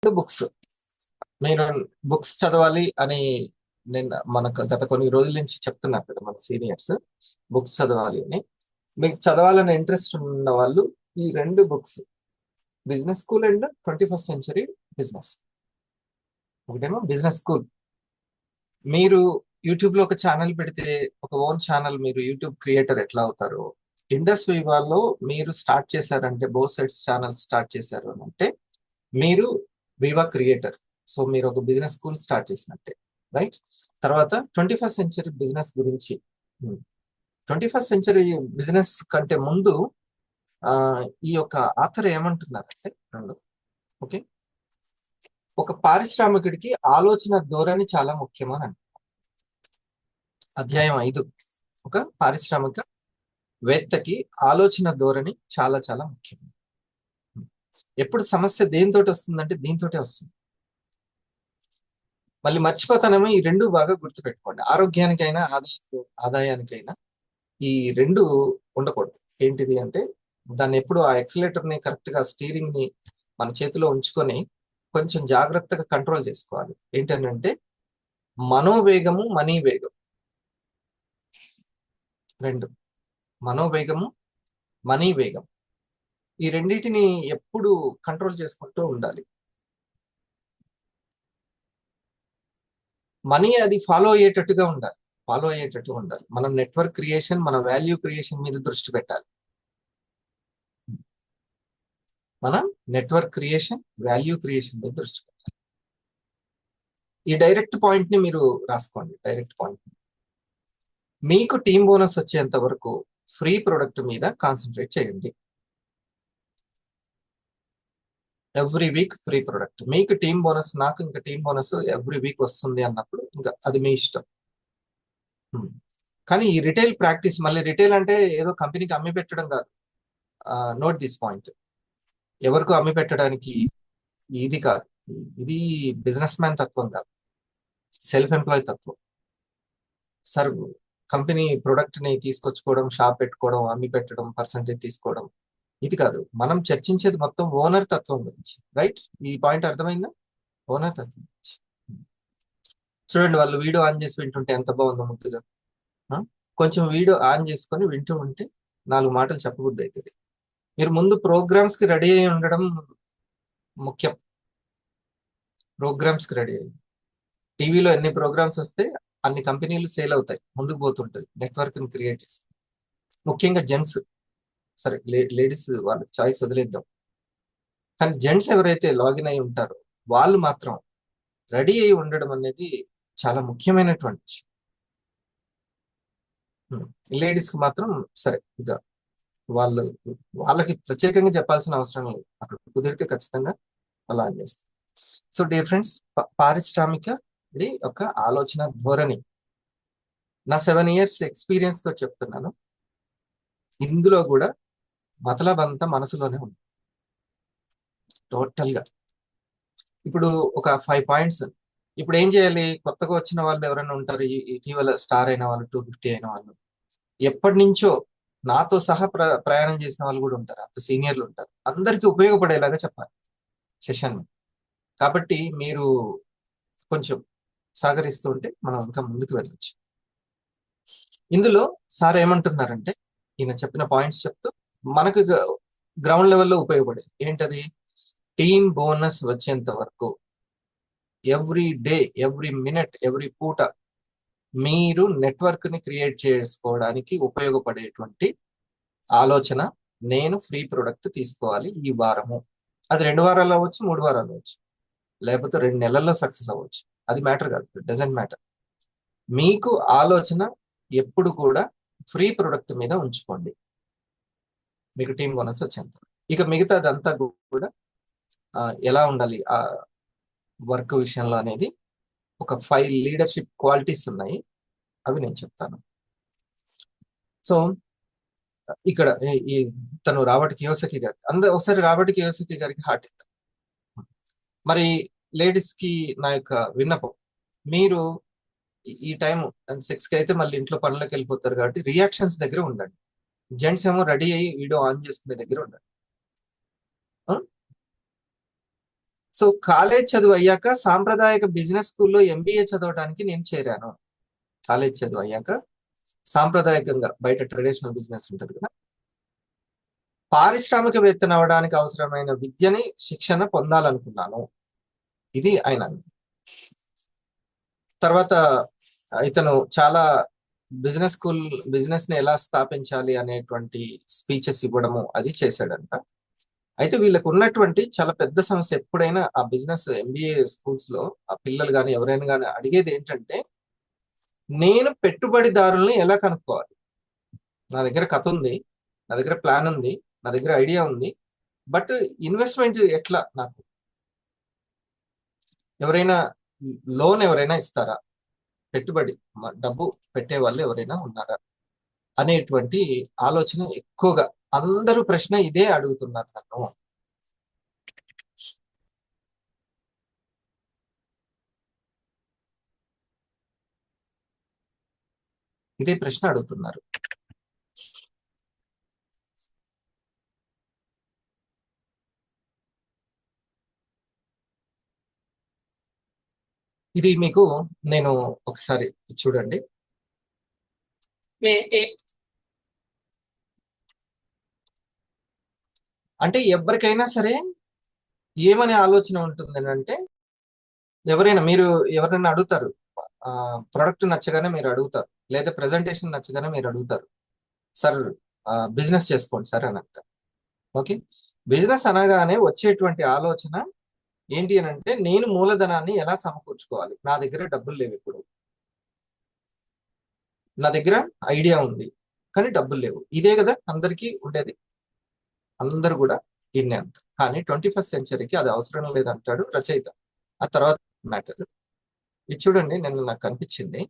Books నేను books చదవాలి అని నేను మనకు గత కొన్ని రోజుల నుంచి చెప్తున్నారు కదా మన సీనియర్స్. బుక్స్ చదవాలి అని, మీకు చదవాలని ఇంట్రెస్ట్ ఉన్న వాళ్ళు ఈ రెండు books, business school and 21st century business. ఒకటేమో బిజినెస్ స్కూల్. మీరు యూట్యూబ్ లో ఒక ఛానల్ పెడితే, ఒక ఓన్ ఛానల్, మీరు యూట్యూబ్ క్రియేటర్ ఎట్లా అవుతారో, ఇండస్ వివాలో మీరు స్టార్ట్ చేశారంటే, బోత్ సైడ్స్ ఛానల్ స్టార్ట్ చేశారు అని అంటే మీరు వివా క్రియేటర్. సో మీరు ఒక బిజినెస్ స్కూల్ స్టార్ట్ చేసినట్టే, రైట్? తర్వాత 21st సెంచరీ బిజినెస్ గురించి, 21st సెంచరీ బిజినెస్ కంటే ముందు ఆ ఈ యొక్క ఆథర్ ఏమంటున్నారంటే, రెండు, ఓకే, ఒక పారిశ్రామికుడికి ఆలోచన ధోరణి చాలా ముఖ్యమని అంటారు. అధ్యాయం 5, ఒక పారిశ్రామిక వేత్తకి ఆలోచన ధోరణి చాలా చాలా ముఖ్యం. ఎప్పుడు సమస్య దేనితోటి వస్తుందంటే దీంతోటే వస్తుంది. మళ్ళీ మర్చిపోతానేమో, ఈ రెండు బాగా గుర్తుపెట్టుకోండి. ఆరోగ్యానికైనా ఆదాయానికైనా ఈ రెండు ఉండకూడదు. ఏంటిది అంటే, దాన్ని ఎప్పుడు ఆ ఎక్సలేటర్ ని కరెక్ట్ గా, స్టీరింగ్ ని మన చేతిలో ఉంచుకొని కొంచెం జాగ్రత్తగా కంట్రోల్ చేసుకోవాలి. ఏంటంటే మనోవేగము, మనీ వేగం, రెండు, మనోవేగము, మనీ వేగం, ఈ రెండింటిని ఎప్పుడు కంట్రోల్ చేసుకుంటూ ఉండాలి. మనీ అది ఫాలో అయ్యేటట్టుగా ఉండాలి. మనం నెట్వర్క్ క్రియేషన్, మన వాల్యూ క్రియేషన్ మీద దృష్టి పెట్టాలి. మనం నెట్వర్క్ క్రియేషన్, వాల్యూ క్రియేషన్ మీద దృష్టి పెట్టాలి. ఈ డైరెక్ట్ పాయింట్ ని మీరు రాసుకోండి. డైరెక్ట్ పాయింట్, మీకు టీమ్ బోనస్ వచ్చేంత వరకు ఫ్రీ ప్రొడక్ట్ మీద కాన్సన్ట్రేట్ చేయండి. Every week free product. మీకు టీమ్ బోనస్, నాకు ఇంకా టీమ్ బోనస్ ఎవ్రీ వీక్ వస్తుంది అన్నప్పుడు ఇంకా అది మీ ఇష్టం. కానీ ఈ రిటైల్ ప్రాక్టీస్, మళ్ళీ రిటైల్ అంటే ఏదో కంపెనీకి అమ్మి పెట్టడం కాదు. Note this point. ఎవరికో అమ్మి పెట్టడానికి ఇది కాదు. ఇది బిజినెస్ మ్యాన్ తత్వం కాదు, సెల్ఫ్ ఎంప్లాయ్ తత్వం. సార్, కంపెనీ ప్రొడక్ట్ ని తీసుకొచ్చుకోవడం, షాప్ పెట్టుకోవడం, అమ్మి పెట్టడం, పర్సంటేజ్ తీసుకోవడం, ఇది కాదు. మనం చర్చించేది మొత్తం ఓనర్ తత్వం గురించి, రైట్? ఈ పాయింట్ అర్థమైందా? ఓనర్ తత్వం గురించి. చూడండి, వాళ్ళు వీడియో ఆన్ చేసి వింటుంటే ఎంత బాగుందో ముద్దుగా. కొంచెం వీడియో ఆన్ చేసుకొని వింటూ ఉంటే 4 మాటలు చెప్పబుద్ధి అవుతుంది. మీరు ముందు ప్రోగ్రామ్స్ కి రెడీ అయి ఉండడం ముఖ్యం. ప్రోగ్రామ్స్ కి రెడీ అయ్యి, టీవీలో ఎన్ని ప్రోగ్రామ్స్ వస్తే అన్ని కంపెనీలు సేల్ అవుతాయి, ముందుకు పోతుంటది. నెట్వర్క్ ని క్రియేట్ చేసి, ముఖ్యంగా జెంట్స్, సరే లేడీస్ వాళ్ళ చాయిస్ వదిలేద్దాం, కానీ జెంట్స్ ఎవరైతే లాగిన్ అయి ఉంటారో వాళ్ళు మాత్రం రెడీ అయి ఉండడం అనేది చాలా ముఖ్యమైనటువంటి విషయం. లేడీస్ కి మాత్రం సరే, ఇక వాళ్ళకి ప్రత్యేకంగా చెప్పాల్సిన అవసరం లేదు. అక్కడ కుదిరితే ఖచ్చితంగా అలా చేస్తారు. సో డియర్ ఫ్రెండ్స్, పారిశ్రామిక ఇది ఒక ఆలోచన ధోరణి. నా 7 years ఎక్స్పీరియన్స్ తో చెప్తున్నాను. ఇందులో కూడా మతలబ్ అంతా మనసులోనే ఉంది టోటల్ గా. ఇప్పుడు ఒక 5 పాయింట్స్. ఇప్పుడు ఏం చేయాలి? కొత్తగా వచ్చిన వాళ్ళు ఎవరైనా ఉంటారు, ఇటీవల స్టార్ అయిన వాళ్ళు, 250 అయిన వాళ్ళు, ఎప్పటి నుంచో నాతో సహా ప్రయాణం చేసిన వాళ్ళు కూడా ఉంటారు, అంత సీనియర్లు ఉంటారు. అందరికీ ఉపయోగపడేలాగా చెప్పాలి సెషన్. కాబట్టి మీరు కొంచెం సహకరిస్తూ ఉంటే మనం ఇంకా ముందుకు వెళ్ళొచ్చు. ఇందులో సార్ ఏమంటున్నారంటే, ఈయన చెప్పిన పాయింట్స్ చెప్తూ మనకు గ్రౌండ్ లెవెల్లో ఉపయోగపడేది ఏంటది? టీమ్ బోనస్ వచ్చేంత వరకు every day, every minute, every పూట మీరు నెట్వర్క్ ని క్రియేట్ చేసుకోవడానికి ఉపయోగపడేటువంటి ఆలోచన, నేను ఫ్రీ ప్రొడక్ట్ తీసుకోవాలి ఈ వారము. అది 2 వారాలు అవ్వచ్చు, 3 వారాలు అవ్వచ్చు, లేకపోతే 2 నెలల్లో సక్సెస్ అవ్వచ్చు. అది మ్యాటర్ కాదు, డజంట్ మ్యాటర్. మీకు ఆలోచన ఎప్పుడు కూడా ఫ్రీ ప్రొడక్ట్ మీద ఉంచుకోండి, మీకు టీమ్ బోనస్ వచ్చేంత. ఇక మిగతాదంతా కూడా ఎలా ఉండాలి ఆ వర్క్ విషయంలో అనేది ఒక 5 లీడర్షిప్ క్వాలిటీస్ ఉన్నాయి, అవి నేను చెప్తాను. సో ఇక్కడ తను రాబర్ట్ కియోసకి గారు, ఒకసారి రాబర్ట్ కియోసకి గారికి హార్ట్ ఇద్దాం. మరి లేడీస్ కి నా యొక్క విన్నపం, మీరు ఈ టైం 6కి అయితే మళ్ళీ ఇంట్లో పనులకు వెళ్ళిపోతారు కాబట్టి రియాక్షన్స్ దగ్గర ఉండండి. జెంట్స్ ఏమో రెడీ అయ్యి వీడియో ఆన్ చేసుకునే దగ్గర ఉండండి. సో కాలేజ్ చదువు అయ్యాక సాంప్రదాయక బిజినెస్ స్కూల్లో ఎంబీఏ చదవడానికి నేను చేరాను. కాలేజ్ చదువు అయ్యాక సాంప్రదాయకంగా బయట ట్రెడిషనల్ బిజినెస్ ఉంటుంది కదా, పారిశ్రామికవేత్తను అవ్వడానికి అవసరమైన విద్యని శిక్షణ పొందాలనుకున్నాను. ఇది ఆయన. తర్వాత ఇతను చాలా బిజినెస్ ని ఎలా స్థాపించాలి అనేటువంటి స్పీచెస్ ఇవ్వడము అది చేశాడంట. అయితే వీళ్ళకు ఉన్నటువంటి చాలా పెద్ద సమస్య, ఎప్పుడైనా ఆ బిజినెస్ ఎంబీఏ స్కూల్స్ లో ఆ పిల్లలు కానీ ఎవరైనా కానీ అడిగేది ఏంటంటే, నేను పెట్టుబడిదారుల్ని ఎలా కనుక్కోవాలి? నా దగ్గర కథ ఉంది, నా దగ్గర ప్లాన్ ఉంది, నా దగ్గర ఐడియా ఉంది, బట్ ఇన్వెస్ట్మెంట్ ఎట్లా? నాకు ఎవరైనా లోన్ ఎవరైనా ఇస్తారా? పెట్టుబడి డబ్బు పెట్టే వాళ్ళు ఎవరైనా ఉన్నారా అనేటువంటి ఆలోచన ఎక్కువగా అందరూ ప్రశ్న ఇదే అడుగుతున్నారు నన్ను. ఇదే ప్రశ్న అడుగుతున్నారు. ఇది మీకు నేను ఒకసారి చూడండి. అంటే ఎవరికైనా సరే ఏమనే ఆలోచన ఉంటుంది అంటే, మీరు ఎవరైనా అడుగుతారు, ప్రొడక్ట్ నచ్చగానే మీరు అడుగుతారు, లేదా ప్రెజెంటేషన్ నచ్చగానే మీరు అడుగుతారు, సార్ బిజినెస్ చేసుకోండి సార్ అని అంటారు. ఓకే, బిజినెస్ అనగానే వచ్చేటువంటి ఆలోచన ఏంటి అని అంటే, నేను మూలధనాన్ని ఎలా సమకూర్చుకోవాలి? నా దగ్గర డబ్బులు లేవు, ఇప్పుడు నా దగ్గర ఐడియా ఉంది కానీ డబ్బులు లేవు. ఇదే కదా అందరికీ ఉండేది. అందరూ కూడా దీన్నే అంటారు. కానీ 21st సెంచరీకి అది అవసరం లేదంటాడు రచయిత. ఆ తర్వాత మ్యాటర్ ఇది చూడండి, నిన్న నాకు కనిపించింది.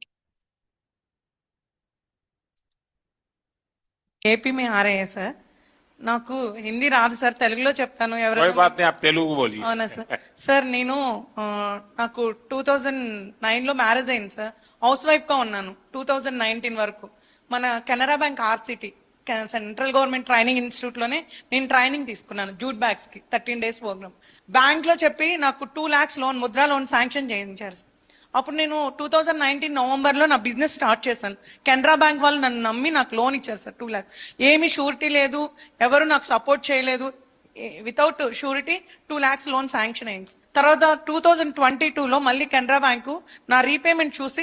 ఏపీ में आ रहे हैं सर. నాకు హిందీ రాదు సార్, తెలుగులో చెప్తాను. कोई ఎవరైనా बात नहीं, आप तेलुगु बोलिए. అవునా సార్? సార్ నేను నాకు 2009 లో మ్యారేజ్ అయింది సార్. హౌస్ వైఫ్ గా ఉన్నాను 2019 వరకు. మన Canara bank RCT central government training institute లోనే నేను ట్రైనింగ్ తీసుకున్నాను, జూట్ బ్యాగ్స్ కి 13 days ప్రోగ్రామ్. బ్యాంక్ లో చెప్పి నాకు 2 lakhs loan, Mudra loan sanction చేయించారు సార్. అప్పుడు నేను 2019 నవంబర్లో నా బిజినెస్ స్టార్ట్ చేశాను. కెనరా బ్యాంక్ వాళ్ళు నన్ను నమ్మి నాకు లోన్ ఇచ్చారు సార్ 2 lakhs. ఏమీ షూరిటీ లేదు, ఎవరు నాకు సపోర్ట్ చేయలేదు. Without surety 2 lakhs loan sanction అయింది. తర్వాత 2022లో మళ్ళీ కెనరా బ్యాంకు నా రీపేమెంట్ చూసి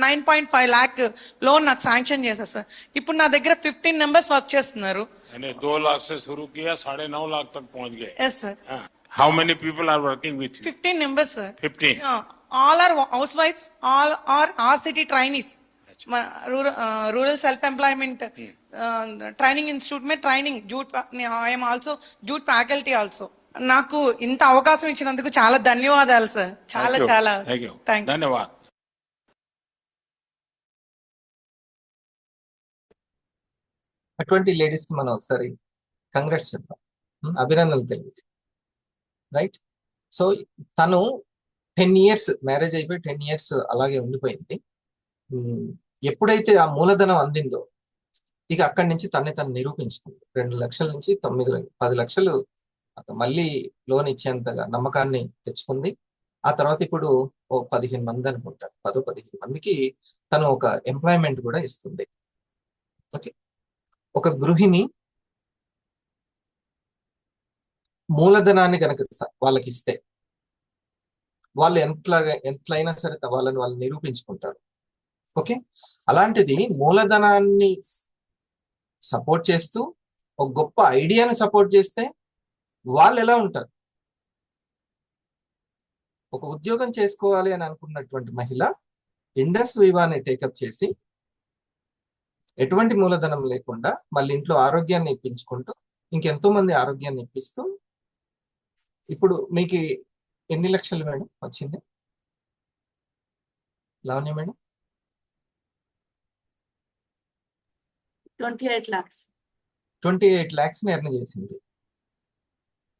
9.5 lakh లోన్ నాకు శాంక్షన్ చేశారు సార్. ఇప్పుడు నా దగ్గర 15 members వర్క్ చేస్తున్నారు. 2 लाख से शुरू किया, 9.5 लाख तक पहुंच गए. Yes sir. How many people are working with you? 15 members sir. 15. All are housewives, all are RCT trainees. Rural self employment training institute में training jute. I'm also jute faculty also. నాకు ఇంత అవకాశం ఇచ్చినందుకు చాలా ధన్యవాదాలు సార్. చాలా చాలా thank you. ధన్యవాదాలు. అటువంటి లేడీస్ కి మనం ఒకసారి కంగ్రాట్స్ చెప్తాం, అభినందనలు తెలియదు. రైట్. సో తను 10 years మ్యారేజ్ అయిపోయి 10 years అలాగే ఉండిపోయింది. ఎప్పుడైతే ఆ మూలధనం అందిందో, ఇక అక్కడి నుంచి తను నిరూపించుకుంది. 2 లక్షల నుంచి 10 లక్షలు మళ్ళీ లోన్ ఇచ్చేంతగా నమ్మకాన్ని తెచ్చుకుంది. ఆ తర్వాత ఇప్పుడు 15 మంది అనుకుంటారు, 15 మందికి తను ఒక ఎంప్లాయ్మెంట్ కూడా ఇస్తుంది. ఓకే, ఒక గృహిణి మూలధనాన్ని కనుక వాళ్ళకి ఇస్తే, వాళ్ళు ఎంతైనా సరే వాళ్ళు నిరూపించుకుంటారు. ఓకే, అలాంటిది మూలధనాన్ని సపోర్ట్ చేస్తూ ఒక గొప్ప ఐడియాని సపోర్ట్ చేస్తే వాళ్ళు ఎలా ఉంటారు? ఒక ఉద్యోగం చేసుకోవాలి అని అనుకున్నటువంటి మహిళ ఇండస్ వివాని టేకప్ చేసి ఎటువంటి మూలధనం లేకుండా మళ్ళీ ఇంట్లో ఆరోగ్యాన్ని ఇప్పించుకుంటూ ఇంకెంతో మంది ఆరోగ్యాన్ని ఇప్పిస్తూ, ఇప్పుడు మీకు ఎన్ని లక్షలు మేడం వచ్చింది Lavanya madam? 28 lakhs. 28 lakhs earn చేసింది.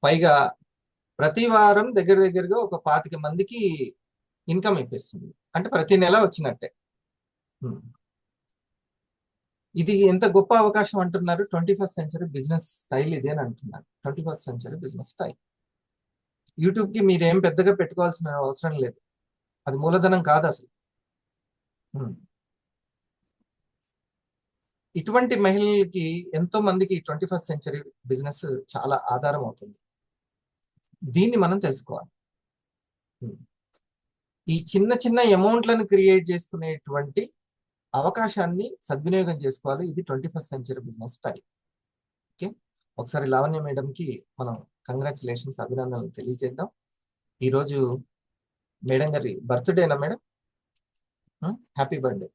పైగా ప్రతి వారం దగ్గరగా ఒక 25 మందికి ఇన్కమ్ ఇప్పిస్తుంది. అంటే ప్రతి నెల వచ్చినట్టే. ఇది ఎంత గొప్ప అవకాశం అంటున్నారు. 21st సెంచరీ బిజినెస్ స్టైల్ ఇదే అని అంటున్నారు. 21st century business style. YouTube కి మీరేం పెద్దగా పెట్టుకోవాల్సిన అవసరం లేదు, అది మూలధనం కాదు అసలు. ఉమ్. ఇటువంటి మహిళలకి ఎంతో మందికి 21st సెంచరీ బిజినెస్ చాలా ఆధారం అవుతుంది. దీన్ని మనం తెలుసుకోవాలి. ఉమ్. ఈ చిన్న చిన్న అమౌంట్లను క్రియేట్ చేసుకునేటువంటి అవకాశాన్ని సద్వినియోగం చేసుకోవాలి. ఇది 21st century business style. Okay, ఒకసారి లావణ్య మేడంకి మనం కంగ్రాచులేషన్స్, అభినందనలు తెలియజేద్దాం. ఈరోజు మేడం గారి బర్త్డేనా మేడం? Happy birthday.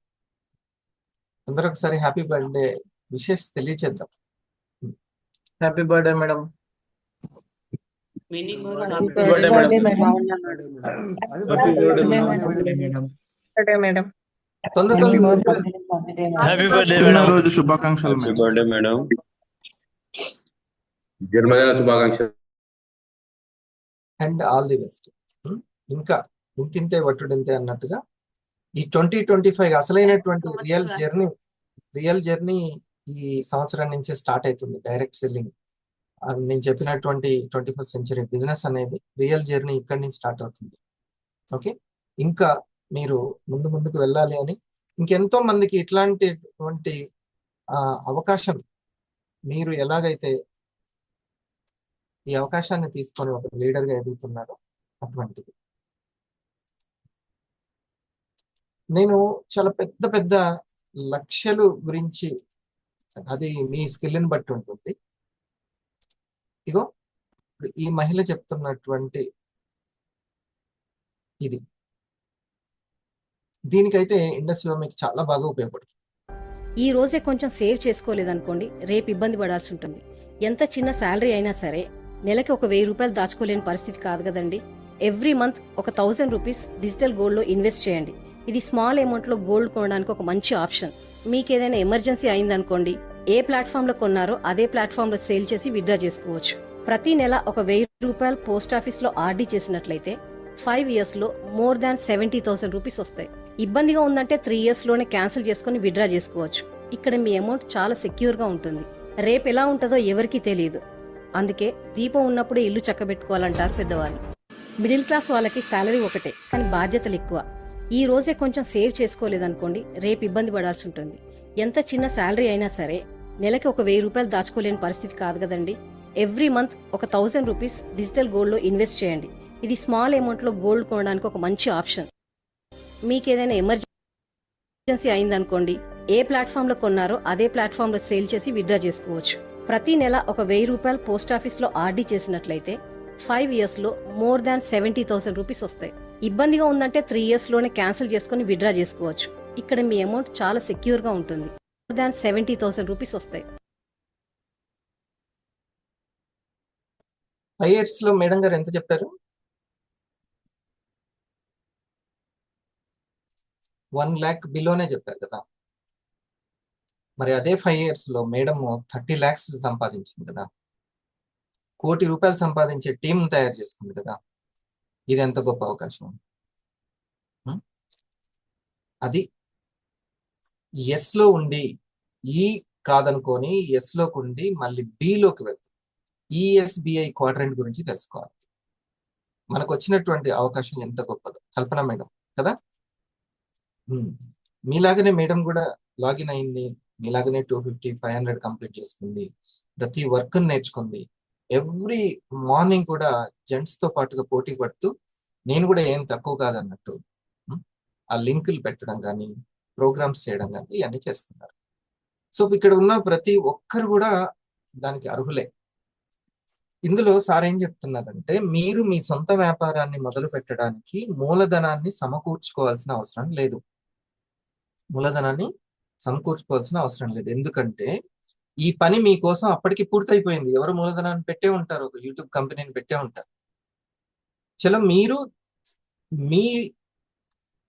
అందరూ ఒకసారి హ్యాపీ బర్త్డే విషెస్ తెలియచేద్దాం. Happy birthday madam. Many more Happy happy birthday, birthday, madam. Happy birthday, madam. madam. తొందర Many more తొందర birthday, happy madam. Birthday madam. రోజు శుభాకాంక్షలు హ్యాపీ మేడం. Birthday madam. జన్మదిన శుభాకాంక్షలు. And all the best. ఇంకా ఇంతింతే వట్టుడింతే అన్నట్టుగా ఈ 2025 అసలైనటువంటి రియల్ జర్నీ ఈ సంవత్సరం నుంచి స్టార్ట్ అవుతుంది. డైరెక్ట్ సెల్లింగ్, నేను చెప్పినటువంటి 21st సెంచరీ బిజినెస్ అనేది రియల్ జర్నీ ఇక్కడి నుంచి స్టార్ట్ అవుతుంది. ఓకే, ఇంకా మీరు ముందుకు వెళ్ళాలి అని, ఇంకెంతో మందికి ఇట్లాంటిటువంటి అవకాశం, మీరు ఎలాగైతే ఈ అవకాశాన్ని తీసుకొని ఒక లీడర్గా ఎదుగుతున్నారో అటువంటిది. నేను చాలా పెద్ద పెద్ద లక్ష్యాలు గురించి, అది మీ స్కిల్ని బట్టి ఉంటుంది. ఇగో ఈ మహిళ చెప్తున్నటువంటి ఇది, దీనికైతే ఇండస్ట్రీలో మీకు చాలా బాగా ఉపయోగపడుతుంది. ఈ రోజే కొంచెం సేవ్ చేసుకోలేదనుకోండి, రేపు ఇబ్బంది పడాల్సి ఉంటుంది. ఎంత చిన్న శాలరీ అయినా సరే నెలకి ఒక 1000 రూపాయలు దాచుకోలేని పరిస్థితి కాదు కదండి. ఎవ్రీ మంత్ ఒక 1000 రూపీస్ డిజిటల్ గోల్డ్ లో ఇన్వెస్ట్ చేయండి. ఇది స్మాల్ అమౌంట్ లో గోల్డ్ కొనడానికి ఒక మంచి ఆప్షన్. మీకు ఏదైనా ఎమర్జెన్సీ అయిందనుకోండి, ఏ ప్లాట్ఫామ్ లో కొన్నారో అదే ప్లాట్ఫామ్ లో సేల్ చేసి విత్డ్రా చేసుకోవచ్చు. ప్రతి నెల ఒక 1000 రూపాయలు పోస్ట్ ఆఫీస్ లో ఆర్డీ చేసినట్లయితే 5 ఇయర్స్ లో మోర్ దాన్ 70,000 రూపీస్ వస్తాయి. ఇబ్బందిగా ఉందంటే 3 ఇయర్స్ లోనే క్యాన్సిల్ చేసుకుని విత్డ్రా చేసుకోవచ్చు. ఇక్కడ మీ అమౌంట్ చాలా సెక్యూర్ గా ఉంటుంది. రేపు ఎలా ఉంటుందో ఎవరికీ తెలియదు. అందుకే దీపం ఉన్నప్పుడే ఇల్లు చక్కబెట్టుకోవాలంటారు పెద్దవాళ్ళు. మిడిల్ క్లాస్ వాళ్ళకి శాలరీ ఒకటే, కానీ బాధ్యతలు ఎక్కువ. ఈ రోజే కొంచెం సేవ్ చేసుకోలేదనుకోండి, రేపు ఇబ్బంది పడాల్సి ఉంటుంది. ఎంత చిన్న శాలరీ అయినా సరే నెలకి ఒక 1000 రూపాయలు దాచుకోలేని పరిస్థితి కాదు కదండి. ఎవ్రీ మంత్ ఒక 1000 రూపీస్ డిజిటల్ గోల్డ్ లో ఇన్వెస్ట్ చేయండి. ఇది స్మాల్ అమౌంట్ లో గోల్డ్ కొనడానికి ఒక మంచి ఆప్షన్. మీకు ఏదైనా ఎమర్జెన్సీ అయిందనుకోండి, ఏ ప్లాట్ఫామ్ లో కొన్నారో అదే ప్లాట్ఫామ్ లో సేల్ చేసి విత్డ్రా చేసుకోవచ్చు. ప్రతి నెల ఒక 1000 రూపాయలు పోస్ట్ ఆఫీస్ లో ఆర్డీ చేసినట్లయితే 5 ఇయర్స్ లో మోర్ దాన్ 70,000 రూపీస్ వస్తాయి. ఇబ్బందిగా ఉందంటే 3 ఇయర్స్ లోనే క్యాన్సిల్ చేసుకుని విత్డ్రా చేసుకోవచ్చు. ఇక్కడ మీ అమౌంట్ చాలా సెక్యూర్ గా ఉంటుంది. మోర్ దాన్ 70,000 రూపీస్ వస్తాయి. 5 years లో మేడం గారు ఎంత చెప్పారు? 1 lakh బిలోనే చెప్పారు కదా. మరి అదే 5 years లో మేడం 30 lakhs సంపాదించింది కదా. 1 కోటి రూపాయలు సంపాదించే టీం తయారు చేసుకుంది కదా. ఇది ఎంత గొప్ప అవకాశం. అది ఎస్ లో ఉండి ఈ కాదనుకొని ఎస్ లోకి ఉండి మళ్ళీ బిలోకి వెళ్తుంది. ఈఎస్బిఐ క్వాడ్రెంట్ గురించి తెలుసుకోవాలి. మనకు వచ్చినటువంటి అవకాశం ఎంత గొప్పదో. కల్పన మేడం కదా, మీలాగనే మేడం కూడా లాగిన్ అయింది. మీలాగనే 250, 500 కంప్లీట్ చేసుకుంది. ప్రతి వర్క్ నేర్చుకుంది. ఎవ్రీ మార్నింగ్ కూడా జెంట్స్ తో పాటుగా పోటీ పడుతూ, నేను కూడా ఏం తక్కువ కాదన్నట్టు ఆ లింకులు పెట్టడం కానీ, ప్రోగ్రామ్స్ చేయడం కానీ ఇవన్నీ చేస్తున్నారు. సో ఇక్కడ ఉన్న ప్రతి ఒక్కరు కూడా దానికి అర్హులే. ఇందులో సార్ ఏం చెప్తున్నారంటే, మీరు మీ సొంత వ్యాపారాన్ని మొదలు పెట్టడానికి మూలధనాన్ని సమకూర్చుకోవాల్సిన అవసరం లేదు. ఎందుకంటే ఈ పని మీకోసం అప్పటికి పూర్తయిపోయింది. ఎవరు మూలధనాన్ని పెట్టే ఉంటారు, ఒక యూట్యూబ్ కంపెనీని పెట్టే ఉంటారు. చలో మీరు మీ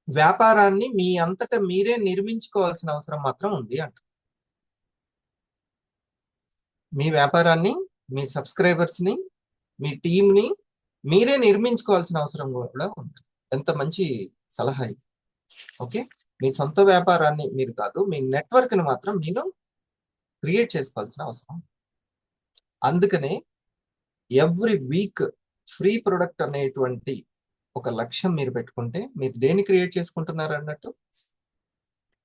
వ్యాపారాన్ని మీ అంతటా మీరే నిర్మించుకోవాల్సిన అవసరం మాత్రం ఉంది అంట. మీ వ్యాపారాన్ని, మీ సబ్స్క్రైబర్స్ ని, మీ టీంని మీరే నిర్మించుకోవాల్సిన అవసరం కూడా ఉంది. ఎంత మంచి సలహా ఇది. ఓకే, మీ సొంత వ్యాపారాన్ని మీరు కాదు, మీ నెట్వర్క్ ని మాత్రం మీరు క్రియేట్ చేసుకోవాల్సిన అవసరం. అందుకనే ఎవ్రీ వీక్ ఫ్రీ ప్రొడక్ట్ అనేటువంటి ఒక లక్ష్యం మీరు పెట్టుకుంటే మీరు దేన్ని క్రియేట్ చేసుకుంటున్నారు అన్నట్టు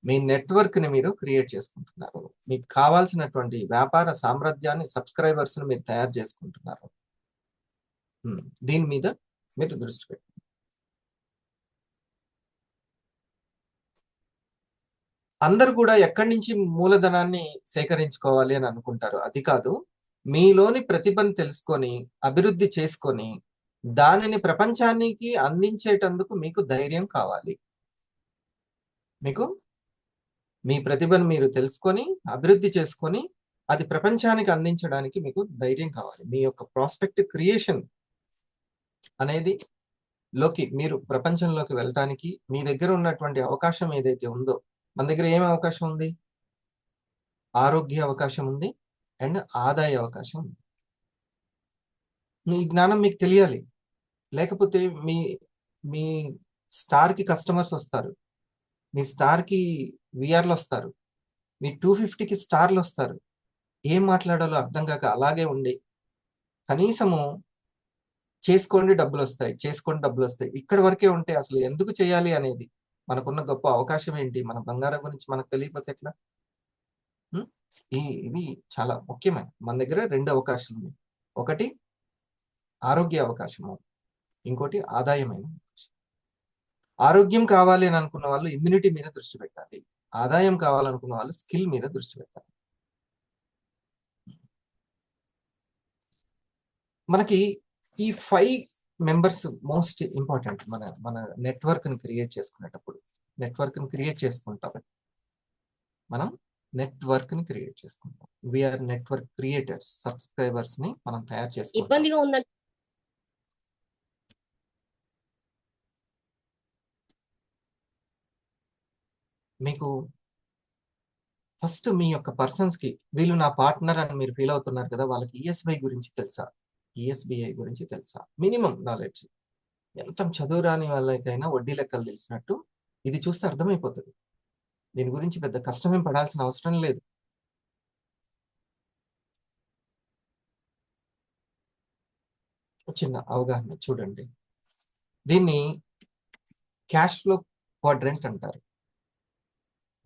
మీ నెట్వర్క్ ని మీరు క్రియేట్ చేసుకుంటున్నారు. మీకు కావాల్సినటువంటి వ్యాపార సామ్రాజ్యాన్ని సబ్స్క్రైబర్స్ ని మీరు తయారు చేసుకుంటున్నారు. దీని మీద మీరు దృష్టి పెట్టండి. అందరు కూడా ఎక్కడి నుంచి మూలధనాన్ని సేకరించుకోవాలి అని అనుకుంటారు. అది కాదు, మీలోని ప్రతిభను తెలుసుకొని అభివృద్ధి చేసుకొని దానిని ప్రపంచానికి అందించేటందుకు మీకు ధైర్యం కావాలి. మీకు మీ ప్రతిభను మీరు తెలుసుకొని అభివృద్ధి చేసుకొని అది ప్రపంచానికి అందించడానికి మీకు ధైర్యం కావాలి. మీ యొక్క ప్రాస్పెక్ట్ క్రియేషన్ అనేది మీరు ప్రపంచంలోకి వెళ్ళటానికి మీ దగ్గర ఉన్నటువంటి అవకాశం ఏదైతే ఉందో, మన దగ్గర ఏం అవకాశం ఉంది? ఆరోగ్య అవకాశం ఉంది అండ్ ఆదాయ అవకాశం ఉంది. ఈ జ్ఞానం మీకు తెలియాలి. లేకపోతే మీ మీ స్టార్కి కస్టమర్స్ వస్తారు, మీ స్టార్కి విఆర్లు వస్తారు, మీ 250కి స్టార్లు వస్తారు. ఏం మాట్లాడాలో అర్థం కాక అలాగే ఉండి కనీసము చేసుకోండి డబ్బులు వస్తాయి, చేసుకోండి డబ్బులు వస్తాయి, ఇక్కడ వరకే ఉంటే అసలు ఎందుకు చేయాలి అనేది మనకున్న గొప్ప అవకాశం ఏంటి? మన బంగారం గురించి మనకు తెలియకపోతే ఎట్లా? ఇవి చాలా ముఖ్యమైన. మన దగ్గర 2 అవకాశాలు ఉన్నాయి. ఒకటి ఆరోగ్య అవకాశము, ఇంకోటి ఆదాయమైన అవకాశం. ఆరోగ్యం కావాలి అని అనుకున్న వాళ్ళు ఇమ్యూనిటీ మీద దృష్టి పెట్టాలి. ఆదాయం కావాలనుకున్న వాళ్ళు స్కిల్ మీద దృష్టి పెట్టాలి. మనకి ఈ 5 మెంబర్స్ మోస్ట్ ఇంపార్టెంట్. మన నెట్వర్క్ ని క్రియేట్ చేసుకునేటప్పుడు నెట్వర్క్ ని క్రియేట్ చేసుకుంటాం. మనం నెట్వర్క్ ని క్రియేట్ చేసుకుంటాం. We are network creators. సబ్స్క్రైబర్స్ ని మనం తయారు చేసుకుంటాం. ఇబ్బందిగా ఉందంటే మీకు ఫస్ట్ మీ యొక్క పర్సన్స్ కి వీళ్ళు నా పార్ట్నర్ అని మీరు ఫీల్ అవుతున్నారు కదా, వాళ్ళకి ఈఎస్బిఐ గురించి తెలుసా? ఈఎస్బిఐ గురించి తెలుసా? Minimum knowledge. ఎంత చదువు రాని వాళ్ళకైనా వడ్డీ లెక్కలు తెలిసినట్టు ఇది చూస్తే అర్థమైపోతుంది. దీని గురించి పెద్ద కష్టమేం పడాల్సిన అవసరం లేదు. చిన్న అవగాహన చూడండి. దీన్ని క్యాష్ ఫ్లో క్వాడ్రెంట్ అంటారు.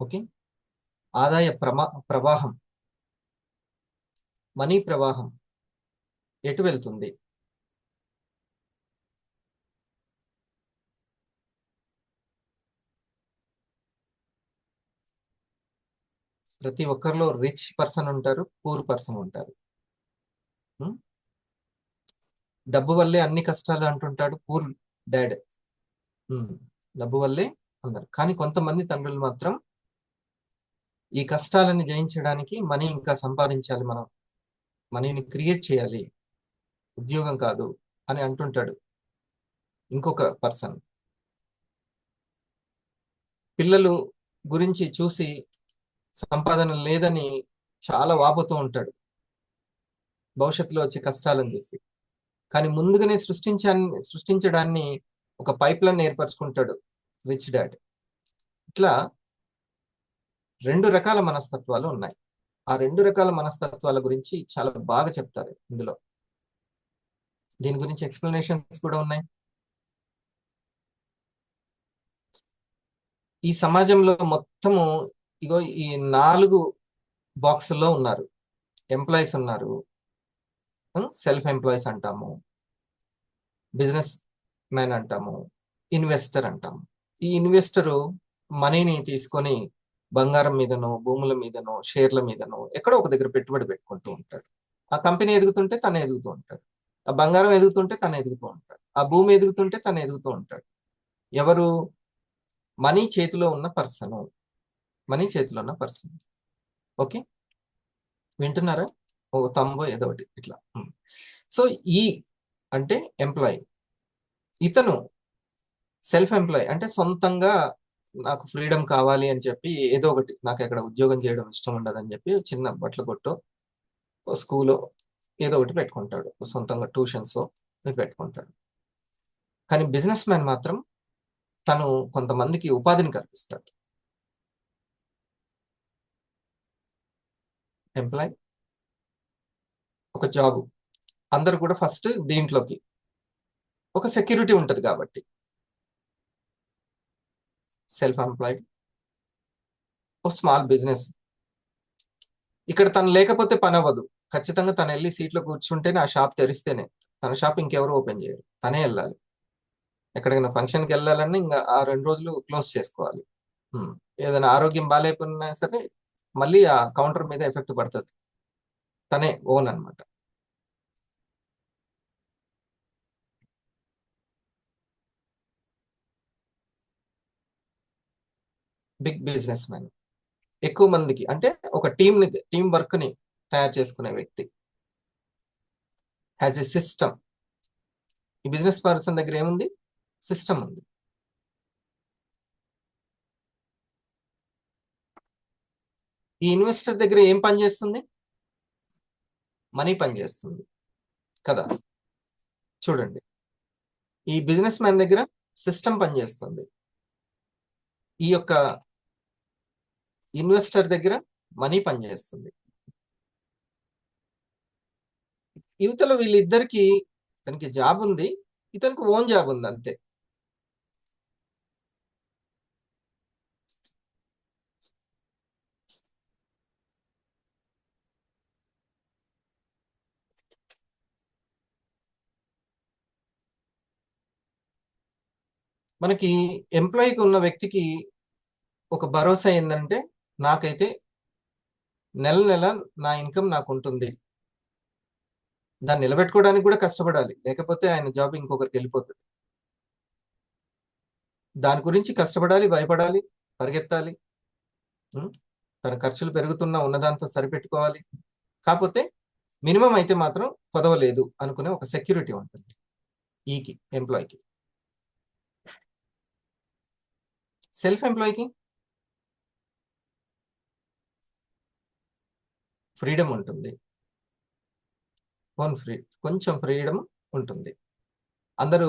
ఓకే, ఆదాయ ప్రవాహం, మనీ ప్రవాహం ఎటు వెళ్తుంది? ప్రతి ఒక్కరిలో రిచ్ పర్సన్ ఉంటారు, పూర్ పర్సన్ ఉంటారు. డబ్బు వల్లే అన్ని కష్టాలు అంటుంటాడు పూర్ డాడ్. డబ్బు వల్లే అందరు. కానీ కొంతమంది తండ్రులు మాత్రం ఈ కష్టాలను జయించడానికి మనీ ఇంకా సంపాదించాలి, మనం మనీని క్రియేట్ చేయాలి, ఉద్యోగం కాదు అని అంటుంటాడు ఇంకొక పర్సన్. పిల్లలు గురించి చూసి సంపాదన లేదని చాలా వాపోతూ ఉంటాడు భవిష్యత్తులో వచ్చే కష్టాలను చూసి. కానీ ముందుగానే సృష్టించడాన్ని ఒక పైప్ లైన్ ఏర్పరచుకుంటాడు రిచ్ డాడ్. ఇట్లా 2 రకాల మనస్తత్వాలు ఉన్నాయి. ఆ 2 రకాల మనస్తత్వాల గురించి చాలా బాగా చెప్తారు ఇందులో. దీని గురించి ఎక్స్ప్లెనేషన్స్ కూడా ఉన్నాయి. ఈ సమాజంలో మొత్తము ఇగో ఈ 4 బాక్సుల్లో ఉన్నారు. ఎంప్లాయీస్ ఉన్నారు, సెల్ఫ్ ఎంప్లాయీస్ అంటాము, బిజినెస్ మ్యాన్ అంటాము, ఇన్వెస్టర్ అంటాము. ఈ ఇన్వెస్టరు మనీని తీసుకొని బంగారం మీదనో, భూముల మీదనో, షేర్ల మీదనో ఎక్కడో ఒక దగ్గర పెట్టుబడి పెట్టుకుంటూ ఉంటాడు. ఆ కంపెనీ ఎదుగుతుంటే తను ఎదుగుతూ ఉంటాడు, ఆ బంగారం ఎదుగుతుంటే తను ఎదుగుతూ ఉంటాడు, ఆ భూమి ఎదుగుతుంటే తను ఎదుగుతూ ఉంటాడు. ఎవరు? మనీ చేతిలో ఉన్న పర్సన్. మనీ చేతిలో ఉన్న పర్సన్. ఓకే, వింటున్నారా? ఓ తమ్ముడు ఏదో ఒకటి ఇట్లా. సో ఈ అంటే ఎంప్లాయీ. ఇతను సెల్ఫ్ ఎంప్లాయీ అంటే సొంతంగా నాకు ఫ్రీడమ్ కావాలి అని చెప్పి ఏదో ఒకటి, నాకు ఎక్కడ ఉద్యోగం చేయడం ఇష్టం ఉండదని చెప్పి చిన్న బట్టల కొట్టో స్కూలో ఏదో ఒకటి పెట్టుకుంటాడు, సొంతంగా ట్యూషన్స్ పెట్టుకుంటాడు. కానీ బిజినెస్ మ్యాన్ మాత్రం తను కొంతమందికి ఉపాధిని కల్పిస్తాడు. ఎంప్లాయ్ ఒక జాబ్, అందరు కూడా ఫస్ట్ దీంట్లోకి ఒక సెక్యూరిటీ ఉంటుంది కాబట్టి. సెల్ఫ్ ఎంప్లాయిడ్, ఒక స్మాల్ బిజినెస్. ఇక్కడ తను లేకపోతే పని అవ్వదు. ఖచ్చితంగా తను వెళ్ళి సీట్లో కూర్చుంటేనే, ఆ షాప్ తెరిస్తేనే, తన షాప్ ఇంకెవరు ఓపెన్ చేయరు, తనే వెళ్ళాలి. ఎక్కడికైనా ఫంక్షన్కి వెళ్ళాలని ఇంకా ఆ 2 రోజులు క్లోజ్ చేసుకోవాలి. ఏదైనా ఆరోగ్యం బాగాలేకపోయినా సరే మళ్ళీ ఆ కౌంటర్ మీద ఎఫెక్ట్ పడుతుంది. తనే ఓన్ అన్నమాట. బిగ్ బిజినెస్ మ్యాన్, ఎక్కువ మందికి అంటే ఒక టీం వర్క్ ని తయారు చేసుకునే వ్యక్తి. Has a system. ఈ బిజినెస్ పర్సన్ దగ్గర ఏముంది? సిస్టమ్ ఉంది. ఈ ఇన్వెస్టర్ దగ్గర ఏం పని చేస్తుంది? మనీ పని చేస్తుంది కదా. చూడండి, ఈ బిజినెస్ మ్యాన్ దగ్గర సిస్టమ్ పనిచేస్తుంది, ఈ యొక్క ఇన్వెస్టర్ దగ్గర మనీ పనిచేస్తుంది. యువతలో వీళ్ళిద్దరికి, ఇతనికి జాబ్ ఉంది, ఇతనికి ఓన్ జాబ్ ఉంది అంతే. మనకి ఎంప్లాయీకి ఉన్న వ్యక్తికి ఒక భరోసా ఏంటంటే, నాకైతే నెల నెల నా ఇన్కమ్ నాకు ఉంటుంది. దాన్ని నిలబెట్టుకోవడానికి కూడా కష్టపడాలి, లేకపోతే ఆయన జాబ్ ఇంకొకరికి వెళ్ళిపోతుంది. దాని గురించి కష్టపడాలి, భయపడాలి, పరిగెత్తాలి. తన ఖర్చులు పెరుగుతున్నా ఉన్నదాంతో సరిపెట్టుకోవాలి. కాకపోతే మినిమం అయితే మాత్రం కొదవలేదు అనుకునే ఒక సెక్యూరిటీ ఉంటుంది ఈకి, ఎంప్లాయీకి. సెల్ఫ్ ఎంప్లాయీకి ఫ్రీడమ్ ఉంటుంది, ఓన్ కొంచెం ఫ్రీడమ్ ఉంటుంది. అందరూ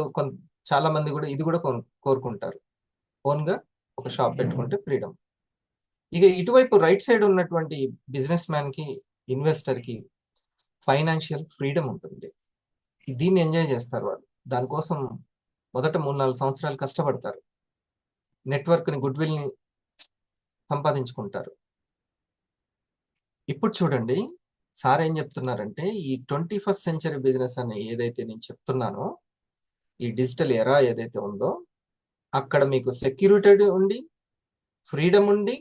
చాలా మంది కూడా ఇది కూడా కోరుకుంటారు, ఓన్గా ఒక షాప్ పెట్టుకుంటే ఫ్రీడమ్. ఇక ఇటువైపు రైట్ సైడ్ ఉన్నటువంటి బిజినెస్ మ్యాన్కి, ఇన్వెస్టర్కి ఫైనాన్షియల్ ఫ్రీడమ్ ఉంటుంది. దీన్ని ఎంజాయ్ చేస్తారు వాళ్ళు. దానికోసం మొదట 3-4 సంవత్సరాలు కష్టపడతారు, నెట్వర్క్ని, గుడ్విల్ని సంపాదించుకుంటారు. ఇప్పుడు చూడండి, సార్ ఏం చెప్తున్నారంటే, ఈ 21st సెంచరీ బిజినెస్ అని ఏదైతే నేను చెప్తున్నానో, ఈ డిజిటల్ ఎరా ఏదైతే ఉందో, అక్కడ మీకు సెక్యూరిటీ ఉండి, ఫ్రీడమ్ ఉండి,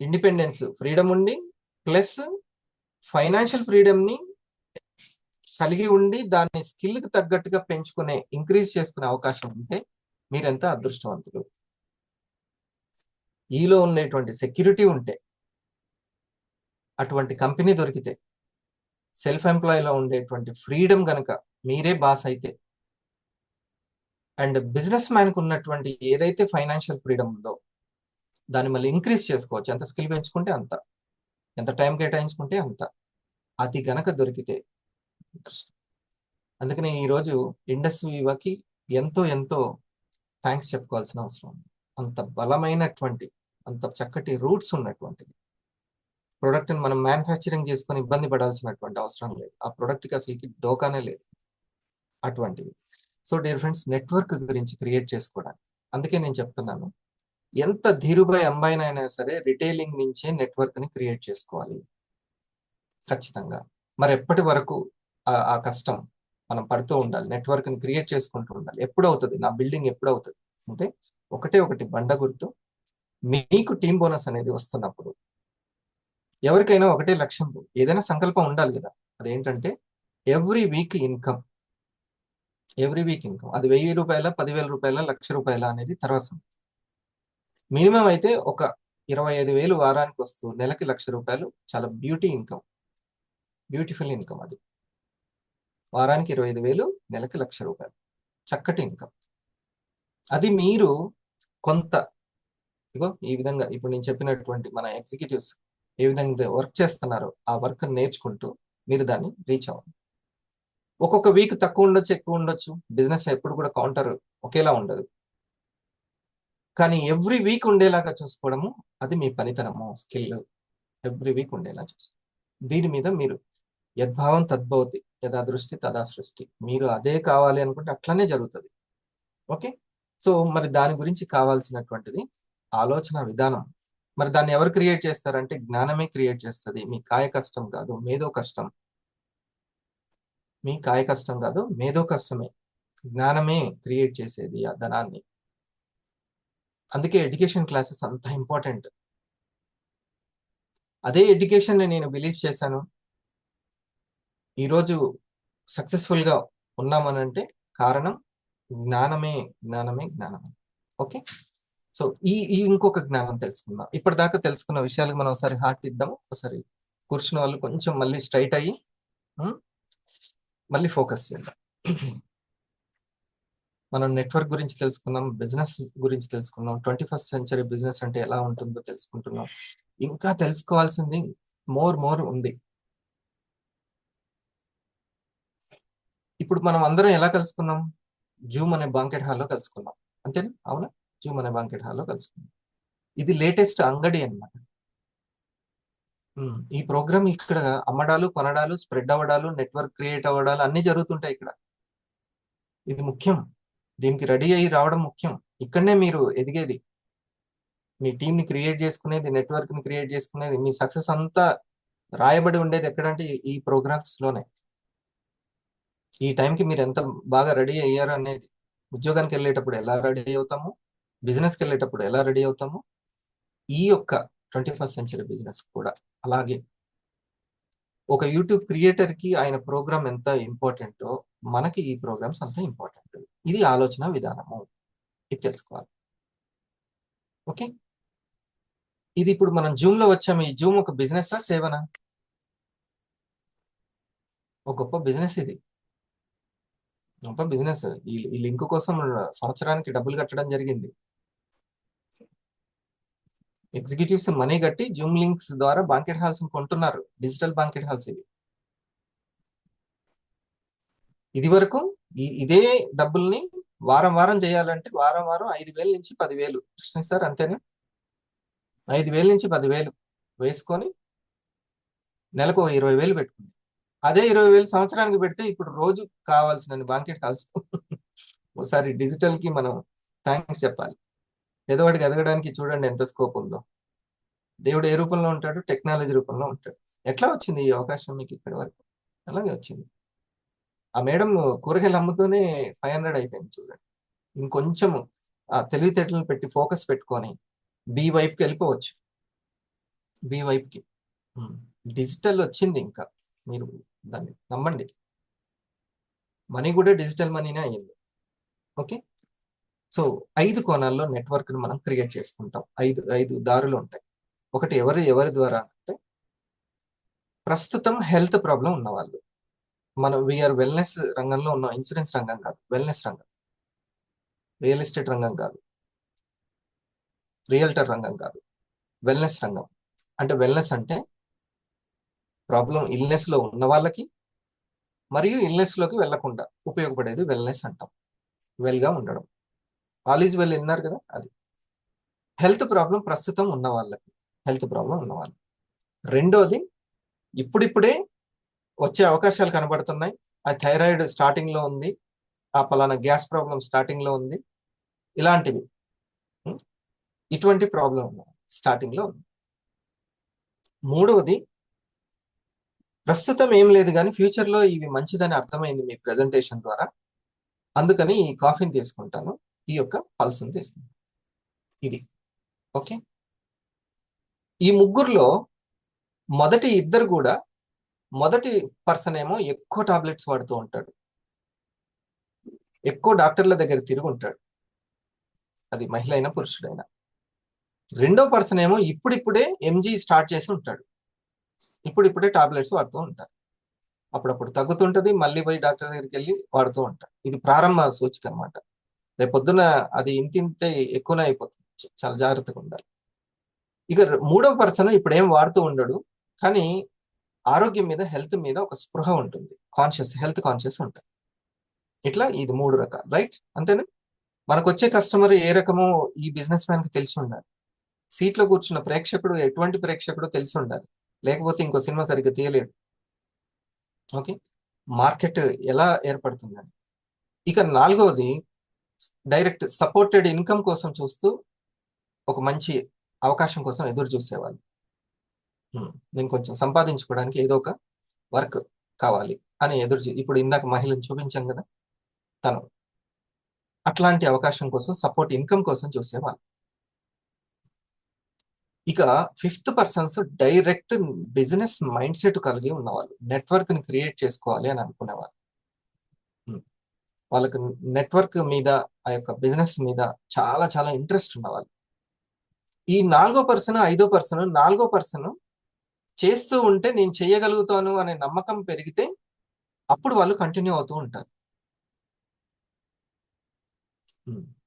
ఇండిపెండెన్స్ ఫ్రీడమ్ ఉండి, ప్లస్ ఫైనాన్షియల్ ఫ్రీడమ్ని కలిగి ఉండి, దాన్ని స్కిల్కి తగ్గట్టుగా పెంచుకునే, ఇంక్రీజ్ చేసుకునే అవకాశం ఉంటే మీరెంత అదృష్టవంతులు. ఈలో ఉండేటువంటి సెక్యూరిటీ ఉంటే, అటువంటి కంపెనీ దొరికితే, సెల్ఫ్ ఎంప్లాయీలో ఉండేటువంటి ఫ్రీడమ్ గనక మీరే బాస్ అయితే, అండ్ బిజినెస్ మ్యాన్కి ఉన్నటువంటి ఏదైతే ఫైనాన్షియల్ ఫ్రీడమ్ ఉందో దాన్ని మళ్ళీ ఇంక్రీజ్ చేసుకోవచ్చు. ఎంత స్కిల్ పెంచుకుంటే అంత, ఎంత టైం కేటాయించుకుంటే అంత. అది గనక దొరికితే అందుకని ఈరోజు ఇండస్ వివాకి ఎంతో ఎంతో థ్యాంక్స్ చెప్పుకోవాల్సిన అవసరం ఉంది. అంత బలమైనటువంటి, అంత చక్కటి రూట్స్ ఉన్నటువంటిది ప్రోడక్ట్ని మనం మ్యానుఫ్యాక్చరింగ్ చేసుకొని ఇబ్బంది పడాల్సినటువంటి అవసరం లేదు. ఆ ప్రోడక్ట్కి అసలుకి డోకానే లేదు అటువంటివి. సో డియర్ ఫ్రెండ్స్, నెట్వర్క్ గురించి క్రియేట్ చేసుకోవడానికి, అందుకే నేను చెప్తున్నాను, ఎంత ధీరుభాయ్ అంబానీ అయినా సరే రిటైలింగ్ నుంచే నెట్వర్క్ని క్రియేట్ చేసుకోవాలి ఖచ్చితంగా. మరి ఎప్పటి వరకు ఆ కష్టం మనం పడుతూ ఉండాలి, నెట్వర్క్ని క్రియేట్ చేసుకుంటూ ఉండాలి. ఎప్పుడు అవుతుంది నా బిల్డింగ్? ఎప్పుడు అవుతుంది అంటే, ఒకటి బండ గుర్తు, మీకు టీం బోనస్ అనేది వస్తున్నప్పుడు. ఎవరికైనా ఒకటే లక్ష్యం, ఏదైనా సంకల్పం ఉండాలి కదా. అదేంటంటే ఎవ్రీ వీక్ ఇన్కమ్. అది 1000 రూపాయల, 10,000 రూపాయల, 1,00,000 రూపాయల అనేది తర్వాత. మినిమం అయితే ఒక 25,000 వారానికి వస్తూ నెలకి 1,00,000 రూపాయలు చాలా బ్యూటిఫుల్ ఇన్కమ్. అది వారానికి 25,000, నెలకి 1,00,000 రూపాయలు, చక్కటి ఇన్కమ్. అది మీరు కొంత ఈ విధంగా ఇప్పుడు నేను చెప్పినటువంటి మన ఎగ్జిక్యూటివ్స్ ఏ విధంగా వర్క్ చేస్తున్నారో ఆ వర్క్ నేర్చుకుంటూ మీరు దాన్ని రీచ్ అవ్వండి. ఒక్కొక్క వీక్ తక్కువ ఉండొచ్చు, ఎక్కువ ఉండొచ్చు. బిజినెస్ ఎప్పుడు కూడా కౌంటర్ ఒకేలా ఉండదు. కానీ ఎవ్రీ వీక్ ఉండేలాగా చూసుకోవడము, అది మీ పనితనము, స్కిల్. ఎవ్రీ వీక్ ఉండేలా చూసుకో. దీని మీద మీరు యద్భావం తద్భవతి యథా దృష్టి తదా సృష్టి. మీరు అదే కావాలి అనుకుంటే అట్లనే జరుగుతుంది. ఓకే, సో మరి దాని గురించి కావాల్సినటువంటిది ఆలోచన విధానం. మరి దాన్ని ఎవరు క్రియేట్ చేస్తారంటే జ్ఞానమే క్రియేట్ చేస్తుంది. మీ కాయ కష్టం కాదు, మేధో కష్టం. మీ కాయ కష్టం కాదు, మేధో కష్టమే. జ్ఞానమే క్రియేట్ చేసేది ఆ ధనాన్ని. అందుకే ఎడ్యుకేషన్ క్లాసెస్ అంత ఇంపార్టెంట్. అదే ఎడ్యుకేషన్ నేను బిలీవ్ చేశాను. ఈరోజు సక్సెస్ఫుల్ గా ఉన్నామనంటే కారణం జ్ఞానమే, జ్ఞానమే, జ్ఞానమే. ఓకే, సో ఈ ఇంకొక జ్ఞానం తెలుసుకుందాం. ఇప్పటిదాకా తెలుసుకున్న విషయాలకు మనం ఒకసారి హార్ట్ ఇద్దాము. ఒకసారి కూర్చున్న వాళ్ళు కొంచెం మళ్ళీ స్ట్రైట్ అయ్యి మళ్ళీ ఫోకస్ చేద్దాం. మనం నెట్వర్క్ గురించి తెలుసుకున్నాం, బిజినెస్ గురించి తెలుసుకున్నాం, 21st సెంచరీ బిజినెస్ అంటే ఎలా ఉంటుందో తెలుసుకుంటున్నాం. ఇంకా తెలుసుకోవాల్సింది మోర్ ఉంది. ఇప్పుడు మనం అందరం ఎలా కలుసుకున్నాం? జూమ్ అనే బాంకెట్ హాల్లో కలుసుకున్నాం, అంతేనా? అవునా? జూమ్ అనే బాంకెట్ హాల్లో కలుసుకున్నాం. ఇది లేటెస్ట్ అంగడి అన్నమాట. ఈ ప్రోగ్రామ్ ఇక్కడ అమ్మడాలు, కొనడాలు, స్ప్రెడ్ అవ్వడాలు, నెట్వర్క్ క్రియేట్ అవ్వడాలు అన్ని జరుగుతుంటాయి ఇక్కడ. ఇది ముఖ్యం. దీనికి రెడీ అయ్యి రావడం ముఖ్యం. ఇక్కడనే మీరు ఎదిగేది, మీ టీంని క్రియేట్ చేసుకునేది, నెట్వర్క్ ని క్రియేట్ చేసుకునేది, మీ సక్సెస్ అంతా రాయబడి ఉండేది ఎక్కడంటే ఈ ప్రోగ్రామ్స్ లోనే. ఈ టైంకి మీరు ఎంత బాగా రెడీ అయ్యారు అనేది, ఉద్యోగానికి వెళ్ళేటప్పుడు ఎలా రెడీ అవుతాము, బిజినెస్కి వెళ్ళేటప్పుడు ఎలా రెడీ అవుతాము, ఈ యొక్క 21st సెంచరీ బిజినెస్ కూడా అలాగే. ఒక యూట్యూబ్ క్రియేటర్ కి ఆయన ప్రోగ్రామ్ ఎంత ఇంపార్టెంటో మనకి ఈ ప్రోగ్రామ్స్ అంత ఇంపార్టెంట్. ఇది ఆలోచన విధానము, ఇది తెలుసుకోవాలి. ఓకే, ఇది ఇప్పుడు మనం జూమ్ లో వచ్చాము. ఈ జూమ్ ఒక బిజినెసా, సేవనా? ఒక గొప్ప బిజినెస్. ఇది గొప్ప బిజినెస్. ఈ లింక్ కోసం సంవత్సరానికి డబ్బులు కట్టడం జరిగింది. ఎగ్జిక్యూటివ్స్ మనీ కట్టి జూమ్ లింక్స్ ద్వారా బాంకెట్ హాల్స్ కొంటున్నారు, డిజిటల్ బాంకెట్ హాల్స్ ఇవి. ఇది వరకు ఇదే డబ్బుల్ని వారం వారం చేయాలంటే వారం వారం 5,000 నుంచి 10,000. కృష్ణ సార్ అంతేనా? 5,000 నుంచి 10,000 వేసుకొని నెలకు 20,000 పెట్టుకుంది. అదే 20,000 సంవత్సరానికి పెడితే ఇప్పుడు రోజు కావాల్సిన బాంకెట్ హాల్స్. ఒకసారి డిజిటల్ కి మనం థ్యాంక్స్ చెప్పాలి. పేదవాడికి ఎదగడానికి చూడండి ఎంత స్కోప్ ఉందో. దేవుడు ఏ రూపంలో ఉంటాడు? టెక్నాలజీ రూపంలో ఉంటాడు. ఎట్లా వచ్చింది ఈ అవకాశం మీకు ఇక్కడి వరకు? అలాగే వచ్చింది. ఆ మేడం కూరగాయలు అమ్ముతూనే 500 అయిపోయింది చూడండి. ఇంకొంచెం ఆ తెలివితేటలు పెట్టి ఫోకస్ పెట్టుకొని బి వైపుకి వెళ్ళిపోవచ్చు. బి వైపుకి డిజిటల్ వచ్చింది. ఇంకా మీరు దాన్ని నమ్మండి, మనీ కూడా డిజిటల్ మనీనే అయ్యింది. ఓకే, సో 5 కోణాల్లో నెట్వర్క్ ని మనం క్రియేట్ చేసుకుంటాం. 5 దారులు ఉంటాయి. ఒకటి ఎవరి ద్వారా అంటే ప్రస్తుతం హెల్త్ ప్రాబ్లం ఉన్నవాళ్ళు. మనం వీఆర్ వెల్నెస్ రంగంలో ఉన్నాం. ఇన్సూరెన్స్ రంగం కాదు, వెల్నెస్ రంగం. రియల్ ఎస్టేట్ రంగం కాదు, రియల్టర్ రంగం కాదు, వెల్నెస్ రంగం. అంటే వెల్నెస్ అంటే ప్రాబ్లం ఇల్నెస్ లో ఉన్న వాళ్ళకి మరియు ఇల్నెస్ లోకి వెళ్లకుండా ఉపయోగపడేది వెల్నెస్ అంటాం. వెల్గా ఉండడం. ఆల్ ఈజ్ వెల్ విన్నారు కదా, అది. హెల్త్ ప్రాబ్లం ప్రస్తుతం ఉన్న వాళ్ళకి, హెల్త్ ప్రాబ్లం ఉన్న వాళ్ళు. రెండోది ఇప్పుడిప్పుడే వచ్చే అవకాశాలు కనబడుతున్నాయి. ఆ థైరాయిడ్ స్టార్టింగ్ లో ఉంది, ఆ పలానా గ్యాస్ ప్రాబ్లం స్టార్టింగ్ లో ఉంది, ఇలాంటివి ఇటువంటి ప్రాబ్లం స్టార్టింగ్ లో ఉంది. మూడవది ప్రస్తుతం ఏం లేదు కానీ ఫ్యూచర్ లో ఇవి మంచిదని అర్థమైంది మీ ప్రెజెంటేషన్ ద్వారా, అందుకని ఈ కాఫీని తీసుకుంటాను, ఈ యొక్క పల్స్ని తీసుకుంటాను. ఇది ఓకే. ఈ ముగ్గురులో మొదటి ఇద్దరు కూడా, మొదటి పర్సన్ ఏమో ఎక్కువ టాబ్లెట్స్ వాడుతూ ఉంటాడు, ఎక్కువ డాక్టర్ల దగ్గర తిరిగి ఉంటాడు, అది మహిళ అయినా పురుషుడైనా. రెండో పర్సన్ ఏమో ఇప్పుడిప్పుడే ఎంజీ స్టార్ట్ చేసి ఉంటాడు, ఇప్పుడిప్పుడే టాబ్లెట్స్ వాడుతూ ఉంటారు. అప్పుడప్పుడు తగ్గుతుంటది, మళ్ళీ పోయి డాక్టర్ దగ్గరికి వెళ్ళి వాడుతూ ఉంటారు. ఇది ప్రారంభ సూచిక అనమాట. రేపొద్దున అది ఇంతింతే ఎక్కువనే అయిపోతుంది, చాలా జాగ్రత్తగా ఉండాలి. ఇక మూడవ పర్సన్ ఇప్పుడు ఏం వాడుతూ ఉండడు, కానీ ఆరోగ్యం మీద, హెల్త్ మీద ఒక స్పృహ ఉంటుంది, హెల్త్ కాన్షియస్ ఉంటుంది. ఇట్లా ఇది 3 రకాలు, రైట్? అంతేనా? మనకు వచ్చే కస్టమర్ ఏ రకమో ఈ బిజినెస్ మ్యాన్ కి తెలిసి ఉండాలి. సీట్లో కూర్చున్న ప్రేక్షకుడు ఎటువంటి ప్రేక్షకుడు తెలిసి ఉండాలి, లేకపోతే ఇంకో సినిమా సరిగ్గా తీయలేడు. ఓకే, మార్కెట్ ఎలా ఏర్పడుతుందని. ఇక నాలుగవది డైరెక్ట్ సపోర్టెడ్ ఇన్కమ్ కోసం చూస్తూ ఒక మంచి అవకాశం కోసం ఎదురు చూసేవాళ్ళు. నేను కొంచెం సంపాదించుకోవడానికి ఏదో ఒక వర్క్ కావాలి అని ఇప్పుడు ఇందాక మహిళను చూపించాం కదా, తను అట్లాంటి అవకాశం కోసం సపోర్ట్ ఇన్కమ్ కోసం చూసేవాళ్ళు. ఇక fifth persons direct business mind set కలిగి ఉన్నవాళ్ళు, నెట్వర్క్ ని క్రియేట్ చేసుకోవాలి అని అనుకునేవాళ్ళు. వాళ్ళకి నెట్వర్క్ మీద, ఆ యొక్క బిజినెస్ మీద చాలా చాలా ఇంట్రెస్ట్ ఉన్నవాళ్ళు. ఈ నాలుగో పర్సన్ చేస్తూ ఉంటే నేను చేయగలుగుతాను అనే నమ్మకం పెరిగితే అప్పుడు వాళ్ళు కంటిన్యూ అవుతూ ఉంటారు.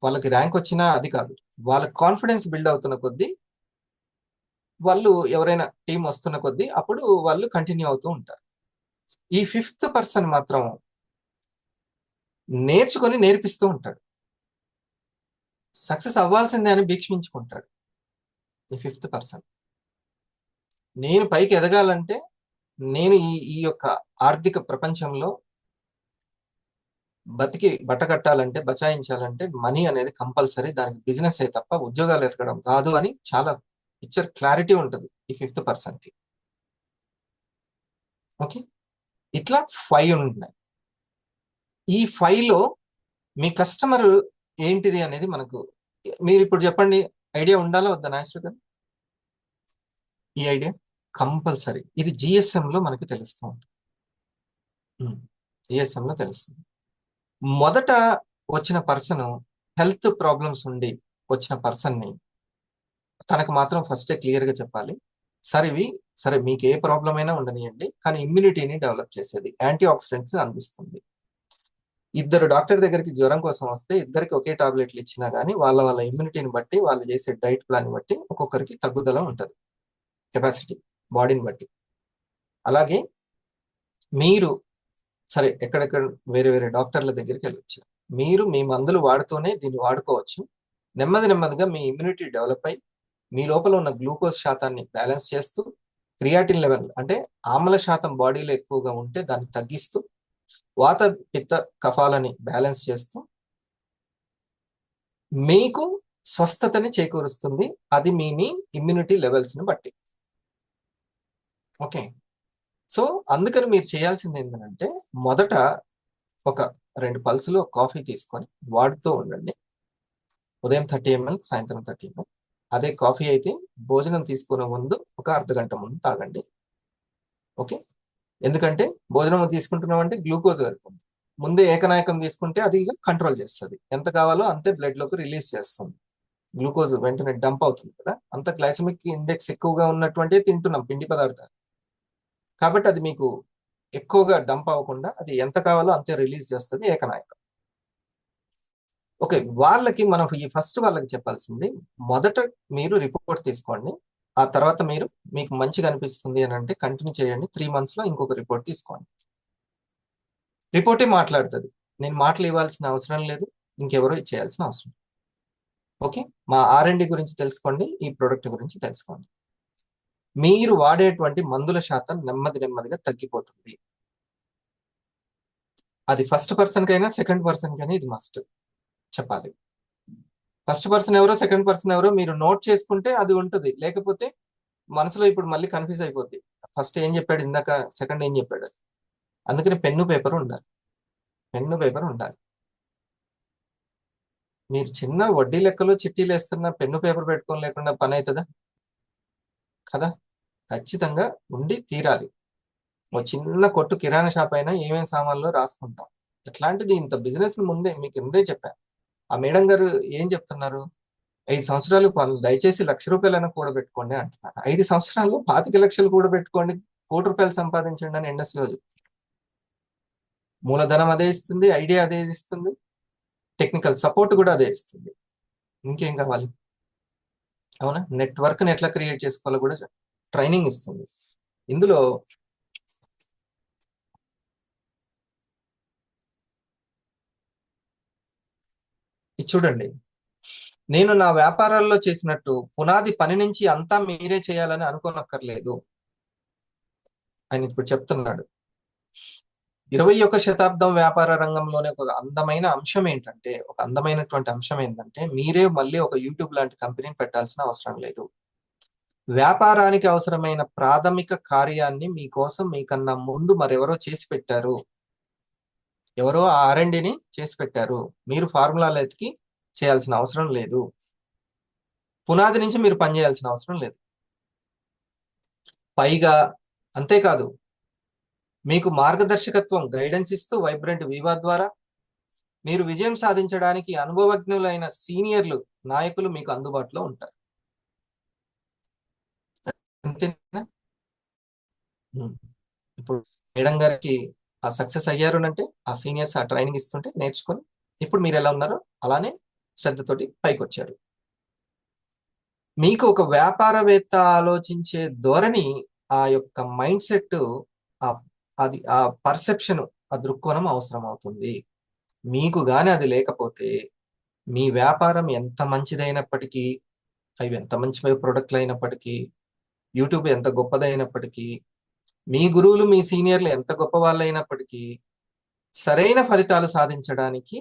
వాళ్ళకి ర్యాంక్ వచ్చినా అది కాదు, వాళ్ళ కాన్ఫిడెన్స్ బిల్డ్ అవుతున్న కొద్దీ, వాళ్ళు ఎవరైనా టీం వస్తున్న కొద్దీ అప్పుడు వాళ్ళు కంటిన్యూ అవుతూ ఉంటారు. ఈ ఫిఫ్త్ పర్సన్ మాత్రం నేర్చుకొని నేర్పిస్తూ ఉంటాడు, సక్సెస్ అవ్వాల్సిందే అని భీక్షమించుకుంటాడు. ఈ ఫిఫ్త్ పర్సన్ నేను పైకి ఎదగాలంటే, నేను ఈ యొక్క ఆర్థిక ప్రపంచంలో బట్టకట్టాలంటే, బచాయించాలంటే మనీ అనేది కంపల్సరీ, దానికి బిజినెస్ ఏ తప్ప ఉద్యోగాలు ఎదగడం కాదు అని చాలా పిక్చర్ క్లారిటీ ఉంటుంది ఈ ఫిఫ్త్ పర్సన్ కి. ఓకే, ఇట్లా 5 ఉన్నాయి. ఈ 5 లో మీ కస్టమర్ ఏంటిది అనేది మీరు ఇప్పుడు చెప్పండి, ఐడియా ఉండాలా వద్దా నాగేశ్వర్ గారు? ఈ ఐడియా కంపల్సరీ, ఇది జిఎస్ఎం లో మనకి తెలుస్తూ ఉంటుంది. జిఎస్ఎం లో తెలుస్తుంది. మొదట వచ్చిన పర్సన్ హెల్త్ ప్రాబ్లమ్స్ ఉండి వచ్చిన పర్సన్ ని తనకు మాత్రం ఫస్టే క్లియర్ గా చెప్పాలి, సరే మీకు ఏ ప్రాబ్లం అయినా ఉండనియండి, కానీ ఇమ్యూనిటీని డెవలప్ చేసేది, యాంటీ ఆక్సిడెంట్స్ అందిస్తుంది. ఇద్దరు డాక్టర్ దగ్గరికి జ్వరం కోసం వస్తే ఇద్దరికి ఒకే టాబ్లెట్లు ఇచ్చినా కానీ వాళ్ళ ఇమ్యూనిటీని బట్టి, వాళ్ళు చేసే డైట్ ప్లాన్ బట్టి ఒక్కొక్కరికి తగ్గుదల ఉంటుంది, కెపాసిటీ బాడీని బట్టి. అలాగే మీరు సరే ఎక్కడెక్కడ వేరే డాక్టర్ల దగ్గరికి వెళ్ళొచ్చు, మీరు మీ మందులు వాడుతూనే దీన్ని వాడుకోవచ్చు. నెమ్మదిగా మీ ఇమ్యూనిటీ డెవలప్ అయి మీ లోపల ఉన్న గ్లూకోజ్ శాతాన్ని బ్యాలెన్స్ చేస్తూ, క్రియాటిన్ లెవెల్ అంటే ఆమ్ల శాతం బాడీలో ఎక్కువగా ఉంటే దాన్ని తగ్గిస్తూ, వాత పిత్త కఫాలని బ్యాలెన్స్ చేస్తూ మీకు స్వస్థతని చేకూరుస్తుంది. అది మీ ఇమ్యూనిటీ లెవెల్స్ ని బట్టి. ఓకే, సో అందుకని మీరు చేయాల్సింది ఏంటంటే, మొదట ఒక 2 పల్సులు కాఫీ తీసుకొని వాడుతూ ఉండండి. ఉదయం 30 ml, సాయంత్రం 30 ml. అదే కాఫీ అయితే భోజనం తీసుకునే ముందు ఒక అర్ధగంట ముందు తాగండి. ఓకే, ఎందుకంటే భోజనం తీసుకుంటున్నాం అంటే గ్లూకోజ్ వెళ్తుంది. ముందే ఏకనాయకం తీసుకుంటే అది కంట్రోల్ చేస్తుంది, ఎంత కావాలో అంతే బ్లడ్ లోకి రిలీజ్ చేస్తుంది. గ్లూకోజ్ వెంటనే డంప్ అవుతుంది కదా, అంత గ్లైసమిక్ ఇండెక్స్ ఎక్కువగా ఉన్నటువంటి తింటున్నాం పిండి పదార్థాలు, కాబట్టి అది మీకు ఎక్కువగా డంప్ అవ్వకుండా అది ఎంత కావాలో అంతే రిలీజ్ చేస్తుంది ఏకనాయకం. ఓకే, వాళ్ళకి మనం ఫస్ట్ వాళ్ళకి చెప్పాల్సింది, మొదట మీరు రిపోర్ట్ తీసుకోండి. ఆ తర్వాత మీకు మంచిగా అనిపిస్తుంది అని అంటే కంటిన్యూ చేయండి. 3 months లో ఇంకొక రిపోర్ట్ తీసుకోండి. రిపోర్టే మాట్లాడుతుంది, నేను మాటలు ఇవ్వాల్సిన అవసరం లేదు, ఇంకెవరో చేయాల్సిన అవసరం. ఓకే, మా R&D గురించి తెలుసుకోండి, ఈ ప్రోడక్ట్ గురించి తెలుసుకోండి. మీరు వాడేటువంటి మందుల శాతం నెమ్మదిగా తగ్గిపోతుంది. అది ఫస్ట్ పర్సన్ కైనా సెకండ్ పర్సన్ కైనా ఇది మస్ట్ చెప్పాలి. ఫస్ట్ పర్సన్ ఎవరో సెకండ్ పర్సన్ ఎవరో మీరు నోట్ చేసుకుంటే అది ఉంటుంది, లేకపోతే మనసులో ఇప్పుడు మళ్ళీ కన్ఫ్యూజ్ అయిపోద్ది, ఫస్ట్ ఏం చెప్పాడు ఇందాక, సెకండ్ ఏం చెప్పాడు. అందుకని పెన్ను పేపర్ ఉండాలి. మీరు చిన్న వడ్డీ లెక్కలో చిట్టీలు వేస్తున్న పెన్ను పేపర్ పెట్టుకొని లేకుండా పని అవుతుందా? కదా, ఖచ్చితంగా ఉండి తీరాలి. ఓ చిన్న కొట్టు కిరాణా షాప్ అయినా ఏమేమి సామాన్లు రాసుకుంటాం. ఎట్లాంటిది ఇంత బిజినెస్ ముందే మీకు ముందే చెప్పాను. ఆ మేడం గారు ఏం చెప్తున్నారు, 5 సంవత్సరాలు దయచేసి ₹1,00,000 కూడబెట్టుకోండి అంటున్నారు. 5 సంవత్సరాల్లో 25 లక్షలు కూడబెట్టుకోండి, ₹1,00,00,000 సంపాదించండి అని ఇండస్ట్రీలో మూలధనం అదే ఇస్తుంది, ఐడియా అదే ఇస్తుంది, టెక్నికల్ సపోర్ట్ కూడా అదే ఇస్తుంది. ఇంకేం కావాలి? అవునా, నెట్వర్క్ ని ఎట్లా క్రియేట్ చేసుకోవాలో కూడా ట్రైనింగ్ ఇస్తుంది. ఇందులో చూడండి, నేను నా వ్యాపారాల్లో చేసినట్టు పునాది పని నుంచి అంతా మీరే చేయాలని అనుకోనక్కర్లేదు. ఆయన ఇప్పుడు చెప్తున్నాడు, 21వ శతాబ్దం వ్యాపార రంగంలోనే ఒక అందమైన అంశం ఏంటంటే, ఒక అందమైనటువంటి అంశం ఏంటంటే, మీరే మళ్ళీ ఒక యూట్యూబ్ లాంటి కంపెనీని పెట్టాల్సిన అవసరం లేదు. వ్యాపారానికి అవసరమైన ప్రాథమిక కార్యాన్ని మీకోసం మీకన్నా ముందు మరెవరో చేసి పెట్టారు. ఎవరో ఆ R&Dని చేసి పెట్టారు. మీరు ఫార్ములాలు ఎతికి చేయాల్సిన అవసరం లేదు. పునాది నుంచి మీరు పనిచేయాల్సిన అవసరం లేదు. పైగా అంతేకాదు, మీకు మార్గదర్శకత్వం గైడెన్స్ ఇస్తూ వైబ్రెంట్ వివా ద్వారా మీరు విజయం సాధించడానికి అనుభవజ్ఞులైన సీనియర్లు నాయకులు మీకు అందుబాటులో ఉంటారు. అంతేనా? ఇప్పుడు మేడం గారికి ఆ సక్సెస్ అయ్యారు అంటే ఆ సీనియర్స్ ఆ ట్రైనింగ్ ఇస్తుంటే నేర్చుకొని ఇప్పుడు మీరు ఎలా ఉన్నారో అలానే శ్రద్ధతోటి పైకి వచ్చారు. మీకు ఒక వ్యాపారవేత్త ఆలోచించే ధోరణి, ఆ యొక్క మైండ్ సెట్, అది ఆ పర్సెప్షన్, ఆ దృక్కోణం అవసరం అవుతుంది. మీకు గాని అది లేకపోతే మీ వ్యాపారం ఎంత మంచిదైనప్పటికీ, అవి ఎంత మంచి ప్రొడక్ట్లు అయినప్పటికీ, యూట్యూబ్ ఎంత గొప్పదైనప్పటికీ, మీ గురువులు మీ సీనియర్లు ఎంత గొప్ప వాళ్ళు అయినప్పటికీ, సరైన ఫలితాలు సాధించడానికి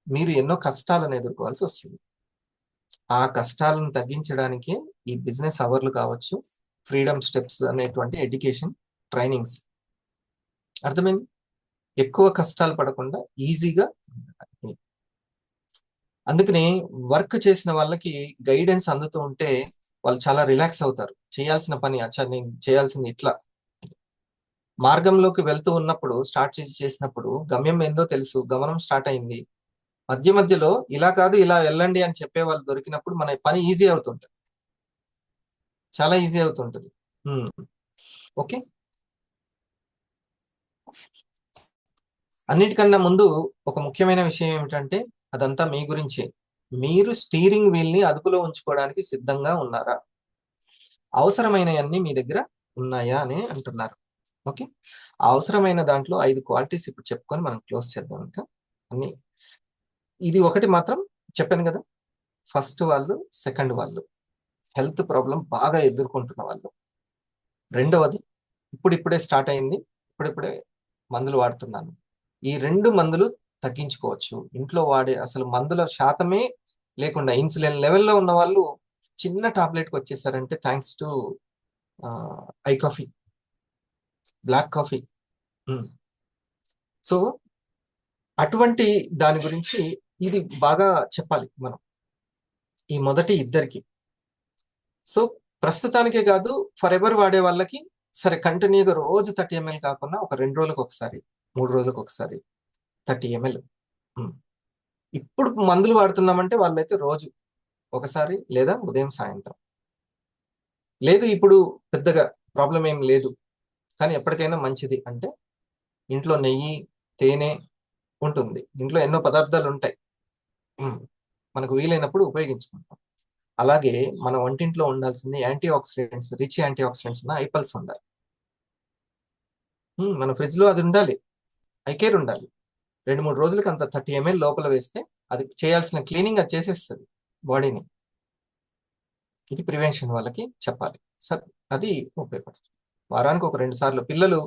మీరు ఎన్నో కష్టాలను ఎదుర్కోవాల్సి వస్తుంది. ఆ కష్టాలను తగ్గించడానికే ఈ బిజినెస్ అవర్లు కావచ్చు, ఫ్రీడమ్ స్టెప్స్ అనేటువంటి ఎడ్యుకేషన్ ట్రైనింగ్స్. అర్థమైంది? ఎక్కువ కష్టాలు పడకుండా ఈజీగా. అందుకని వర్క్ చేసిన వాళ్ళకి గైడెన్స్ అందుతూ ఉంటే వాళ్ళు చాలా రిలాక్స్ అవుతారు. చేయాల్సిన పని అచ్చా నేను చేయాల్సింది ఇట్లా. మార్గంలోకి వెళ్తూ ఉన్నప్పుడు స్టార్ట్ చేసినప్పుడు గమ్యం ఏందో తెలుసు, గమనం స్టార్ట్ అయింది. మధ్య మధ్యలో ఇలా కాదు ఇలా వెళ్ళండి అని చెప్పే వాళ్ళు దొరికినప్పుడు మన పని ఈజీ అవుతుంటది, చాలా ఈజీ అవుతుంటది. ఓకే, అన్నిటికన్నా ముందు ఒక ముఖ్యమైన విషయం ఏమిటంటే అదంతా మీ గురించే. మీరు స్టీరింగ్ వీల్ ని అదుపులో ఉంచుకోవడానికి సిద్ధంగా ఉన్నారా? అవసరమైనవన్నీ మీ దగ్గర ఉన్నాయా అని అంటున్నారు. ఓకే, అవసరమైన దాంట్లో 5 క్వాలిటీస్ ఇప్పుడు చెప్పుకొని మనం క్లోజ్ చేద్దాం. ఇంకా అన్ని ఇది ఒకటి మాత్రం చెప్పాను కదా, ఫస్ట్ వాళ్ళు, సెకండ్ వాళ్ళు హెల్త్ ప్రాబ్లం బాగా ఎదుర్కొంటున్న వాళ్ళు, రెండవది ఇప్పుడిప్పుడే స్టార్ట్ అయింది, ఇప్పుడిప్పుడే మందులు వాడుతున్నాను. ఈ 2 మందులు తగ్గించుకోవచ్చు. ఇంట్లో వాడే అసలు మందుల శాతమే లేకుండా ఇన్సులిన్ లెవెల్లో ఉన్న వాళ్ళు చిన్న టాబ్లెట్కి వచ్చేసారంటే thanks to I coffee, black coffee. So అటువంటి దాని గురించి ఇది బాగా చెప్పాలి మనం ఈ మొదటి ఇద్దరికి. సో ప్రస్తుతానికే కాదు, ఫర్ ఎవర్ వాడే వాళ్ళకి సరే కంటిన్యూగా రోజు 30 ml కాకుండా ఒక 2 రోజులకు ఒకసారి, 3 రోజులకు ఒకసారి 30 ml. ఇప్పుడు మందులు వాడుతున్నామంటే వాళ్ళైతే రోజు ఒకసారి లేదా ఉదయం సాయంత్రం. లేదు ఇప్పుడు పెద్దగా ప్రాబ్లం ఏం లేదు కానీ ఎప్పటికైనా మంచిది అంటే ఇంట్లో నెయ్యి, తేనె ఉంటుంది, ఇంట్లో ఎన్నో పదార్థాలు ఉంటాయి, మనకు వీలైనప్పుడు ఉపయోగించుకుంటాం. అలాగే మన వంటింట్లో ఉండాల్సింది antioxidants, rich antioxidants ఉన్న ఐపల్స్ ఉండాలి. మన ఫ్రిడ్జ్ లో అది ఉండాలి, ఐకేర్ ఉండాలి. 2-3 రోజులకి అంత 30 ml లోపల వేస్తే అది చేయాల్సిన క్లీనింగ్ అది చేసేస్తుంది బాడీని. ఇది ప్రివెన్షన్ వాళ్ళకి చెప్పాలి. సరే, అది ఉపయోగపడుతుంది. వారానికి ఒక 2 సార్లు పిల్లలు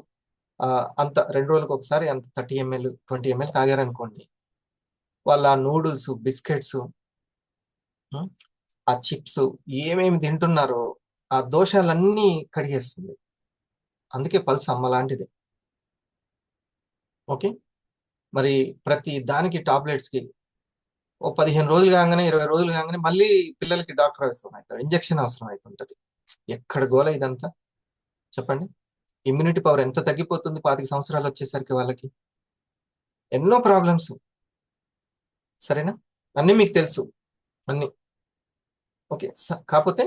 అంత 2 రోజులకు ఒకసారి అంత 30 ml 20 ml తాగారనుకోండి, వాళ్ళ నూడిల్స్, బిస్కెట్స్, ఆ చిప్స్ ఏమేమి తింటున్నారో ఆ దోషాలన్నీ కడిగేస్తుంది. అందుకే పల్స్ అమ్మ లాంటిది. ఓకే, మరి ప్రతి దానికి టాబ్లెట్స్ కి ఓ 15 రోజులు కాగానే 20 రోజులు కాగానే మళ్ళీ పిల్లలకి డాక్టర్ అవసరం అవుతారు, ఇంజక్షన్ అవసరం అవుతుంటది. ఎక్కడ గోల ఇదంతా చెప్పండి? ఇమ్యూనిటీ పవర్ ఎంత తగ్గిపోతుంది 25 సంవత్సరాలు వచ్చేసరికి వాళ్ళకి. ఎన్నో ప్రాబ్లమ్స్. సరేనా? అన్నీ మీకు తెలుసు అన్ని. ఓకే, కాకపోతే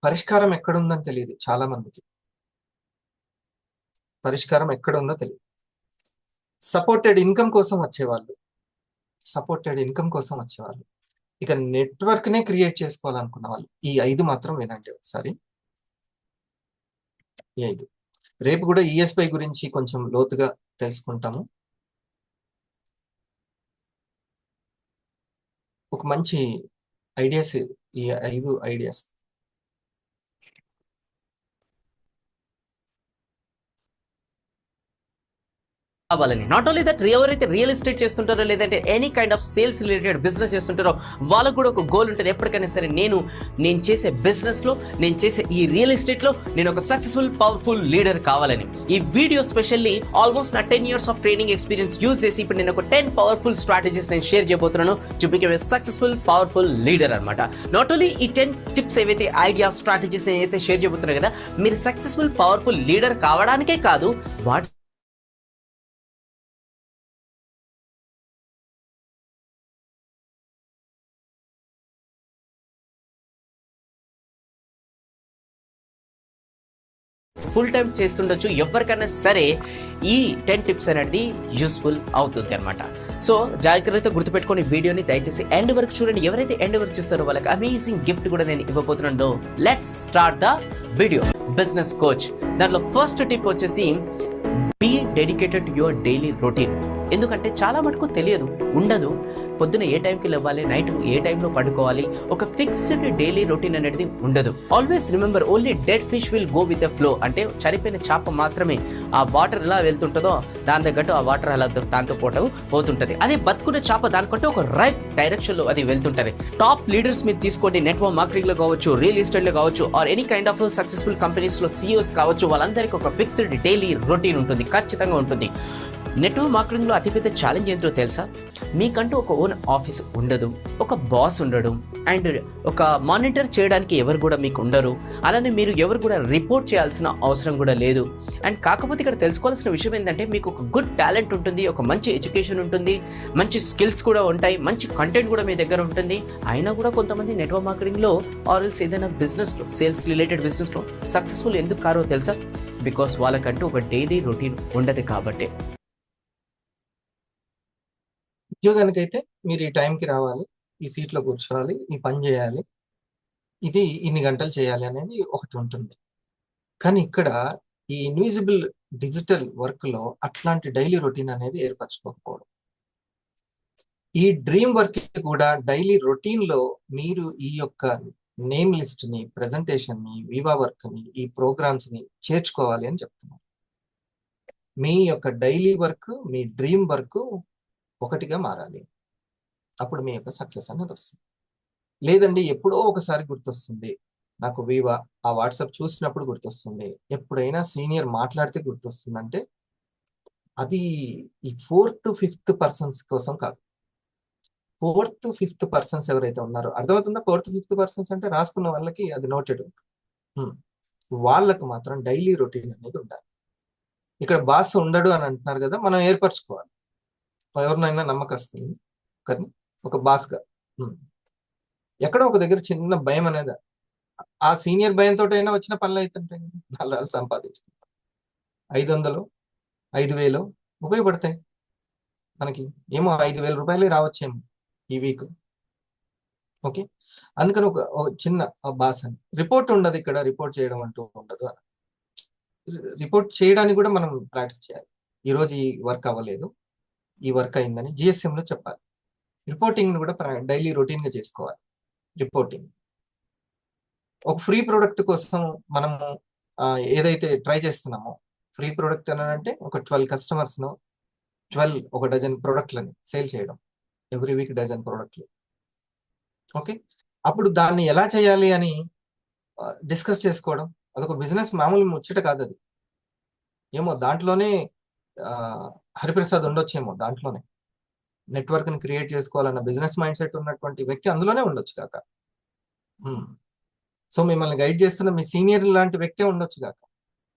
పరిష్కారం ఎక్కడుందని తెలియదు చాలా మందికి. పరిష్కారం ఎక్కడుందో తెలియదు. సపోర్టెడ్ ఇన్కమ్ కోసం వచ్చేవాళ్ళు, ఇక నెట్వర్క్ నే క్రియేట్ చేసుకోవాలనుకున్న వాళ్ళు ఈ 5 మాత్రం వినండి ఒకసారి. ఈ 5 రేపు కూడా ఈఎస్పై గురించి కొంచెం లోతుగా తెలుసుకుంటాము. ఒక మంచి ఐడియాస్, ఈ 5 ఐడియాస్. కావాలని. నాట్ ఓన్లీ దట్, ఎవరైతే రియల్ ఎస్టేట్ చేస్తుంటారో లేదంటే any kind of sales related business చేస్తుంటారో వాళ్ళకు కూడా ఒక గోల్ ఉంటుంది. ఎప్పటికైనా సరే నేను చేసే బిజినెస్లో, నేను చేసే ఈ రియల్ ఎస్టేట్లో నేను ఒక సక్సెస్ఫుల్ పవర్ఫుల్ లీడర్ కావాలని. ఈ వీడియో స్పెషల్లీ ఆల్మోస్ట్ నా 10 years of training experience use చేసి ఇప్పుడు నేను ఒక 10 పవర్ఫుల్ స్ట్రాటజీస్ నేను షేర్ చేయబోతున్నాను to become a successful powerful leader అనమాట. నాట్ ఓన్లీ ఈ 10 టిప్స్ ఏవైతే ఐడియాస్ స్ట్రాటజీస్ నేను ఏదైతే షేర్ చేయబోతున్నాను కదా, మీరు సక్సెస్ఫుల్ పవర్ఫుల్ లీడర్ కావడానికే కాదు, వాటి ఫుల్ టైం చేస్తుండొచ్చు. ఎవరికైనా సరే ఈ 10 టిప్స్ అనేది యూస్ఫుల్ అవుతుంది అనమాట. సో జాగ్రత్తగా గుర్తుపెట్టుకొని వీడియోని దయచేసి ఎండ్ వరకు చూడండి. ఎవరైతే ఎండ్ వరకు చూస్తారో వాళ్ళకి అమేజింగ్ గిఫ్ట్ కూడా నేను ఇవ్వబోతున్నాను. Let's start the video. Business coach దాంట్లో ఫస్ట్ టిప్ వచ్చేసి be dedicated to your daily routine. ఎందుకంటే చాలా మటుకు తెలియదు, ఉండదు. పొద్దున ఏ టైంకి లేవాలి, నైట్ ఏ టైంలో పడుకోవాలి, ఒక ఫిక్స్డ్ డైలీ రొటీన్ అనేది ఉండదు. Always remember, only dead fish will go with the flow. అంటే చనిపోయిన చేప మాత్రమే ఆ వాటర్ ఎలా వెళ్తుంటుందో దాని తగ్గట్టు ఆ వాటర్ అలా దాంతో పోతుంటది. అదే బతుకున్న చేప దానికంటే ఒక రైట్ డైరెక్షన్ లో అది వెళ్తుంటది. టాప్ లీడర్స్ మీరు తీసుకోండి, నెట్వర్క్ మార్కెటింగ్ లో కావచ్చు, రియల్ ఎస్టేట్ లో కావచ్చు, or any kind of successful companies లో CEOs కావచ్చు, వాళ్ళందరికీ ఒక ఫిక్స్డ్ డైలీ రొటీన్ ఉంటుంది, ఖచ్చితంగా ఉంటుంది. నెట్వర్క్ మార్కెటింగ్లో అతిపెద్ద ఛాలెంజ్ ఏంటో తెలుసా? మీకంటూ ఒక ఓన్ ఆఫీస్ ఉండదు, ఒక బాస్ ఉండడు, అండ్ ఒక మానిటర్ చేయడానికి ఎవరు కూడా మీకు ఉండరు. అలానే మీరు ఎవరు కూడా రిపోర్ట్ చేయాల్సిన అవసరం కూడా లేదు. అండ్ కాకపోతే ఇక్కడ తెలుసుకోవాల్సిన విషయం ఏంటంటే, మీకు ఒక గుడ్ టాలెంట్ ఉంటుంది, ఒక మంచి ఎడ్యుకేషన్ ఉంటుంది, మంచి స్కిల్స్ కూడా ఉంటాయి, మంచి కంటెంట్ కూడా మీ దగ్గర ఉంటుంది. అయినా కూడా కొంతమంది నెట్వర్క్ మార్కెటింగ్లో ఆర్ఎల్స్ ఏదైనా బిజినెస్లో, సేల్స్ రిలేటెడ్ బిజినెస్లో సక్సెస్ఫుల్ ఎందుకు కారో తెలుసా? బికాస్ వాళ్ళకంటూ ఒక డైలీ రొటీన్ ఉండదు కాబట్టి. ఉద్యోగానికైతే మీరు ఈ టైంకి రావాలి, ఈ సీట్లో కూర్చోవాలి, ఈ పని చేయాలి, ఇది ఇన్ని గంటలు చేయాలి అనేది ఒకటి ఉంటుంది. కానీ ఇక్కడ ఈ ఇన్విజిబుల్ డిజిటల్ వర్క్ లో అట్లాంటి డైలీ రొటీన్ అనేది ఏర్పరచుకోకపోవడం. ఈ డ్రీమ్ వర్క్ కూడా డైలీ రొటీన్ లో మీరు ఈ యొక్క నేమ్ లిస్ట్ ని, ప్రెజెంటేషన్ ని, వివా వర్క్ ని, ఈ ప్రోగ్రామ్స్ ని చేర్చుకోవాలి అని చెప్తున్నారు. మీ యొక్క డైలీ వర్క్, మీ డ్రీమ్ వర్క్ ఒకటిగా మారాలి. అప్పుడు మీ యొక్క సక్సెస్ అనేది వస్తుంది. లేదండి ఎప్పుడో ఒకసారి గుర్తొస్తుంది నాకు వివా, ఆ వాట్సాప్ చూసినప్పుడు గుర్తొస్తుంది, ఎప్పుడైనా సీనియర్ మాట్లాడితే గుర్తొస్తుంది అంటే అది ఈ 4th to 5th పర్సన్స్ కోసం కాదు. 4th to 5th పర్సన్స్ ఎవరైతే ఉన్నారో, అర్థమవుతుందా? 4th to 5th పర్సన్స్ అంటే రాసుకున్న వాళ్ళకి అది నోటెడ్. వాళ్ళకు మాత్రం డైలీ రొటీన్ అనేది ఉండాలి. ఇక్కడ బాస్ ఉండడు అని అంటున్నారు కదా, మనం ఏర్పరచుకోవాలి. ఎవరినైనా నమ్మకస్తుంది కానీ ఒక బాస్గా ఎక్కడో ఒక దగ్గర చిన్న భయం అనేది, ఆ సీనియర్ భయంతో అయినా వచ్చిన పనులు అవుతుంటాయి. వాళ్ళు సంపాదించుకుంటారు. 500, 5,000 ఉపయోగపడతాయి మనకి. ఏమో 5,000 రూపాయలే రావచ్చేమో ఈ వీక్. ఓకే, అందుకని ఒక చిన్న బాస్ అని రిపోర్ట్ ఉండదు. ఇక్కడ రిపోర్ట్ చేయడం అంటూ ఉండదు. రిపోర్ట్ చేయడానికి కూడా మనం ప్రాక్టీస్ చేయాలి. ఈరోజు ఈ వర్క్ అవ్వలేదు, ఈ వర్క్ అయిందని GSM లో చెప్పాలి. రిపోర్టింగ్ కూడా డైలీ రొటీన్ గా చేసుకోవాలి. రిపోర్టింగ్ ఒక ఫ్రీ ప్రొడక్ట్ కోసం మనము ఏదైతే ట్రై చేస్తున్నామో, ఫ్రీ ప్రొడక్ట్ అని అంటే ఒక 12 కస్టమర్స్ ను 1 డజన్ ప్రొడక్ట్లని సేల్ చేయడం, ఎవ్రీ వీక్ డజన్ ప్రొడక్ట్లు. ఓకే, అప్పుడు దాన్ని ఎలా చేయాలి అని డిస్కస్ చేసుకోవడం, అదొక బిజినెస్ మామూలు ముచ్చట కాదు అది. ఏమో దాంట్లోనే హరిప్రసాద్ ఉండొచ్చేమో, దాంట్లోనే నెట్వర్క్ ని క్రియేట్ చేసుకోవాలన్న బిజినెస్ మైండ్ సెట్ ఉన్నటువంటి వ్యక్తి అందులోనే ఉండొచ్చు కాక. సో మిమ్మల్ని గైడ్ చేస్తున్న మీ సీనియర్ లాంటి వ్యక్తే ఉండొచ్చు కాక.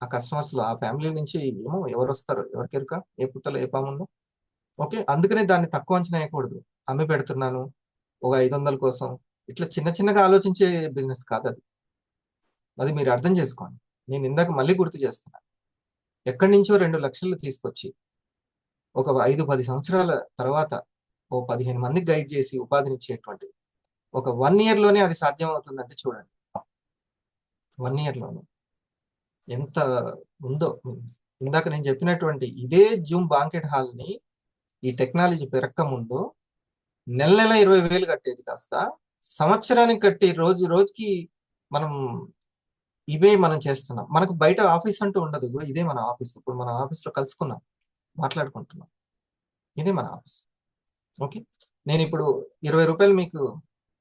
ఆ కస్టమర్స్ లో, ఆ ఫ్యామిలీ నుంచి ఏమో ఎవరు వస్తారు, ఎవరికెరుక ఏ పుట్టలో ఏ పాముందో. ఓకే, అందుకనే దాన్ని తక్కువ అంచనా వేయకూడదు. అమ్మి పెడుతున్నాను ఒక 500 కోసం, ఇట్లా చిన్న చిన్నగా ఆలోచించే బిజినెస్ కాదు అది. అది మీరు అర్థం చేసుకోండి. నేను ఇందాక మళ్ళీ గుర్తు చేస్తున్నాను, ఎక్కడి నుంచో 2 లక్షలు తీసుకొచ్చి ఒక 5-10 సంవత్సరాల తర్వాత ఓ 15 మందికి గైడ్ చేసి ఉపాధినిచ్చేటువంటిది ఒక 1 year లోనే అది సాధ్యం అవుతుందంటే చూడండి. 1 year లోనే ఎంత ఉందో. ఇందాక నేను చెప్పినటువంటి ఇదే జూమ్ బాంకెట్ హాల్ ని ఈ టెక్నాలజీ పెరక్క ముందు నెల 20,000 కట్టేది కాస్త సంవత్సరానికి కట్టి రోజుకి మనం ఇవే మనం చేస్తున్నాం. మనకు బయట ఆఫీస్ అంటూ ఉండదు. ఇదే మన ఆఫీస్. ఇప్పుడు మన ఆఫీస్ లో కలుసుకున్నాం, మాట్లాడుకుంటున్నాం. ఇది మన ఆఫీస్. ఓకే, నేను ఇప్పుడు 20 రూపాయలు మీకు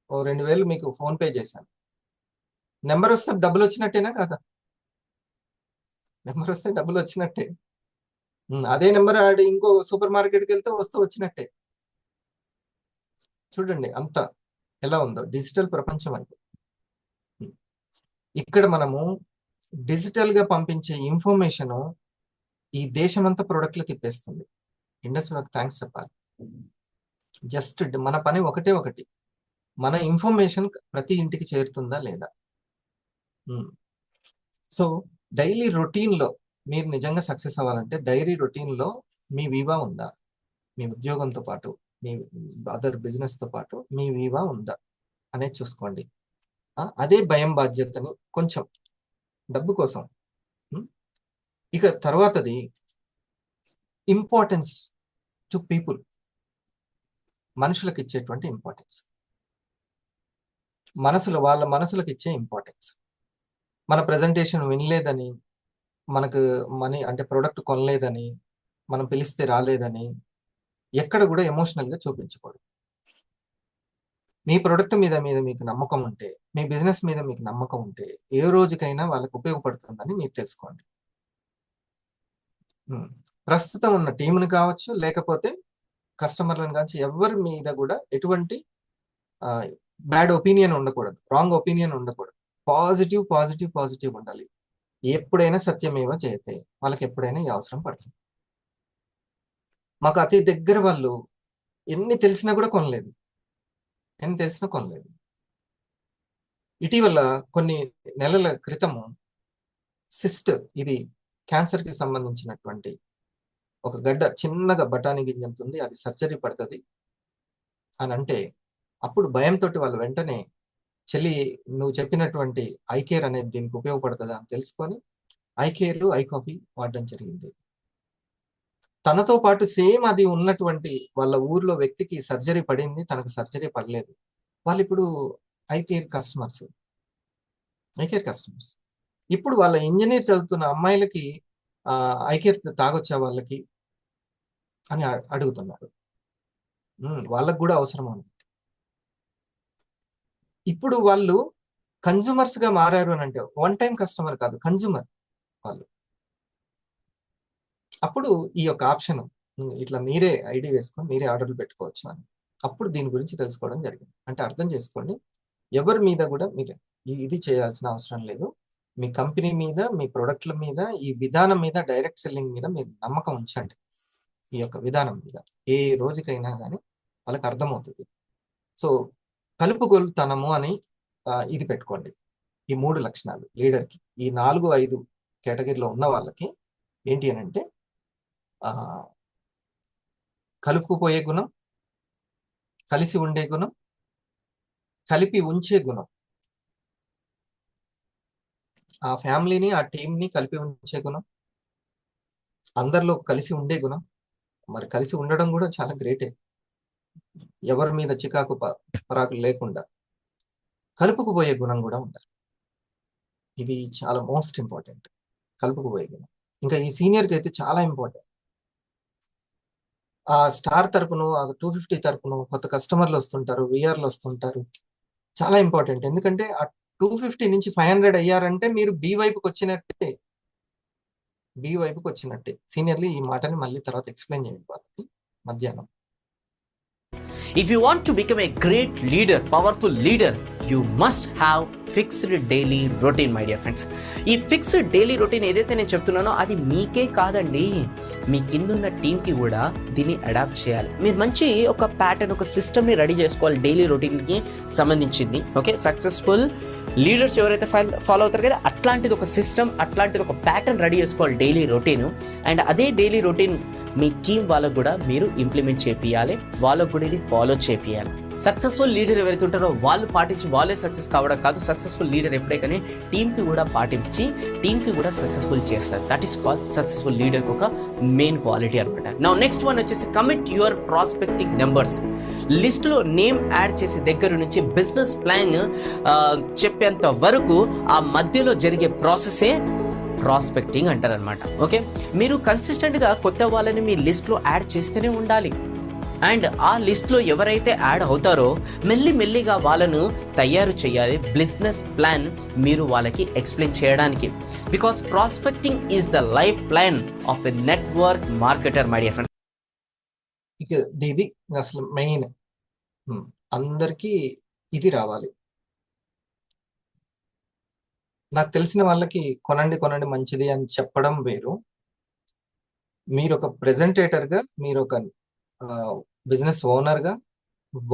2000 మీకు ఫోన్ పే చేశాను. నెంబర్ వస్తే డబ్బులు వచ్చినట్టేనా కాదా? నెంబర్ వస్తే డబ్బులు వచ్చినట్టే. అదే నెంబర్ ఆడి ఇంకో సూపర్ మార్కెట్కి వెళ్తే వచ్చినట్టే. చూడండి అంత ఎలా ఉందో డిజిటల్ ప్రపంచం అయితే. ఇక్కడ మనము డిజిటల్ గా పంపించే ఇన్ఫర్మేషన్ ఈ దేశమంతా ప్రొడక్ట్లు తిప్పేస్తుంది. ఇండస్ట్రీకి థ్యాంక్స్ చెప్పాలి. జస్ట్ మన పని ఒకటి, మన ఇన్ఫర్మేషన్ ప్రతి ఇంటికి చేరుతుందా లేదా. సో డైలీ రొటీన్ లో మీరు నిజంగా సక్సెస్ అవ్వాలంటే డైలీ రొటీన్ లో మీ వీవా ఉందా, మీ ఉద్యోగంతో పాటు మీ అదర్ బిజినెస్ తో పాటు మీ వీవా ఉందా అనేది చూసుకోండి. అదే భయం బాధ్యతని కొంచెం డబ్బు కోసం. ఇక తర్వాతది ఇంపార్టెన్స్ టు పీపుల్, మనుషులకు ఇచ్చేటువంటి ఇంపార్టెన్స్, వాళ్ళ మనసులకు ఇచ్చే ఇంపార్టెన్స్. మన ప్రెజెంటేషన్ వినలేదని, మనకు మనీ అంటే ప్రోడక్ట్ కొనలేదని, మనం పిలిస్తే రాలేదని ఎక్కడ కూడా ఎమోషనల్ గా చూపించకూడదు. మీ ప్రోడక్ట్ మీద మీకు నమ్మకం ఉంటే, మీ బిజినెస్ మీద మీకు నమ్మకం ఉంటే ఏ రోజుకైనా వాళ్ళకి ఉపయోగపడుతుందని మీరు తెలుసుకోండి. ప్రస్తుతం ఉన్న టీంని కావచ్చు, లేకపోతే కస్టమర్లను కావచ్చు, ఎవరి మీద కూడా ఎటువంటి బ్యాడ్ ఒపీనియన్ ఉండకూడదు, రాంగ్ ఒపీనియన్ ఉండకూడదు. పాజిటివ్ ఉండాలి. ఎప్పుడైనా సత్యమేవ జయతే, వాళ్ళకి ఎప్పుడైనా ఈ అవసరం పడుతుంది. మాకు అతి దగ్గర వాళ్ళు ఎన్ని తెలిసినా కూడా కొనలేదు. ఇటీవల కొన్ని నెలల క్రితము సిస్ట్, ఇది క్యాన్సర్ కి సంబంధించినటువంటి ఒక గడ్డ, చిన్నగా బఠానీ గింజంత ఉంది, అది సర్జరీ పడుతుంది అని అంటే అప్పుడు భయంతో వాళ్ళు వెంటనే చెల్లి నువ్వు చెప్పినటువంటి ఐకేర్ అనేది దీనికి ఉపయోగపడుతుందా అని తెలుసుకొని ఐకేర్ ఐకాఫీ వాడడం జరిగింది. తనతో పాటు సేమ్ అది ఉన్నటువంటి వాళ్ళ ఊర్లో వ్యక్తికి సర్జరీ పడింది, తనకు సర్జరీ పడలేదు. వాళ్ళు ఇప్పుడు ఐకేర్ కస్టమర్స్. ఇప్పుడు వాళ్ళ ఇంజనీర్ చదువుతున్న అమ్మాయిలకి ఐకేర్ తాగొచ్చా వాళ్ళకి అని అడుగుతున్నారు. వాళ్ళకు కూడా అవసరం ఉంది. ఇప్పుడు వాళ్ళు కన్జ్యూమర్స్ గా మారారు అని అంటే వన్ టైం కస్టమర్ కాదు, కన్జ్యూమర్ వాళ్ళు. అప్పుడు ఈ యొక్క ఆప్షన్ ఇట్లా మీరే ఐడి వేసుకొని మీరే ఆర్డర్లు పెట్టుకోవచ్చు అని అప్పుడు దీని గురించి తెలుసుకోవడం జరిగింది. అంటే అర్థం చేసుకోండి, ఎవరి మీద కూడా మీరు ఇది చేయాల్సిన అవసరం లేదు. మీ కంపెనీ మీద, మీ ప్రొడక్ట్ల మీద, ఈ విధానం మీద, డైరెక్ట్ సెల్లింగ్ మీద మీరు నమ్మకం ఉంచండి. ఈ యొక్క విధానం మీద ఏ రోజుకైనా కానీ వాళ్ళకి అర్థమవుతుంది. సో కలుపుగోలుతనము అని ఇది పెట్టుకోండి. ఈ 3 లక్షణాలు లీడర్కి, ఈ 4-5 కేటగిరీలో ఉన్న వాళ్ళకి ఏంటి అని అంటే కలుపుకుపోయే గుణం, కలిసి ఉండే గుణం, కలిపి ఉంచే గుణం, ఆ ఫ్యామిలీని ఆ టీంని కలిపి ఉంచే గుణం, అందరిలో కలిసి ఉండే గుణం. మరి కలిసి ఉండడం కూడా చాలా గ్రేటే. ఎవరి మీద చికాకు పరాకులు లేకుండా కలుపుకుపోయే గుణం కూడా ఉండాలి. ఇది చాలా మోస్ట్ ఇంపార్టెంట్, కలుపుకుపోయే గుణం. ఇంకా ఈ సీనియర్కి అయితే చాలా ఇంపార్టెంట్. ఆ స్టార్ తరపును, ఆ 250 తరపును కొత్త కస్టమర్లు వస్తుంటారు, విఆర్లు వస్తుంటారు. చాలా ఇంపార్టెంట్. ఎందుకంటే ఆ 250 నుంచి 500 అయ్యారంటే మీరు బి వైపుకి వచ్చినట్టే. సీనియర్లు ఈ మాటని మళ్ళీ తర్వాత ఎక్స్ప్లెయిన్ చేయండి వాళ్ళకి మధ్యాహ్నం. If you want to become a great leader, powerful leader, you must have fixed daily routine, my dear friends. ఈ ఫిక్స్డ్ డైలీ రొటీన్ ఏదైతే నేను చెప్తున్నానో అది మీకే కాదండి, మీ కిందున్న టీంకి కూడా దీన్ని అడాప్ట్ చేయాలి. మీరు మంచి ఒక ప్యాటర్న్, ఒక సిస్టమ్ని రెడీ చేసుకోవాలి డైలీ రొటీన్కి సంబంధించింది. ఓకే, సక్సెస్ఫుల్ లీడర్స్ ఎవరైతే ఫాలో అవుతారు కదా, అట్లాంటిది ఒక సిస్టమ్, అట్లాంటిది ఒక ప్యాటర్న్ రెడీ చేసుకోవాలి డైలీ రొటీన్. అండ్ అదే డైలీ రొటీన్ మీ టీం వాళ్ళకు కూడా మీరు ఇంప్లిమెంట్ చేపియాలి, వాళ్ళకు కూడా ఇది ఫాలో చేపియాలి. సక్సెస్ఫుల్ లీడర్ ఎవరైతే ఉంటారో వాళ్ళు పాటించి వాళ్ళే సక్సెస్ కావడం కాదు, సక్సెస్ఫుల్ లీడర్ ఎప్పుడే కానీ టీంకి కూడా పాటించి టీంకి కూడా సక్సెస్ఫుల్ చేస్తారు. దట్ ఈస్ కాల్డ్ సక్సెస్ఫుల్ లీడర్కి ఒక మెయిన్ క్వాలిటీ అనమాట. నౌ నెక్స్ట్ వన్ వచ్చేసి కమిట్ యువర్ ప్రాస్పెక్టింగ్ నెంబర్స్. లిస్ట్లో నేమ్ యాడ్ చేసే దగ్గర నుంచి బిజినెస్ ప్లాన్ చెప్పేంత వరకు ఆ మధ్యలో జరిగే ప్రాసెసే ప్రాస్పెక్టింగ్ అంటారనమాట. ఓకే, మీరు కన్సిస్టెంట్గా కొత్త వాళ్ళని మీ లిస్ట్లో యాడ్ చేస్తూనే ఉండాలి. అండ్ ఆ లిస్ట్లో ఎవరైతే యాడ్ అవుతారో మెల్లిగా వాళ్ళను తయారు చేయాలి బిజినెస్ ప్లాన్ మీరు వాళ్ళకి ఎక్స్ప్లెయిన్ చేయడానికి. Because prospecting is the life line of a network marketer my dear friend. ఇక ఇది అసలు మెయిన్. అందరికీ ఇది రావాలి. నాకు తెలిసిన వాళ్ళకి కొనండి మంచిది అని చెప్పడం వేరు. మీరు ఒక ప్రెజెంటేటర్గా, మీరు ఒక బిజినెస్ ఓనర్గా,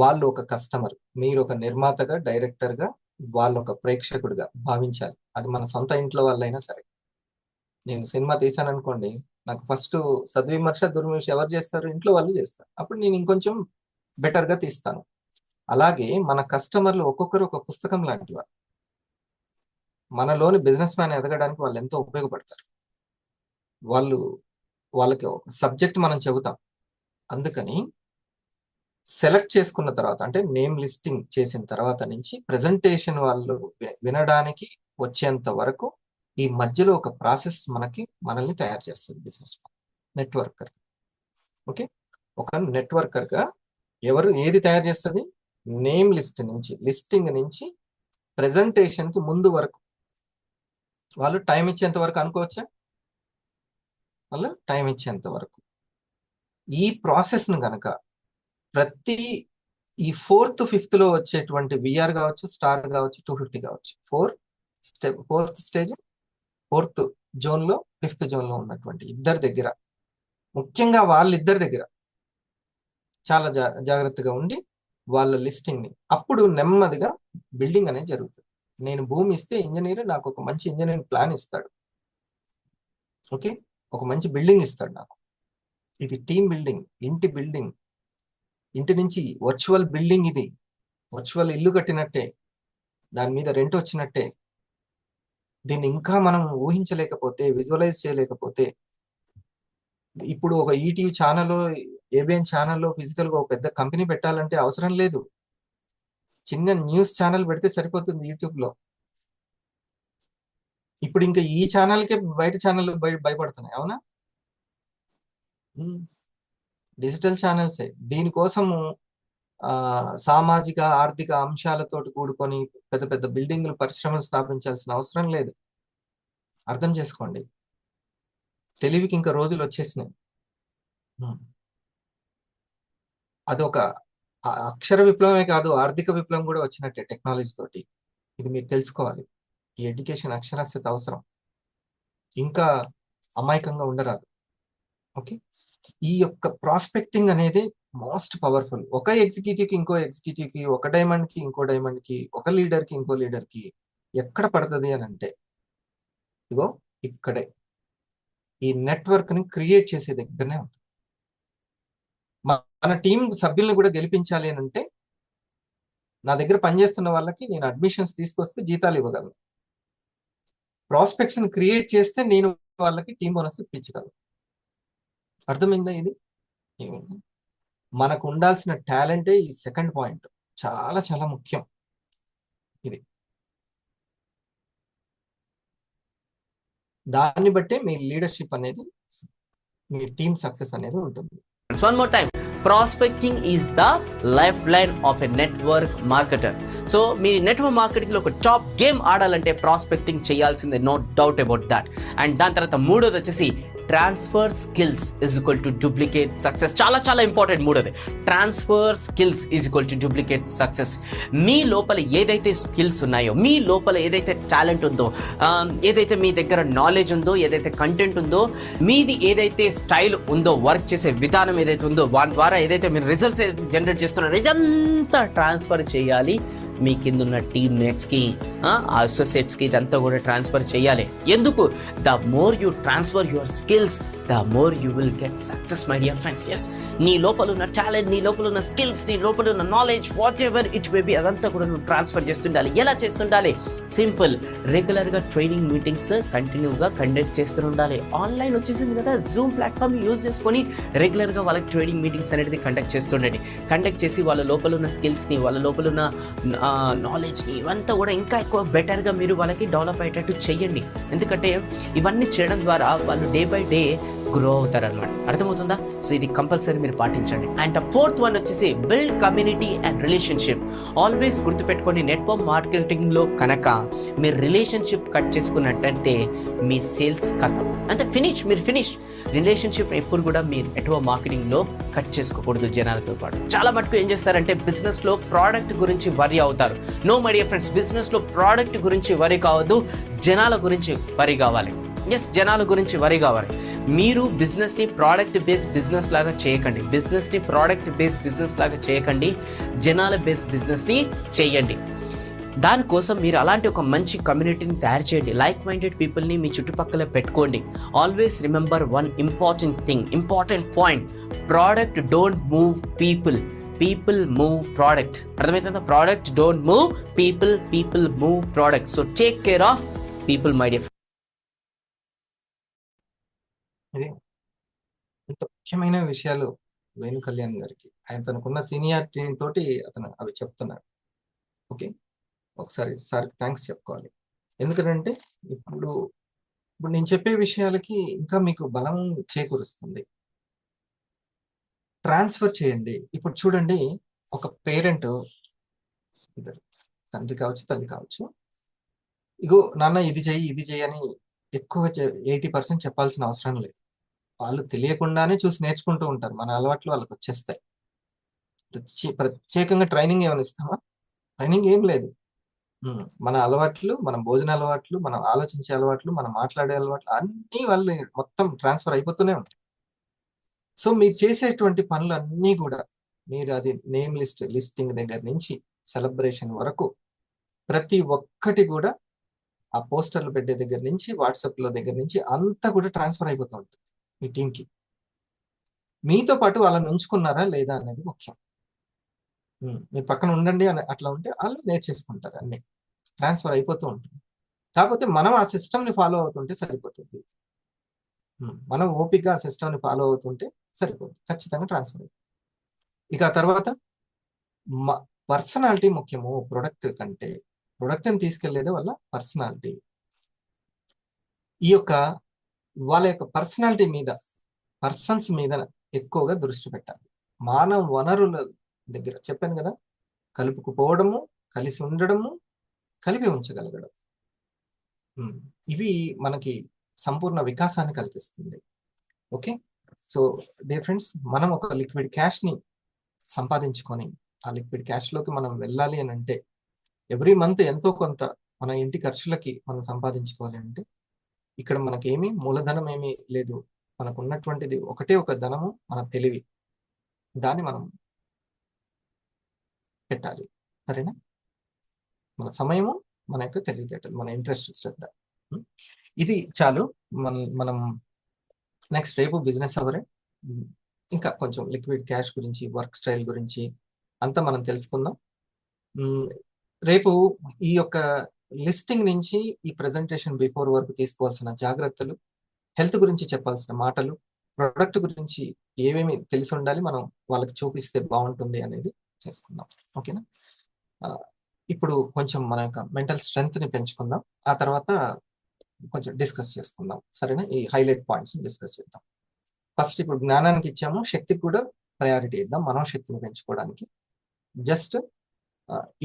వాళ్ళు ఒక కస్టమర్, మీరు ఒక నిర్మాతగా, డైరెక్టర్గా, వాళ్ళు ఒక ప్రేక్షకుడిగా భావించాలి. అది మన సొంత ఇంట్లో వాళ్ళైనా సరే. నేను సినిమా తీసాను అనుకోండి, నాకు ఫస్ట్ సద్విమర్శ దుర్విమర్శ ఎవరు చేస్తారు? ఇంట్లో వాళ్ళు చేస్తారు. అప్పుడు నేను ఇంకొంచెం బెటర్గా తీస్తాను. అలాగే మన కస్టమర్లు ఒక్కొక్కరు ఒక పుస్తకం లాంటి వారు. మనలోని బిజినెస్ మ్యాన్ ఎదగడానికి వాళ్ళు ఎంతో ఉపయోగపడతారు. వాళ్ళకి ఒక సబ్జెక్ట్ మనం చెబుతాం. అందుకని సెలెక్ట్ చేసుకున్న తర్వాత, అంటే నేమ్ లిస్టింగ్ చేసిన తర్వాత నుంచి ప్రెజెంటేషన్ వాళ్ళు వినడానికి వచ్చేంత వరకు ఈ మధ్యలో ఒక ప్రాసెస్ మనల్ని తయారు చేస్తుంది బిజినెస్ నెట్వర్కర్. ఓకే, ఒక నెట్వర్కర్గా ఏది తయారు చేస్తుంది? నేమ్ లిస్టింగ్ నుంచి ప్రెజెంటేషన్కి ముందు వరకు వాళ్ళు టైం ఇచ్చేంత వరకు అనుకోవచ్చా? వాళ్ళు టైం ఇచ్చేంత వరకు ఈ ప్రాసెస్ను కనుక ప్రతి ఈ 4th 5th లో వచ్చేటువంటి విఆర్ కావచ్చు, స్టార్ కావచ్చు, 250 కావచ్చు, 4th స్టేజ్, 4th జోన్లో, 5th జోన్లో ఉన్నటువంటి ఇద్దరి దగ్గర, ముఖ్యంగా వాళ్ళిద్దరి దగ్గర చాలా జాగ్రత్తగా ఉండి వాళ్ళ లిస్టింగ్ని, అప్పుడు నెమ్మదిగా బిల్డింగ్ అనేది జరుగుతుంది. నేను భూమి ఇస్తే ఇంజనీర్ నాకు ఒక మంచి ఇంజనీరింగ్ ప్లాన్ ఇస్తాడు. ఓకే, ఒక మంచి బిల్డింగ్ ఇస్తాడు నాకు. ఇది టీమ్ బిల్డింగ్, ఇంటి బిల్డింగ్, ఇంటి నుంచి వర్చువల్ బిల్డింగ్, ఇది వర్చువల్ ఇల్లు కట్టినట్టే, దాని మీద రెంట్ వచ్చినట్టే. దీన్ని ఇంకా మనం ఊహించలేకపోతే, విజువలైజ్ చేయలేకపోతే, ఇప్పుడు ఒక ఈటీవీ ఛానల్లో, ఏబిఎన్ ఛానల్లో ఫిజికల్గా ఒక పెద్ద కంపెనీ పెట్టాలంటే అవసరం లేదు. చిన్న న్యూస్ ఛానల్ పెడితే సరిపోతుంది యూట్యూబ్లో. ఇప్పుడు ఇంకా ఈ ఛానల్కే బయట ఛానల్ భయపడుతున్నాయి, అవునా? డిజిటల్ ఛానల్సే. దీనికోసము సామాజిక ఆర్థిక అంశాలతోటి కూడుకొని పెద్ద పెద్ద బిల్డింగ్లు, పరిశ్రమలు స్థాపించాల్సిన అవసరం లేదు. అర్థం చేసుకోండి, తెలివికి ఇంకా రోజులు వచ్చేసినాయి. అదొక అక్షర విప్లవమే కాదు, ఆర్థిక విప్లవం కూడా వచ్చినట్టే టెక్నాలజీ తోటి. ఇది మీరు తెలుసుకోవాలి. ఈ ఎడ్యుకేషన్, అక్షరాస్యత అవసరం. ఇంకా అమాయకంగా ఉండరాదు. ఓకే, ఈ యొక్క ప్రాస్పెక్టింగ్ అనేది మోస్ట్ పవర్ఫుల్. ఒక ఎగ్జిక్యూటివ్కి ఇంకో ఎగ్జిక్యూటివ్కి, ఒక డైమండ్కి ఇంకో డైమండ్కి, ఒక లీడర్కి ఇంకో లీడర్కి ఎక్కడ పడుతుంది అని అంటే, ఇగో ఇక్కడే ఈ నెట్వర్క్ని క్రియేట్ చేసే దగ్గరనే ఉంటుంది. మన టీం సభ్యుల్ని కూడా గెలిపించాలి అని అంటే, నా దగ్గర పనిచేస్తున్న వాళ్ళకి నేను అడ్మిషన్స్ తీసుకొస్తే జీతాలు ఇవ్వగలను. ప్రాస్పెక్ట్స్ని క్రియేట్ చేస్తే నేను వాళ్ళకి టీం బోనస్ ఇప్పించగలను. అర్థమైందా? ఇది మనకు ఉండాల్సిన టాలెంటే ఈ సెకండ్ పాయింట్, చాలా చాలా ముఖ్యం. ఇది దాన్ని బట్టే మీ లీడర్షిప్ అనేది, మీ టీమ్ సక్సెస్ అనేది ఉంటుంది. One more time, prospecting is the lifeline of a network marketer. So మీరు నెట్వర్క్ మార్కెటింగ్ లో ఒక టాప్ గేమ్ ఆడాలంటే ప్రాస్పెక్టింగ్ చేయాల్సిందే, no doubt about that. And దాని తర్వాత మూడోది వచ్చేసి transfer skills is equal to duplicate success. చాలా చాలా ఇంపార్టెంట్ మూడోది. Transfer skills is equal to duplicate success. మీ లోపల ఏదైతే స్కిల్స్ ఉన్నాయో, మీ లోపల ఏదైతే టాలెంట్ ఉందో, ఏదైతే మీ దగ్గర నాలెడ్జ్ ఉందో, ఏదైతే కంటెంట్ ఉందో, మీది ఏదైతే స్టైల్ ఉందో, వర్క్ చేసే విధానం ఏదైతే ఉందో, వాటి ద్వారా ఏదైతే మీరు రిజల్ట్స్ ఏదైతే జనరేట్ చేస్తున్నారో, ఇదంతా ట్రాన్స్ఫర్ చేయాలి మీ కింద ఉన్న టీమ్మేట్స్కి, అసోసియేట్స్కి, ఇదంతా కూడా ట్రాన్స్ఫర్ చేయాలి. ఎందుకు? The more you transfer your skills, the more you will get success my dear friends. Yes, నీ లోపల ఉన్న టాలెంట్, నీ లోపల ఉన్న స్కిల్స్, నీ లోపల ఉన్న knowledge, what ever it may be, అదంతా కూడా నువ్వు ట్రాన్స్ఫర్ చేస్తుండాలి. ఎలా చేస్తుండాలి? సింపుల్, రెగ్యులర్గా ట్రైనింగ్ మీటింగ్స్ కంటిన్యూగా కండక్ట్ చేస్తూ ఉండాలి. ఆన్లైన్ వచ్చేసింది కదా, జూమ్ ప్లాట్ఫామ్ యూజ్ చేసుకొని రెగ్యులర్గా వాళ్ళకి ట్రైనింగ్ మీటింగ్స్ అనేది కండక్ట్ చేస్తుండండి. కండక్ట్ చేసి వాళ్ళ లోపల ఉన్న స్కిల్స్ని, వాళ్ళ లోపల ఉన్న నాలెడ్జ్ని ఇవంతా కూడా ఇంకా ఎక్కువ బెటర్గా మీరు వాళ్ళకి డెవలప్ అయ్యేటట్టు చెయ్యండి. ఎందుకంటే ఇవన్నీ చేయడం ద్వారా వాళ్ళు డే బై డే గ్రో అవుతారు అనమాట. అర్థమవుతుందా? సో ఇది కంపల్సరీ మీరు పాటించండి. అండ్ ద ఫోర్త్ వన్ వచ్చేసి build community and relationship. Always గుర్తుపెట్టుకొని, నెట్వర్క్ మార్కెటింగ్లో కనుక మీరు రిలేషన్షిప్ కట్ చేసుకున్నట్టయితే మీ సేల్స్ కథం అంతే, ఫినిష్. మీరు ఫినిష్. రిలేషన్షిప్ ఎప్పుడు కూడా మీరు నెట్వర్క్ మార్కెటింగ్లో కట్ చేసుకోకూడదు జనాలతో పాటు. చాలా మటుకు ఏం చేస్తారంటే బిజినెస్లో ప్రోడక్ట్ గురించి వరి అవుతారు. నో మై డియర్ ఫ్రెండ్స్, బిజినెస్లో ప్రోడక్ట్ గురించి వరి కావద్దు, జనాల గురించి వరి కావాలి. ఎస్, జనాల గురించి వరి కావాలి. మీరు బిజినెస్ని ప్రోడక్ట్ బేస్డ్ బిజినెస్ లాగా చేయకండి. బిజినెస్ని ప్రోడక్ట్ బేస్డ్ బిజినెస్ లాగా చేయకండి, జనాల బేస్డ్ బిజినెస్ని చేయండి. దానికోసం మీరు అలాంటి ఒక మంచి కమ్యూనిటీని తయారు చేయండి. లైక్ మైండెడ్ పీపుల్ని మీ చుట్టుపక్కల పెట్టుకోండి. Always remember one important thing, important point, product don't move people, people move product. అర్థమవుతుందా? Product don't move people, people move product. So take care of people my dear. ఇది ఇంత ముఖ్యమైన విషయాలు వేణు కళ్యాణ్ గారికి, ఆయన తనకున్న సీనియారిటీ తోటి అతను అవి చెప్తున్నాడు. ఓకే, ఒకసారి సార్కి థ్యాంక్స్ చెప్పుకోవాలి. ఎందుకంటే ఇప్పుడు నేను చెప్పే విషయాలకి ఇంకా మీకు బలం చేకూరుస్తుంది. ట్రాన్స్ఫర్ చేయండి. ఇప్పుడు చూడండి, ఒక పేరెంట్, ఇద్దరు, తండ్రి కావచ్చు తల్లి కావచ్చు, ఇగో నాన్న ఇది చెయ్యి ఇది చెయ్యి అని ఎక్కువగా 80% చెప్పాల్సిన అవసరం లేదు. వాళ్ళు తెలియకుండానే చూసి నేర్చుకుంటూ ఉంటారు. మన అలవాట్లు వాళ్ళకి వచ్చేస్తాయి. ప్రత్యేకంగా ట్రైనింగ్ ఏమైనా ఇస్తామా? ట్రైనింగ్ ఏం లేదు. మన అలవాట్లు, మన భోజన అలవాట్లు, మనం ఆలోచించే అలవాట్లు, మనం మాట్లాడే అలవాట్లు అన్నీ వాళ్ళు మొత్తం ట్రాన్స్ఫర్ అయిపోతూనే ఉంటాయి. సో మీరు చేసేటువంటి పనులు అన్నీ కూడా, మీరు అది నేమ్ లిస్టింగ్ దగ్గర నుంచి సెలబ్రేషన్ వరకు ప్రతి ఒక్కటి కూడా, ఆ పోస్టర్లు పెట్టే దగ్గర నుంచి, వాట్సాప్లో దగ్గర నుంచి అంతా కూడా ట్రాన్స్ఫర్ అయిపోతూ ఉంటుంది మీ టీంకి. మీతో పాటు వాళ్ళని ఉంచుకున్నారా లేదా అనేది ముఖ్యం. మీరు పక్కన ఉండండి అని అట్లా ఉంటే వాళ్ళు నేర్చేసుకుంటారు, అన్ని ట్రాన్స్ఫర్ అయిపోతూ ఉంటుంది. కాకపోతే మనం ఆ సిస్టమ్ని ఫాలో అవుతుంటే సరిపోతుంది. మనం ఓపికగా ఆ సిస్టమ్ని ఫాలో అవుతుంటే సరిపోతుంది, ఖచ్చితంగా ట్రాన్స్ఫర్ అవుతుంది. ఇక ఆ తర్వాత పర్సనాలిటీ ముఖ్యము ప్రొడక్ట్ కంటే. ప్రొడక్ట్ని తీసుకెళ్లేదే వాళ్ళ పర్సనాలిటీ. ఈ యొక్క వాళ్ళ యొక్క పర్సనాలిటీ మీద, పర్సన్స్ మీద ఎక్కువగా దృష్టి పెట్టాలి. మానవ వనరుల దగ్గర చెప్పాను కదా, కలుపుకుపోవడము, కలిసి ఉండడము, కలిపి ఉంచగలగడం, ఇవి మనకి సంపూర్ణ వికాసాన్ని కల్పిస్తుంది. ఓకే, సో డియర్ ఫ్రెండ్స్, మనం ఒక లిక్విడ్ క్యాష్ని సంపాదించుకొని ఆ లిక్విడ్ క్యాష్లోకి మనం వెళ్ళాలి అని అంటే, ఎవ్రీ మంత్ ఎంతో కొంత మన ఇంటి ఖర్చులకి మనం సంపాదించుకోవాలి అంటే, ఇక్కడ మనకేమీ మూలధనం ఏమీ లేదు. మనకు ఉన్నటువంటిది ఒకటే ఒక ధనము, మన తెలివి. దాన్ని మనం పెట్టాలి, సరేనా? మన సమయము, మన యొక్క తెలివితేటలు, మన ఇంట్రెస్ట్, శ్రద్ధ. ఇది చాలు. మనం నెక్స్ట్ రేపు బిజినెస్ అవరే ఇంకా కొంచెం లిక్విడ్ క్యాష్ గురించి, వర్క్ స్టైల్ గురించి అంతా మనం తెలుసుకుందాం. రేపు ఈ యొక్క లిస్టింగ్ నుంచి ఈ ప్రెజెంటేషన్ బిఫోర్ వరకు తీసుకోవాల్సిన జాగ్రత్తలు, హెల్త్ గురించి చెప్పాల్సిన మాటలు, ప్రొడక్ట్ గురించి ఏమేమి తెలిసి ఉండాలి, మనం వాళ్ళకి చూపిస్తే బాగుంటుంది అనేది చేసుకుందాం. ఓకేనా? ఇప్పుడు కొంచెం మన యొక్క మెంటల్ స్ట్రెంగ్త్ని పెంచుకుందాం. ఆ తర్వాత కొంచెం డిస్కస్ చేసుకుందాం, సరేనా? ఈ హైలైట్ పాయింట్స్ డిస్కస్ చేద్దాం. ఫస్ట్ ఇప్పుడు జ్ఞానానికి ఇచ్చాము, శక్తికి కూడా ప్రయారిటీ ఇద్దాం, మనోశక్తిని పెంచుకోవడానికి. జస్ట్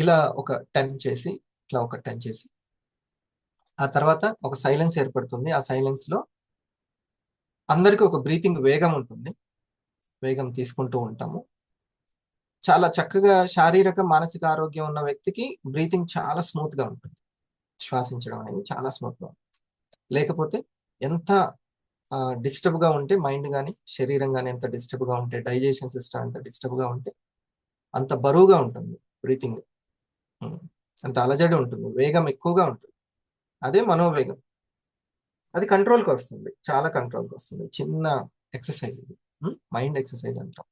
ఇలా ఒక 10 చేసి, ఇట్లా ఒక 10 చేసి, ఆ తర్వాత ఒక సైలెన్స్ ఏర్పడుతుంది. ఆ సైలెన్స్లో అందరికీ ఒక బ్రీతింగ్ వేగం ఉంటుంది, వేగం తీసుకుంటూ ఉంటాము. చాలా చక్కగా శారీరక మానసిక ఆరోగ్యం ఉన్న వ్యక్తికి బ్రీతింగ్ చాలా స్మూత్గా ఉంటుంది, శ్వాసించడం అనేది చాలా స్మూత్గా ఉంటుంది. లేకపోతే ఎంత డిస్టర్బ్గా ఉంటే, మైండ్ కానీ శరీరం కానీ ఎంత డిస్టర్బ్గా ఉంటే, డైజెషన్ సిస్టమ్ ఎంత డిస్టర్బ్గా ఉంటే అంత బరువుగా ఉంటుంది బ్రీతింగ్, అంత అలజడి ఉంటుంది, వేగం ఎక్కువగా ఉంటుంది. అదే మనోవేగం. అది కంట్రోల్కి వస్తుంది, చాలా కంట్రోల్కి వస్తుంది. చిన్న ఎక్సర్సైజ్ ఇది, మైండ్ ఎక్సర్సైజ్ అంటాం.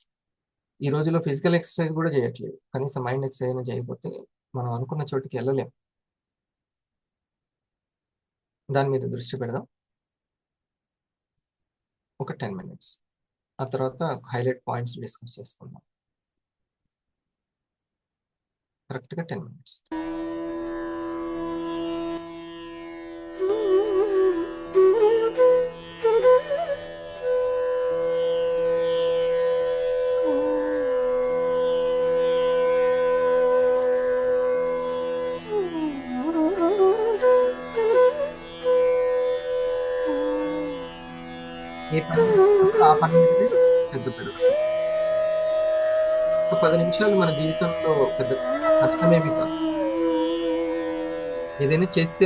ఈ రోజుల్లో ఫిజికల్ ఎక్సర్సైజ్ కూడా చేయట్లేదు, కనీసం మైండ్ ఎక్సర్సైజ్ చేయకపోతే మనం అనుకున్న చోటికి వెళ్ళలేం. దాని మీద దృష్టి పెడదాం ఒక 10 minutes. ఆ తర్వాత హైలైట్ పాయింట్స్ డిస్కస్ చేసుకుందాం. కరెక్ట్గా 10 minutes. ఏ పని ఆ పని మీద శ్రద్ధ పెడదాం. ఒక 10 నిమిషాలు మన జీవితంలో పెద్ద కష్టమేమి కాదు. ఏదైనా చేస్తే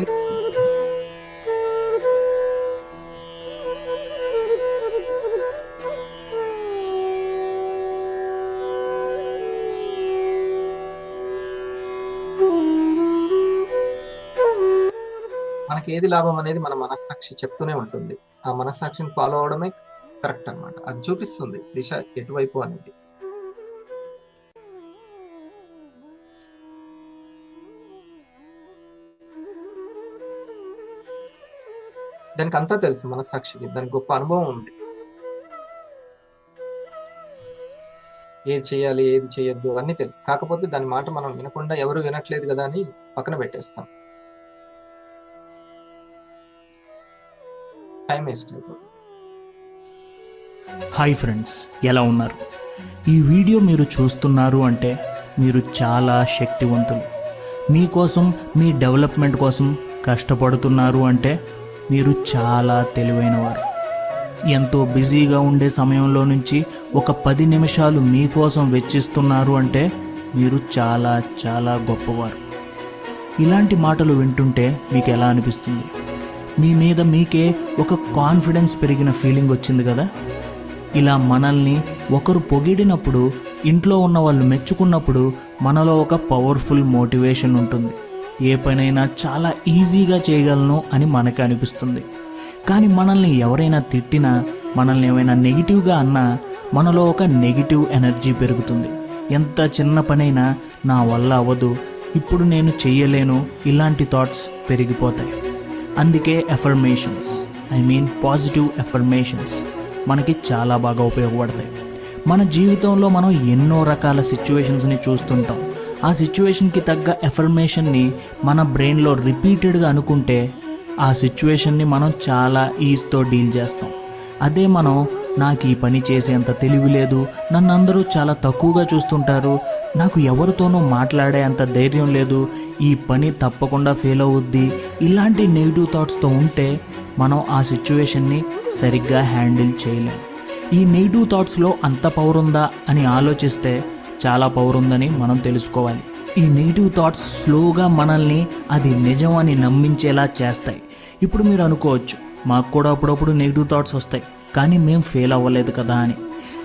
మనకి ఏది లాభం అనేది మన మనస్సాక్షి చెప్తూనే ఉంటుంది. ఆ మనస్సాక్షిని ఫాలో అవడమే కరెక్ట్ అన్నమాట. అది చూపిస్తుంది దిశ ఎటువైపు అనేది. దానికి అంతా తెలుసు మనస్సాక్షికి, దానికి గొప్ప అనుభవం ఉంది. ఏది చేయాలి ఏది చేయొద్దు అన్నీ తెలుసు. కాకపోతే దాని మాట మనం వినకుండా ఎవరు వినట్లేదు కదా అని పక్కన పెట్టేస్తాం. టైం వేస్ట్ అయిపోతుంది. హాయ్ ఫ్రెండ్స్, ఎలా ఉన్నారు? ఈ వీడియో మీరు చూస్తున్నారు అంటే మీరు చాలా శక్తివంతులు. మీకోసం, మీ డెవలప్మెంట్ కోసం కష్టపడుతున్నారు అంటే మీరు చాలా తెలివైనవారు. ఎంతో బిజీగా ఉండే సమయంలో నుంచి ఒక 10 నిమిషాలు మీకోసం వెచ్చిస్తున్నారు అంటే మీరు చాలా చాలా గొప్పవారు. ఇలాంటి మాటలు వింటుంటే మీకు ఎలా అనిపిస్తుంది? మీ మీద మీకే ఒక కాన్ఫిడెన్స్ పెరిగిన ఫీలింగ్ వచ్చింది కదా? ఇలా మనల్ని ఒకరు పొగిడినప్పుడు, ఇంట్లో ఉన్న వాళ్ళు మెచ్చుకున్నప్పుడు మనలో ఒక పవర్ఫుల్ మోటివేషన్ ఉంటుంది. ఏ పనైనా చాలా ఈజీగా చేయగలను అని మనకు అనిపిస్తుంది. కానీ మనల్ని ఎవరైనా తిట్టినా, మనల్ని ఏమైనా నెగిటివ్గా అన్నా మనలో ఒక నెగిటివ్ ఎనర్జీ పెరుగుతుంది. ఎంత చిన్న పనైనా నా వల్ల అవ్వదు, ఇప్పుడు నేను చెయ్యలేను, ఇలాంటి థాట్స్ పెరిగిపోతాయి. అందుకే ఎఫర్మేషన్స్, పాజిటివ్ ఎఫర్మేషన్స్ మనకి చాలా బాగా ఉపయోగపడతాయి. మన జీవితంలో మనం ఎన్నో రకాల సిచ్యువేషన్స్ని చూస్తుంటాం. ఆ సిచ్యువేషన్కి తగ్గ ఎఫర్మేషన్ని మన బ్రెయిన్లో రిపీటెడ్గా అనుకుంటే ఆ సిచ్యువేషన్ని మనం చాలా ఈజీతో డీల్ చేస్తాం. అదే మనం నాకు ఈ పని చేసేంత తెలివి లేదు, నన్ను అందరూ చాలా తక్కువగా చూస్తుంటారు, నాకు ఎవరితోనూ మాట్లాడే అంత ధైర్యం లేదు, ఈ పని తప్పకుండా ఫెయిల్ అవుద్ది, ఇలాంటి నెగిటివ్ థాట్స్తో ఉంటే మనం ఆ సిచ్యువేషన్ని సరిగ్గా హ్యాండిల్ చేయలేం. ఈ నెగిటివ్ థాట్స్లో అంత పవర్ ఉందా అని ఆలోచిస్తే చాలా పవర్ ఉందని మనం తెలుసుకోవాలి. ఈ నెగిటివ్ థాట్స్ స్లోగా మనల్ని అది నిజం అని నమ్మించేలా చేస్తాయి. ఇప్పుడు మీరు అనుకోవచ్చు, మాకు కూడా అప్పుడప్పుడు నెగిటివ్ థాట్స్ వస్తాయి, కానీ మేము ఫెయిల్ అవ్వలేదు కదా అని.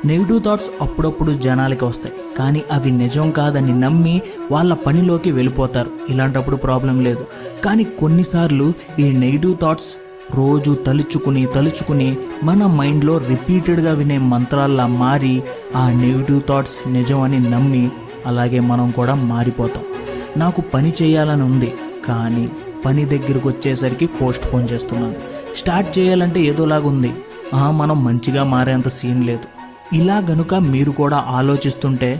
నెగిటివ్ థాట్స్ అప్పుడప్పుడు జనాలకి వస్తాయి, కానీ అవి నిజం కాదని నమ్మి వాళ్ళ పనిలోకి వెళ్ళిపోతారు. ఇలాంటప్పుడు ప్రాబ్లం లేదు. కానీ కొన్నిసార్లు ఈ నెగిటివ్ థాట్స్ రోజు తలుచుకుని మన మైండ్లో రిపీటెడ్గా వినే మంత్రాల్లా మారి ఆ నెగిటివ్ థాట్స్ నిజం అని నమ్మి అలాగే మనం కూడా మారిపోతాం. నాకు పని చేయాలని ఉంది, కానీ పని దగ్గరకు వచ్చేసరికి పోస్ట్ పోన్ చేస్తున్నాను. స్టార్ట్ చేయాలంటే ఏదోలాగా ఉంది, మనం మంచిగా మారేంత సీన్ లేదు. ఇలా గనుక మీరు కూడా ఆలోచిస్తుంటే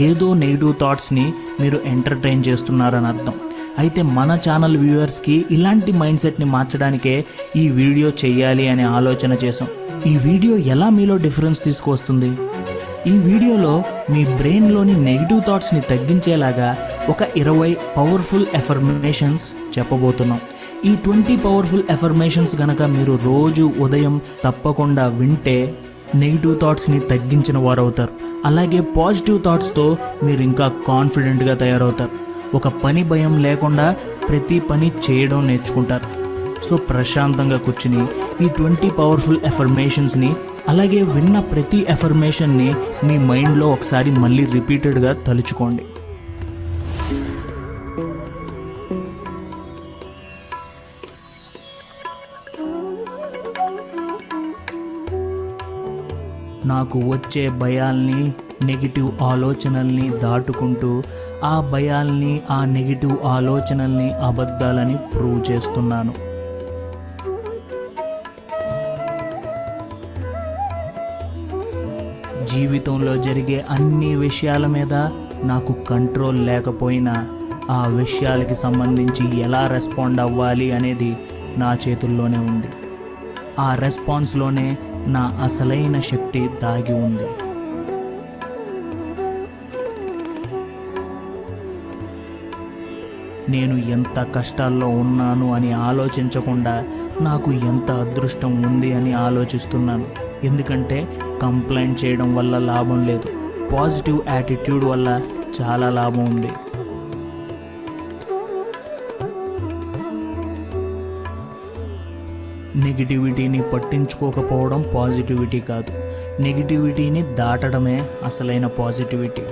ఏదో నెగిటివ్ థాట్స్ని మీరు ఎంటర్టైన్ చేస్తున్నారని అర్థం. అయితే మన ఛానల్ వ్యూవర్స్కి ఇలాంటి మైండ్ సెట్ని మార్చడానికే ఈ వీడియో చేయాలి అనే ఆలోచన చేసాం. ఈ వీడియో ఎలా మీలో డిఫరెన్స్ తీసుకొస్తుంది? ఈ వీడియోలో మీ బ్రెయిన్లోని నెగిటివ్ థాట్స్ని తగ్గించేలాగా ఒక 20 పవర్ఫుల్ ఎఫర్మేషన్స్ చెప్పబోతున్నాం. ఈ 20 పవర్ఫుల్ ఎఫర్మేషన్స్ గనక మీరు రోజు ఉదయం తప్పకుండా వింటే నెగిటివ్ థాట్స్ని తగ్గించిన వారు అవుతారు. అలాగే పాజిటివ్ థాట్స్తో మీరు ఇంకా కాన్ఫిడెంట్గా తయారవుతారు. ఒక పని భయం లేకుండా ప్రతి పని చేయడం నేర్చుకుంటారు. సో ప్రశాంతంగా కూర్చుని ఈ 20 పవర్ఫుల్ ఎఫర్మేషన్స్ని, అలాగే విన్న ప్రతి ఎఫర్మేషన్ని మీ మైండ్లో ఒకసారి మళ్ళీ రిపీటెడ్గా తలుచుకోండి. నాకు వచ్చే భయాల్ని, నెగిటివ్ ఆలోచనల్ని దాటుకుంటూ ఆ భయాల్ని, ఆ నెగిటివ్ ఆలోచనల్ని అబద్ధాలని ప్రూవ్ చేస్తున్నాను. జీవితంలో జరిగే అన్ని విషయాల మీద నాకు కంట్రోల్ లేకపోయినా ఆ విషయాలకి సంబంధించి ఎలా రెస్పాండ్ అవ్వాలి అనేది నా చేతుల్లోనే ఉంది. ఆ రెస్పాన్స్లోనే నా అసలైన శక్తి దాగి ఉంది. నేను ఎంత కష్టాల్లో ఉన్నాను అని ఆలోచించకుండా నాకు ఎంత అదృష్టం ఉంది అని ఆలోచిస్తున్నాను. ఎందుకంటే కంప్లైంట్ చేయడం వల్ల లాభం లేదు, పాజిటివ్ యాటిట్యూడ్ వల్ల చాలా లాభం ఉంది. నెగిటివిటీని పట్టించుకోకపోవడం పాజిటివిటీ కాదు, నెగిటివిటీని దాటడమే అసలైన పాజిటివిటీ.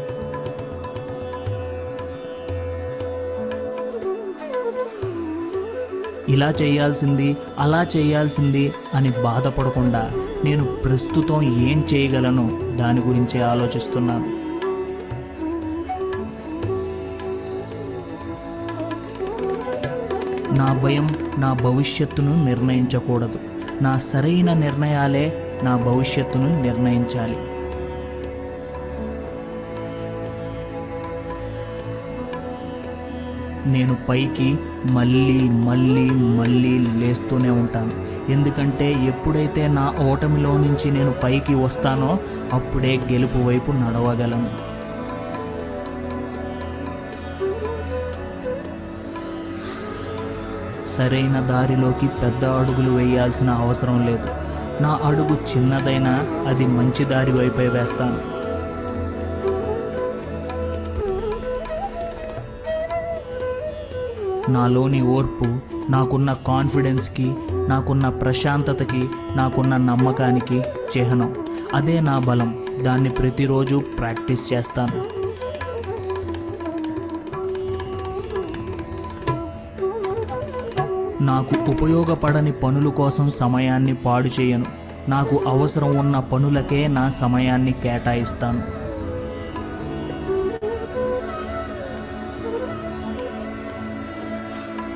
ఇలా చేయాల్సింది, అలా చేయాల్సింది అని బాధపడకుండా నేను ప్రస్తుతం ఏం చేయగలను దాని గురించి ఆలోచిస్తున్నాను. నా భయం నా భవిష్యత్తును నిర్ణయించకూడదు. నా సరైన నిర్ణయాలే నా భవిష్యత్తును నిర్ణయించాలి. నేను పైకి మళ్ళీ మళ్ళీ మళ్ళీ లేస్తూనే ఉంటాను. ఎందుకంటే ఎప్పుడైతే నా ఓటమిలో నుంచి నేను పైకి వస్తానో అప్పుడే గెలుపు వైపు నడవగలను. సరైన దారిలోకి పెద్ద అడుగులు వేయాల్సిన అవసరం లేదు. నా అడుగు చిన్నదైనా అది మంచి దారి వైపే వేస్తాను. నాలోని ఓర్పు, నాకున్న కాన్ఫిడెన్స్కి, నాకున్న ప్రశాంతతకి, నాకున్న నమ్మకానికి చిహ్నం. అదే నా బలం. దాన్ని ప్రతిరోజు ప్రాక్టీస్ చేస్తాను. నాకు ఉపయోగపడని పనుల కోసం సమయాన్ని పాడు చేయను. నాకు అవసరం ఉన్న పనులకే నా సమయాన్ని కేటాయిస్తాను.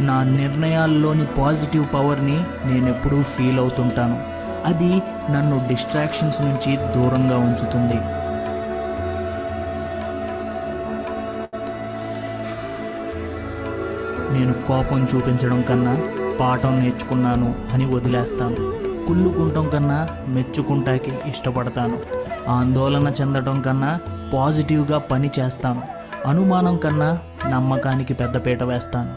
నా నిర్ణయాల్లోని పాజిటివ్ పవర్ని నేనెప్పుడూ ఫీల్ అవుతుంటాను. అది నన్ను డిస్ట్రాక్షన్స్ నుంచి దూరంగా ఉంచుతుంది. నేను కోపం చూపించడం కన్నా పాఠం నేర్చుకున్నాను అని వదిలేస్తాను. కుళ్ళుకుంటాం కన్నా మెచ్చుకుంటాకి ఇష్టపడతాను. ఆందోళన చెందడం కన్నా పాజిటివ్గా పని చేస్తాను. అనుమానం కన్నా నమ్మకానికి పెద్దపీట వేస్తాను.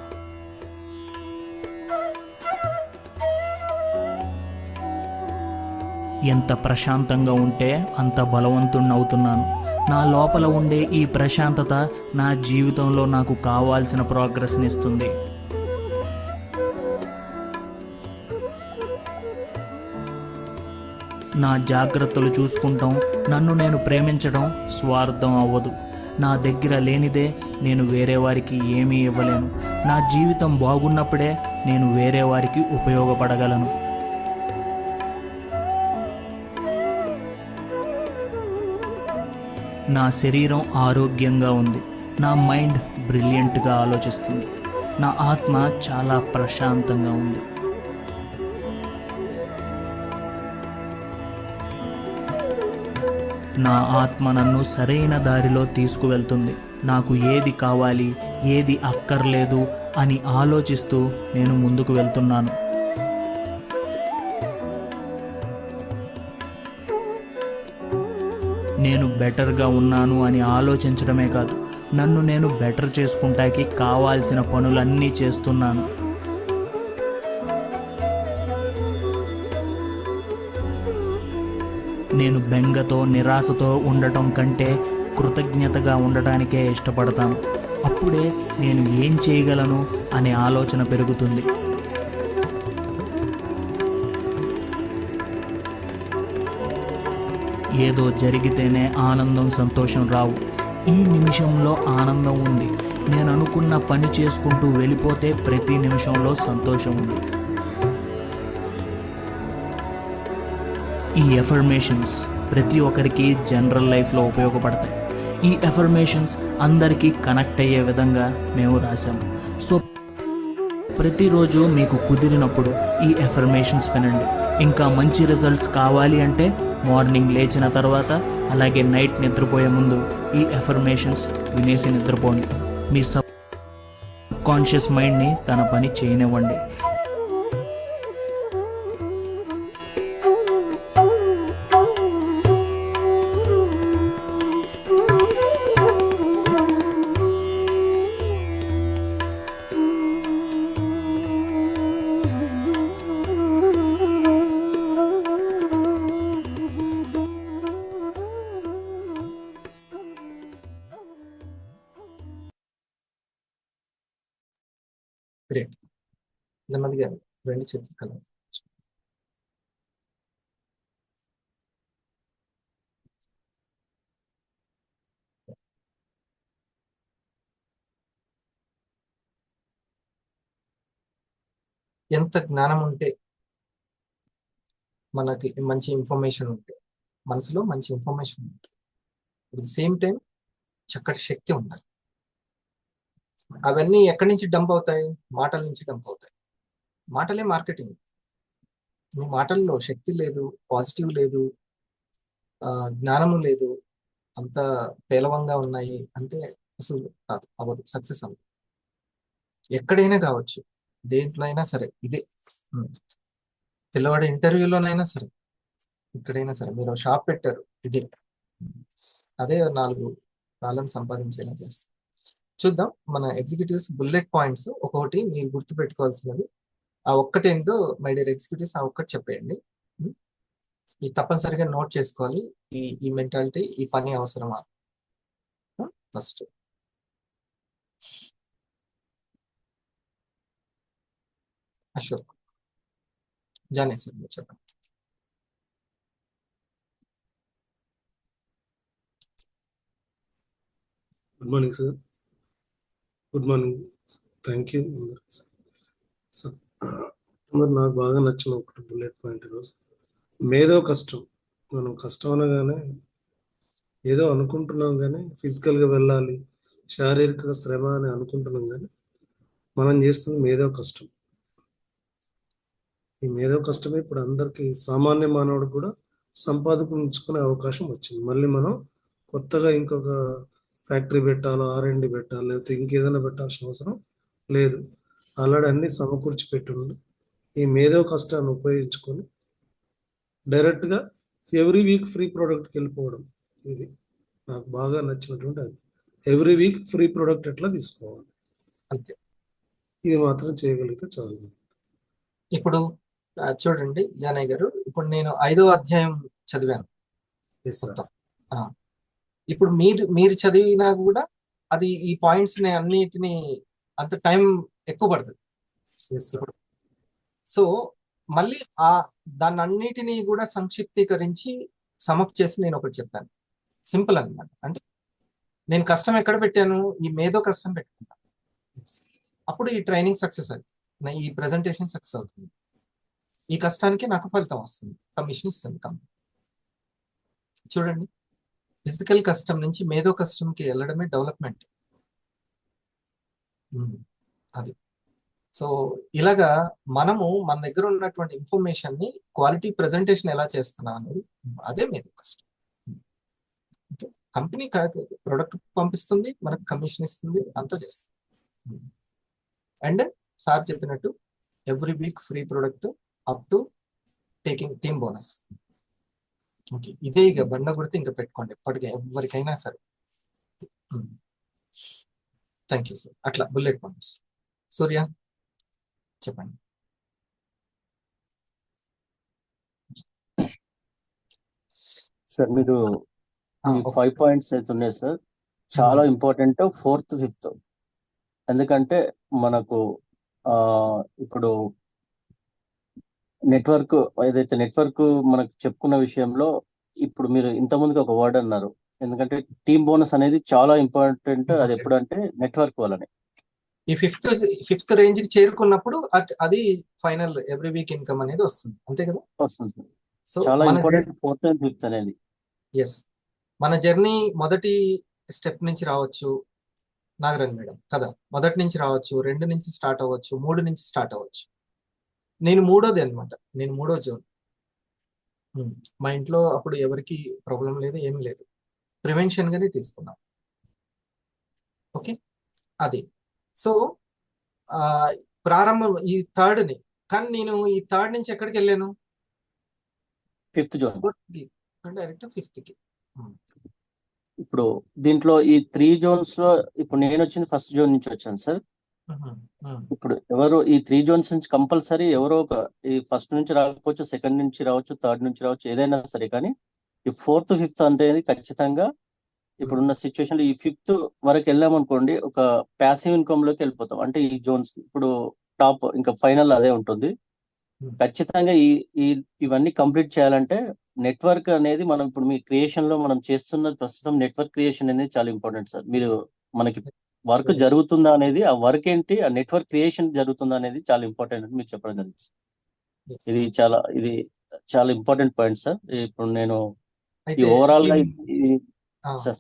ఎంత ప్రశాంతంగా ఉంటే అంత బలవంతుణ్ణి అవుతున్నాను. నా లోపల ఉండే ఈ ప్రశాంతత నా జీవితంలో నాకు కావాల్సిన ప్రోగ్రెస్ని ఇస్తుంది. నా జాగ్రత్తలు చూసుకుంటాం, నన్ను నేను ప్రేమించడం స్వార్థం అవ్వదు. నా దగ్గర లేనిదే నేను వేరే వారికి ఏమీ ఇవ్వలేను. నా జీవితం బాగున్నప్పుడే నేను వేరే వారికి ఉపయోగపడగలను. నా శరీరం ఆరోగ్యంగా ఉంది. నా మైండ్ బ్రిలియంట్గా ఆలోచిస్తుంది. నా ఆత్మ చాలా ప్రశాంతంగా ఉంది. నా ఆత్మ నన్ను సరైన దారిలో తీసుకువెళ్తుంది. నాకు ఏది కావాలి, ఏది అక్కర్లేదు అని ఆలోచిస్తూ నేను ముందుకు వెళ్తున్నాను. నేను బెటర్గా ఉన్నాను అని ఆలోచించడమే కాదు, నన్ను నేను బెటర్ చేసుకుంటాకి కావాల్సిన పనులన్నీ చేస్తున్నాను. నేను బెంగతో, నిరాశతో ఉండటం కంటే కృతజ్ఞతగా ఉండటానికే ఇష్టపడతాను. అప్పుడే నేను ఏం చేయగలను అనే ఆలోచన పెరుగుతుంది. ఏదో జరిగితేనే ఆనందం, సంతోషం రావు. ఈ నిమిషంలో ఆనందం ఉంది. నేను అనుకున్న పని చేసుకుంటూ వెళ్ళిపోతే ప్రతి నిమిషంలో సంతోషం ఉంది. ఈ ఎఫర్మేషన్స్ ప్రతి ఒక్కరికి జనరల్ లైఫ్లో ఉపయోగపడతాయి. ఈ ఎఫర్మేషన్స్ అందరికీ కనెక్ట్ అయ్యే విధంగా మేము రాసాము. సో ప్రతిరోజు మీకు కుదిరినప్పుడు ఈ ఎఫర్మేషన్స్ వినండి. ఇంకా మంచి రిజల్ట్స్ కావాలి అంటే మార్నింగ్ లేచిన తర్వాత అలాగే నైట్ నిద్రపోయే ముందు ఈ ఎఫర్మేషన్స్ వినేసి నిద్రపోండి. మీ సబ్ కాన్షియస్ మైండ్ని తన పని చేయనివ్వండి. గ్రేట్. నెమ్మదిగా రెండు చేతులు కలవ. ఎంత జ్ఞానం ఉంటే మనకి మంచి ఇన్ఫర్మేషన్ ఉంటే, మనసులో మంచి ఇన్ఫర్మేషన్ ఉంటుంది, అట్ ది సేమ్ టైం చక్కటి శక్తి ఉండాలి. అవన్నీ ఎక్కడి నుంచి డంప్ అవుతాయి? మాటల నుంచి డంప్ అవుతాయి. మాటలే మార్కెటింగ్. మీ మాటల్లో శక్తి లేదు, పాజిటివ్ లేదు, జ్ఞానము లేదు, అంత పేలవంగా ఉన్నాయి అంటే అసలు కాదు, అవ్వదు, సక్సెస్ అవ్వదు. ఎక్కడైనా కావచ్చు, దేంట్లో అయినా సరే ఇదే. పిల్లవాడి ఇంటర్వ్యూలోనైనా సరే, ఎక్కడైనా సరే, మీరు షాప్ పెట్టారు, ఇదే. అదే 4 డాలర్లు సంపాదించేలా చేస్తాం. చూద్దాం మన ఎగ్జిక్యూటివ్స్ బుల్లెట్ పాయింట్స్ ఒక్కొక్కటి మీరు గుర్తు పెట్టుకోవాల్సినవి. ఆ ఒక్కటేంటో మై డియర్ ఎగ్జిక్యూటివ్స్, ఆ ఒక్కటి చెప్పేయండి. ఇది తప్పనిసరిగా నోట్ చేసుకోవాలి. ఈ మెంటాలిటీ, ఈ పని అవసరమా? ఫస్ట్ అశోక్, జానీ సార్ మీరు చెప్పండి. Good morning sir. Good morning, thank you. So మరి నాకు బాగా నచ్చిన ఒకటి బుల్లెట్ పాయింట్ ఈరోజు, మేధో కష్టం. మనం కష్టం అనగానే ఏదో అనుకుంటున్నాం కానీ, ఫిజికల్గా వెళ్ళాలి, శారీరక శ్రమ అని అనుకుంటున్నాం కానీ, మనం చేస్తుంది మేధో కష్టం. ఈ మేధో కష్టమే ఇప్పుడు అందరికీ, సామాన్య మానవుడికి కూడా సంపాదించుకునే అవకాశం వచ్చింది. మళ్ళీ మనం కొత్తగా ఇంకొక ఫ్యాక్టరీ పెట్టాలో, R&D పెట్టాలి, లేకపోతే ఇంకేదైనా పెట్టాల్సిన అవసరం లేదు. ఆల్రెడీ అన్ని సమకూర్చి పెట్టుండి ఈ మేధో కష్టాన్ని ఉపయోగించుకొని డైరెక్ట్గా ఎవ్రీ వీక్ ఫ్రీ ప్రోడక్ట్కి వెళ్ళిపోవడం, ఇది నాకు బాగా నచ్చినటువంటి. అది ఎవ్రీ వీక్ ఫ్రీ ప్రోడక్ట్ ఎట్లా తీసుకోవాలి, అంతే. ఇది మాత్రం చేయగలిగితే చాలు. ఇప్పుడు చూడండి జానయ్య గారు, ఇప్పుడు నేను 5వ అధ్యాయం చదివాను మొత్తం. ఇప్పుడు మీరు చదివినా కూడా అది ఈ పాయింట్స్ ని అన్నిటిని అంత టైం ఎక్కువ పడుతుంది. సో మళ్ళీ దాన్ని అన్నిటినీ కూడా సంక్షిప్తీకరించి సమప్ చేసి నేను ఒకటి చెప్పాను. సింపుల్ అన్నమాట. అంటే నేను కష్టం ఎక్కడ పెట్టాను? ఈ మేధో కష్టం పెట్టుకుంటాను. అప్పుడు ఈ ట్రైనింగ్ సక్సెస్ అవుతుంది, ఈ ప్రెజెంటేషన్ సక్సెస్ అవుతుంది, ఈ కష్టానికి నాకు ఫలితం వస్తుంది, కమిషన్ ఇస్తుంది కంపెనీ. చూడండి, ఫిజికల్ కష్టం నుంచి మేధో కష్టంకి వెళ్ళడమే డెవలప్మెంట్. అది. సో ఇలాగా మనము మన దగ్గర ఉన్నటువంటి ఇన్ఫర్మేషన్ ని క్వాలిటీ ప్రెజెంటేషన్ ఎలా చేస్తున్నాం అనేది అదే మేధో కష్టం. కంపెనీ ప్రొడక్ట్ పంపిస్తుంది, మనకు కమిషన్ ఇస్తుంది, అంతా చేస్తుంది. అండ్ సార్ చెప్పినట్టు every week free product up to taking team bonus. Okay, ఇదే ఇక బండ కొడితే ఇంకా పెట్టుకోండి ఎప్పటికీ ఎవరికైనా సరే. Thank you sir. అట్లా బుల్లెట్ పాయింట్స్. సూర్య చెప్పండి. సార్ మీరు ఈ 5 పాయింట్స్ అయితే ఉన్నాయి సార్, చాలా ఇంపార్టెంట్ 4th, 5th. ఎందుకంటే మనకు ఇప్పుడు నెట్వర్క్, ఏదైతే నెట్వర్క్ మనకు చెప్పుకున్న విషయంలో ఇప్పుడు మీరు ఇంతకుముందుకు ఒక వర్డ్ అన్నారు, ఎందుకంటే టీమ్ బోనస్ అనేది చాలా ఇంపార్టెంట్. అది ఎప్పుడంటే నెట్వర్క్ వల్లనే. ఈ ఫిఫ్త్ రేంజ్ కి చేరుకున్నప్పుడు అది ఫైనల్ ఎవ్రీ వీక్ ఇన్కమ్ అనేది వస్తుంది, అంతే కదా? వస్తుంది. చాలా ఇంపార్టెంట్ 4th and 5th అనేది. ఎస్, మన జర్నీ మొదటి స్టెప్ నుంచి రావచ్చు నాగరాజ్ మేడం కదా, మొదటి నుంచి రావచ్చు, 2 నుంచి స్టార్ట్ అవ్వచ్చు, 3 నుంచి స్టార్ట్ అవ్వచ్చు. నేను మూడోది అనమాట, నేను మూడో జోన్. మా ఇంట్లో అప్పుడు ఎవరికి ప్రాబ్లం లేదు, ఏం లేదు, ప్రివెన్షన్ గానే తీసుకున్నాం. ఓకే, అది. సో ప్రారంభం ఈ థర్డ్ని, కానీ నేను ఈ థర్డ్ నుంచి ఎక్కడికి వెళ్ళాను? 5th zone. డైరెక్ట్ 5th కి. ఇప్పుడు దీంట్లో ఈ 3 జోన్స్ లో ఇప్పుడు నేను వచ్చింది ఫస్ట్ జోన్ నుంచి వచ్చాను సార్. ఇప్పుడు ఎవరు ఈ 3 జోన్స్ నుంచి కంపల్సరీ ఎవరో ఒక ఈ ఫస్ట్ నుంచి రాకపోవచ్చు, సెకండ్ నుంచి రావచ్చు, థర్డ్ నుంచి రావచ్చు, ఏదైనా సరే, కానీ ఈ 4th 5th అనేది ఖచ్చితంగా ఇప్పుడున్న సిచ్యువేషన్ లో ఈ 5th వరకు వెళ్ళామనుకోండి ఒక ప్యాసివ్ ఇన్కమ్ లోకి వెళ్ళిపోతాం. అంటే ఈ జోన్స్ ఇప్పుడు టాప్ ఇంకా ఫైనల్ అదే ఉంటుంది. ఖచ్చితంగా ఇవన్నీ కంప్లీట్ చేయాలంటే నెట్వర్క్ అనేది మనం ఇప్పుడు మీ క్రియేషన్ లో మనం చేస్తున్న ప్రస్తుతం నెట్వర్క్ క్రియేషన్ అనేది చాలా ఇంపార్టెంట్ సార్. మీరు మనకి వర్క్ జరుగుతుందా అనేది, ఆ వర్క్ ఏంటి, ఆ నెట్వర్క్ క్రియేషన్ జరుగుతుందా అనేది చాలా ఇంపార్టెంట్ అని మీరు చెప్పడం జరిగింది. ఇది చాలా ఇంపార్టెంట్ పాయింట్ సార్. ఇప్పుడు నేను ఈ ఓవరాల్ గా సార్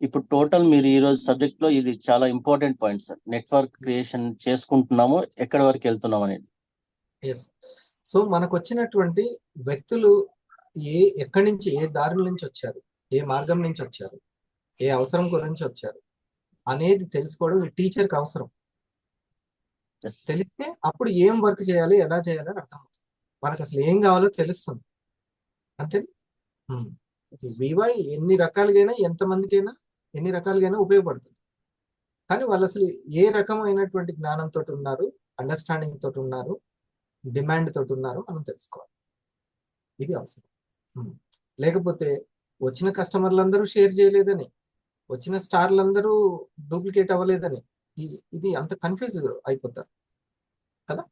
ఇప్పుడు టోటల్ మీరు ఈ రోజు సబ్జెక్ట్ లో ఇది చాలా important point sir. Network creation చేసుకుంటున్నాము, ఎక్కడి వరకు వెళ్తున్నాం అనేది. ఎస్. సో మనకు వచ్చినటువంటి వ్యక్తులు ఎక్కడి నుంచి, ఏ దారి నుంచి వచ్చారు, ఏ మార్గం నుంచి వచ్చారు, ఏ అవసరం గురించి వచ్చారు అనేది తెలుసుకోవడం ఈ టీచర్కి అవసరం. తెలిస్తే అప్పుడు ఏం వర్క్ చేయాలి, ఎలా చేయాలి అని అర్థమవుతుంది. మనకు అసలు ఏం కావాలో తెలుస్తుంది, అంతే. వివై ఎన్ని రకాలుగైనా, ఎంతమందికైనా, ఎన్ని రకాలుగైనా ఉపయోగపడుతుంది. కానీ వాళ్ళు అసలు ఏ రకమైనటువంటి జ్ఞానంతో ఉన్నారు, అండర్స్టాండింగ్ తోటి ఉన్నారు, డిమాండ్ తోటి ఉన్నారు మనం తెలుసుకోవాలి. ఇది అవసరం. లేకపోతే వచ్చిన కస్టమర్లందరూ షేర్ చేయలేదని, వచ్చిన స్టార్లందరూ డూప్లికేట్ అవ్వలేదని, ఇది అంత కన్ఫ్యూజ్ అయిపోతారు కదా.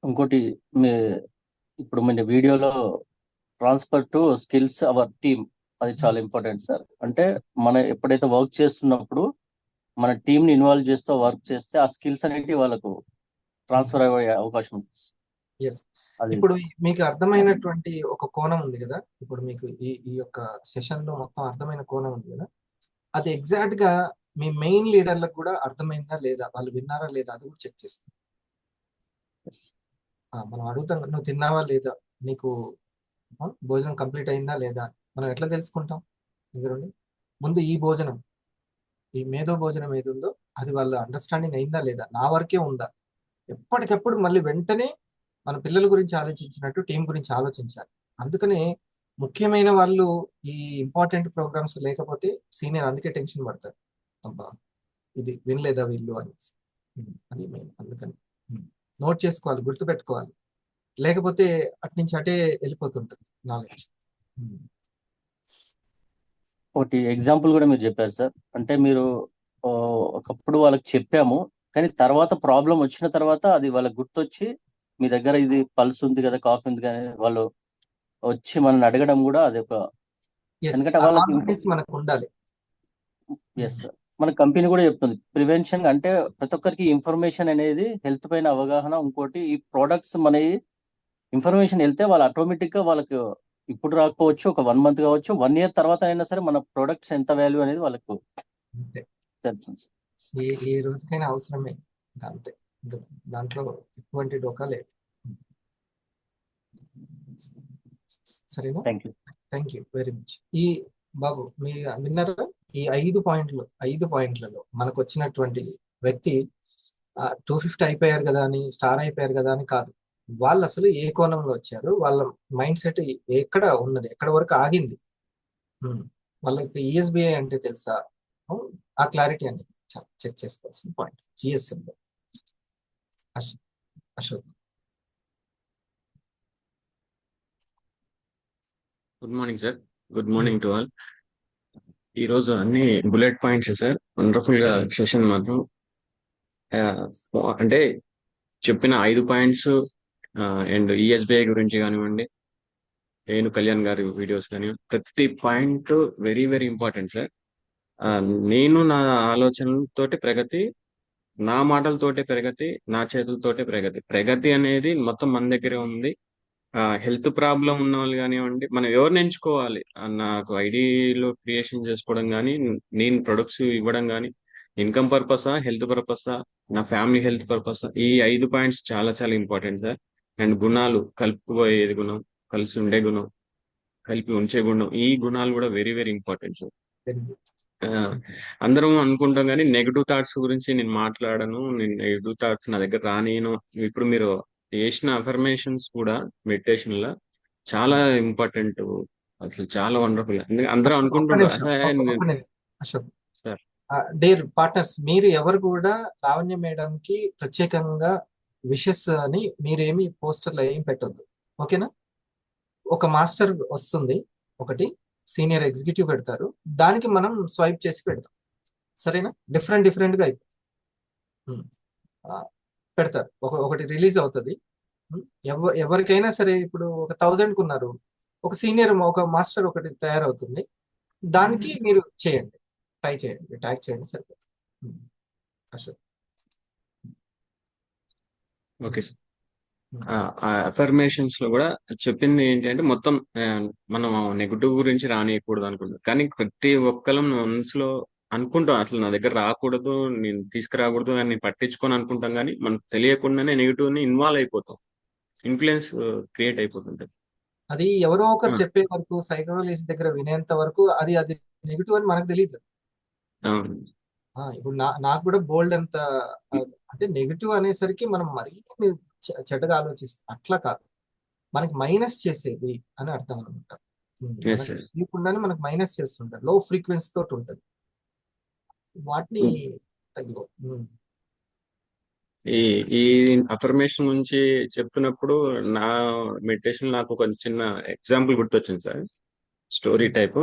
ఇంకోటి ఇప్పుడు మన వీడియోలో transfer to skills our team, అది చాలా ఇంపార్టెంట్ సార్. అంటే మనం ఎప్పుడైతే వర్క్ చేస్తున్నప్పుడు మన టీమ్ ని ఇన్వాల్వ్ చేస్తూ వర్క్ చేస్తే ఆ స్కిల్స్ అనేవి వాళ్ళకు ట్రాన్స్ఫర్ అయ్యే అవకాశం ఉంటుంది. ఎస్. ఇప్పుడు మీకు అర్థమైనటువంటి ఒక కోణం ఉంది కదా, ఇప్పుడు మీకు ఈ యొక్క సెషన్ లో మొత్తం అర్థమైన కోణం ఉంది కదా, అది ఎగ్జాక్ట్ గా మీ మెయిన్ లీడర్లకు కూడా అర్థమైందా లేదా, వాళ్ళు విన్నారా లేదా, అది కూడా చెక్ చేసుకోండి. మనం అడుగుతాం, నువ్వు తిన్నావా లేదా, నీకు భోజనం కంప్లీట్ అయిందా లేదా, మనం ఎట్లా తెలుసుకుంటాం? దగ్గరుండి ముందు ఈ భోజనం, ఈ మేధో భోజనం ఏది ఉందో అది వాళ్ళ అండర్స్టాండింగ్ అయిందా లేదా, నా వరకే ఉందా. ఎప్పటికప్పుడు మళ్ళీ వెంటనే మన పిల్లల గురించి ఆలోచించినట్టు టీం గురించి ఆలోచించాలి. అందుకనే ముఖ్యమైన వాళ్ళు ఈ ఇంపార్టెంట్ ప్రోగ్రామ్స్ లేకపోతే సీనియర్ అందుకే టెన్షన్ పడతారు, అబ్బా ఇది వినలేదా వీళ్ళు అనేసి. అది మెయిన్. అందుకని నోట్ చేసుకోవాలి, గుర్తుపెట్టుకోవాలి, లేకపోతే అటు నుంచి అటే వెళ్ళిపోతుంటుంది నాలెడ్జ్. ఒకటి ఎగ్జాంపుల్ కూడా మీరు చెప్పారు సార్. అంటే మీరు ఒకప్పుడు వాళ్ళకి చెప్పాము, కానీ తర్వాత ప్రాబ్లం వచ్చిన తర్వాత అది వాళ్ళకి గుర్తొచ్చి మీ దగ్గర ఇది పల్స్ ఉంది కదా, కాఫీ ఉంది కానీ వాళ్ళు వచ్చి మనల్ని అడగడం కూడా అది ఒక, ఎందుకంటే వాళ్ళకి మనకు ఉండాలి. ఎస్ సార్, మన కంపెనీ కూడా చెప్తుంది ప్రివెన్షన్ అంటే ప్రతి ఒక్కరికి ఇన్ఫర్మేషన్ అనేది హెల్త్ పైన అవగాహన. ఇంకోటి ఈ ప్రోడక్ట్స్ మన ఇన్ఫర్మేషన్ వెళ్తే వాళ్ళు ఆటోమేటిక్ గా వాళ్ళకు ఇప్పుడు రాకపోవచ్చు, ఒక 1 month కావచ్చు, 1 year తర్వాత అయినా సరే మన ప్రొడక్ట్స్ ఎంత వాల్యూ అనేది వాళ్ళకు తెలుస్తుంది. ఏ రోజుకైనా అవసరమే, అంతే. దాంట్లో ఎటువంటి డోకా లేదు. సరేనా? Thank you very much. ఈ బాబు మీ విన్నారా? ఈ 5 పాయింట్లలో మనకు వచ్చినటువంటి వ్యక్తి 250 అయిపోయారు కదా అని, స్టార్ అయిపోయారు కదా అని కాదు. వాళ్ళు అసలు ఏ కోణంలో వచ్చారు, వాళ్ళ మైండ్ సెట్ ఎక్కడ ఉన్నది, ఎక్కడ వరకు ఆగింది, వాళ్ళకి ఈఎస్బిఐ అంటే తెలుసా, ఆ క్లారిటీ అనేది చెక్ చేసుకోవాల్సిన పాయింట్. జిఎస్ఎం లో Ashok. Good morning sir. Good morning to all. ఈ రోజు అన్ని బుల్లెట్ పాయింట్స్ సార్. వండర్ఫుల్ గా సెషన్ మాత్రం. అంటే చెప్పిన 5 పాయింట్స్ అండ్ ఈఎస్బిఐ గురించి కానివ్వండి, రేణు కళ్యాణ్ గారి వీడియోస్ కానివ్వండి, ప్రతి point very very important sir. నేను నా ఆలోచనలతోటి ప్రగతి, నా మాటలతోటి ప్రగతి, నా చేతులతోటి ప్రగతి. ప్రగతి అనేది మొత్తం మన దగ్గరే ఉంది. హెల్త్ ప్రాబ్లం ఉన్న వాళ్ళు కానివ్వండి, మనం ఎవరిని ఎంచుకోవాలి, నాకు ఐడిలో క్రియేషన్ చేసుకోవడం కానీ, నేను ప్రొడక్ట్స్ ఇవ్వడం కానీ, ఇన్కమ్ పర్పసా, హెల్త్ పర్పసా, నా ఫ్యామిలీ హెల్త్ పర్పసా, ఈ 5 పాయింట్స్ చాలా చాలా ఇంపార్టెంట్ సార్. అండ్ గుణాలు, కలుపుకోయేది గుణం, కలిసి ఉండే గుణం, కలిపి ఉంచే గుణం, ఈ గుణాలు కూడా వెరీ వెరీ ఇంపార్టెంట్ సార్. అందరం అనుకుంటాం కానీ నెగిటివ్ థాట్స్ గురించి నేను మాట్లాడను, నేను నెగిటివ్ థాట్స్ నా దగ్గర రానిను. ఇప్పుడు మీరు చేసిన అఫర్మేషన్స్ కూడా మెడిటేషన్ లో చాలా ఇంపార్టెంట్, అసలు చాలా వండర్ఫుల్. అందరూ ఒక్క అనుకుంటుంటారు నిమిషం, ఒక్క నిమిషం అశోక్. సార్. డేర్ పార్ట్నర్స్, మీరు ఎవరు కూడా లావణ్య మేడం కి ప్రత్యేకంగా విషెస్ అని మీరేమి పోస్టర్లు ఏం పెట్టొద్దు, ఓకేనా? ఒక మాస్టర్ వస్తుంది, ఒకటి సీనియర్ ఎగ్జిక్యూటివ్ పెడతారు, దానికి మనం స్వైప్ చేసి పెడతాం, సరేనా? డిఫరెంట్ డిఫరెంట్ గా పెడతారు. ఒకటి రిలీజ్ అవుతుంది. ఎవరికైనా సరే ఇప్పుడు ఒక 1000 ఉన్నారు, ఒక సీనియర్ ఒక మాస్టర్ ఒకటి తయారవుతుంది, దానికి మీరు చేయండి, ట్రై చేయండి, ట్యాగ్ చేయండి, సరిపోతుంది. అశోక్. Okay sir. అఫర్మేషన్స్ లో కూడా చెప్పింది ఏంటంటే మొత్తం మనం నెగిటివ్ గురించి రానియకూడదు అనుకుంటాం, కానీ ప్రతి ఒక్కరం మనసులో అనుకుంటాం అసలు నా దగ్గర రాకూడదు, నేను తీసుకురాకూడదు అని పట్టించుకొని అనుకుంటాం, కానీ మనకు తెలియకుండానే నెగిటివ్ ని ఇన్వాల్వ్ అయిపోతాం, ఇన్ఫ్లుయెన్స్ క్రియేట్ అయిపోతుంది. అది ఎవరో ఒకరు చెప్పే వరకు, సైకాలజిస్ట్ దగ్గర వినేంత వరకు అది అది నెగిటివ్ అని మనకు తెలియదు. ఇప్పుడు నాకు కూడా బోల్డ్ అంత అంటే నెగిటివ్ అనేసరికి మనం మరీ చెడ్డగా ఆలోచిస్తాం, అట్లా కాదు, మనకి మైనస్ చేసేది అని అర్థం అనమాట. తెలియకుండానే మనకు మైనస్ చేస్తుంటారు, లో ఫ్రీక్వెన్సీ తోటి ఉంటుంది, వాటిని తగ్గిపో. ఈ అఫర్మేషన్ గురించి చెప్తున్నప్పుడు నా మెడిటేషన్ నాకు ఒక చిన్న ఎగ్జాంపుల్ గుర్తొచ్చింది సార్, స్టోరీ టైప్.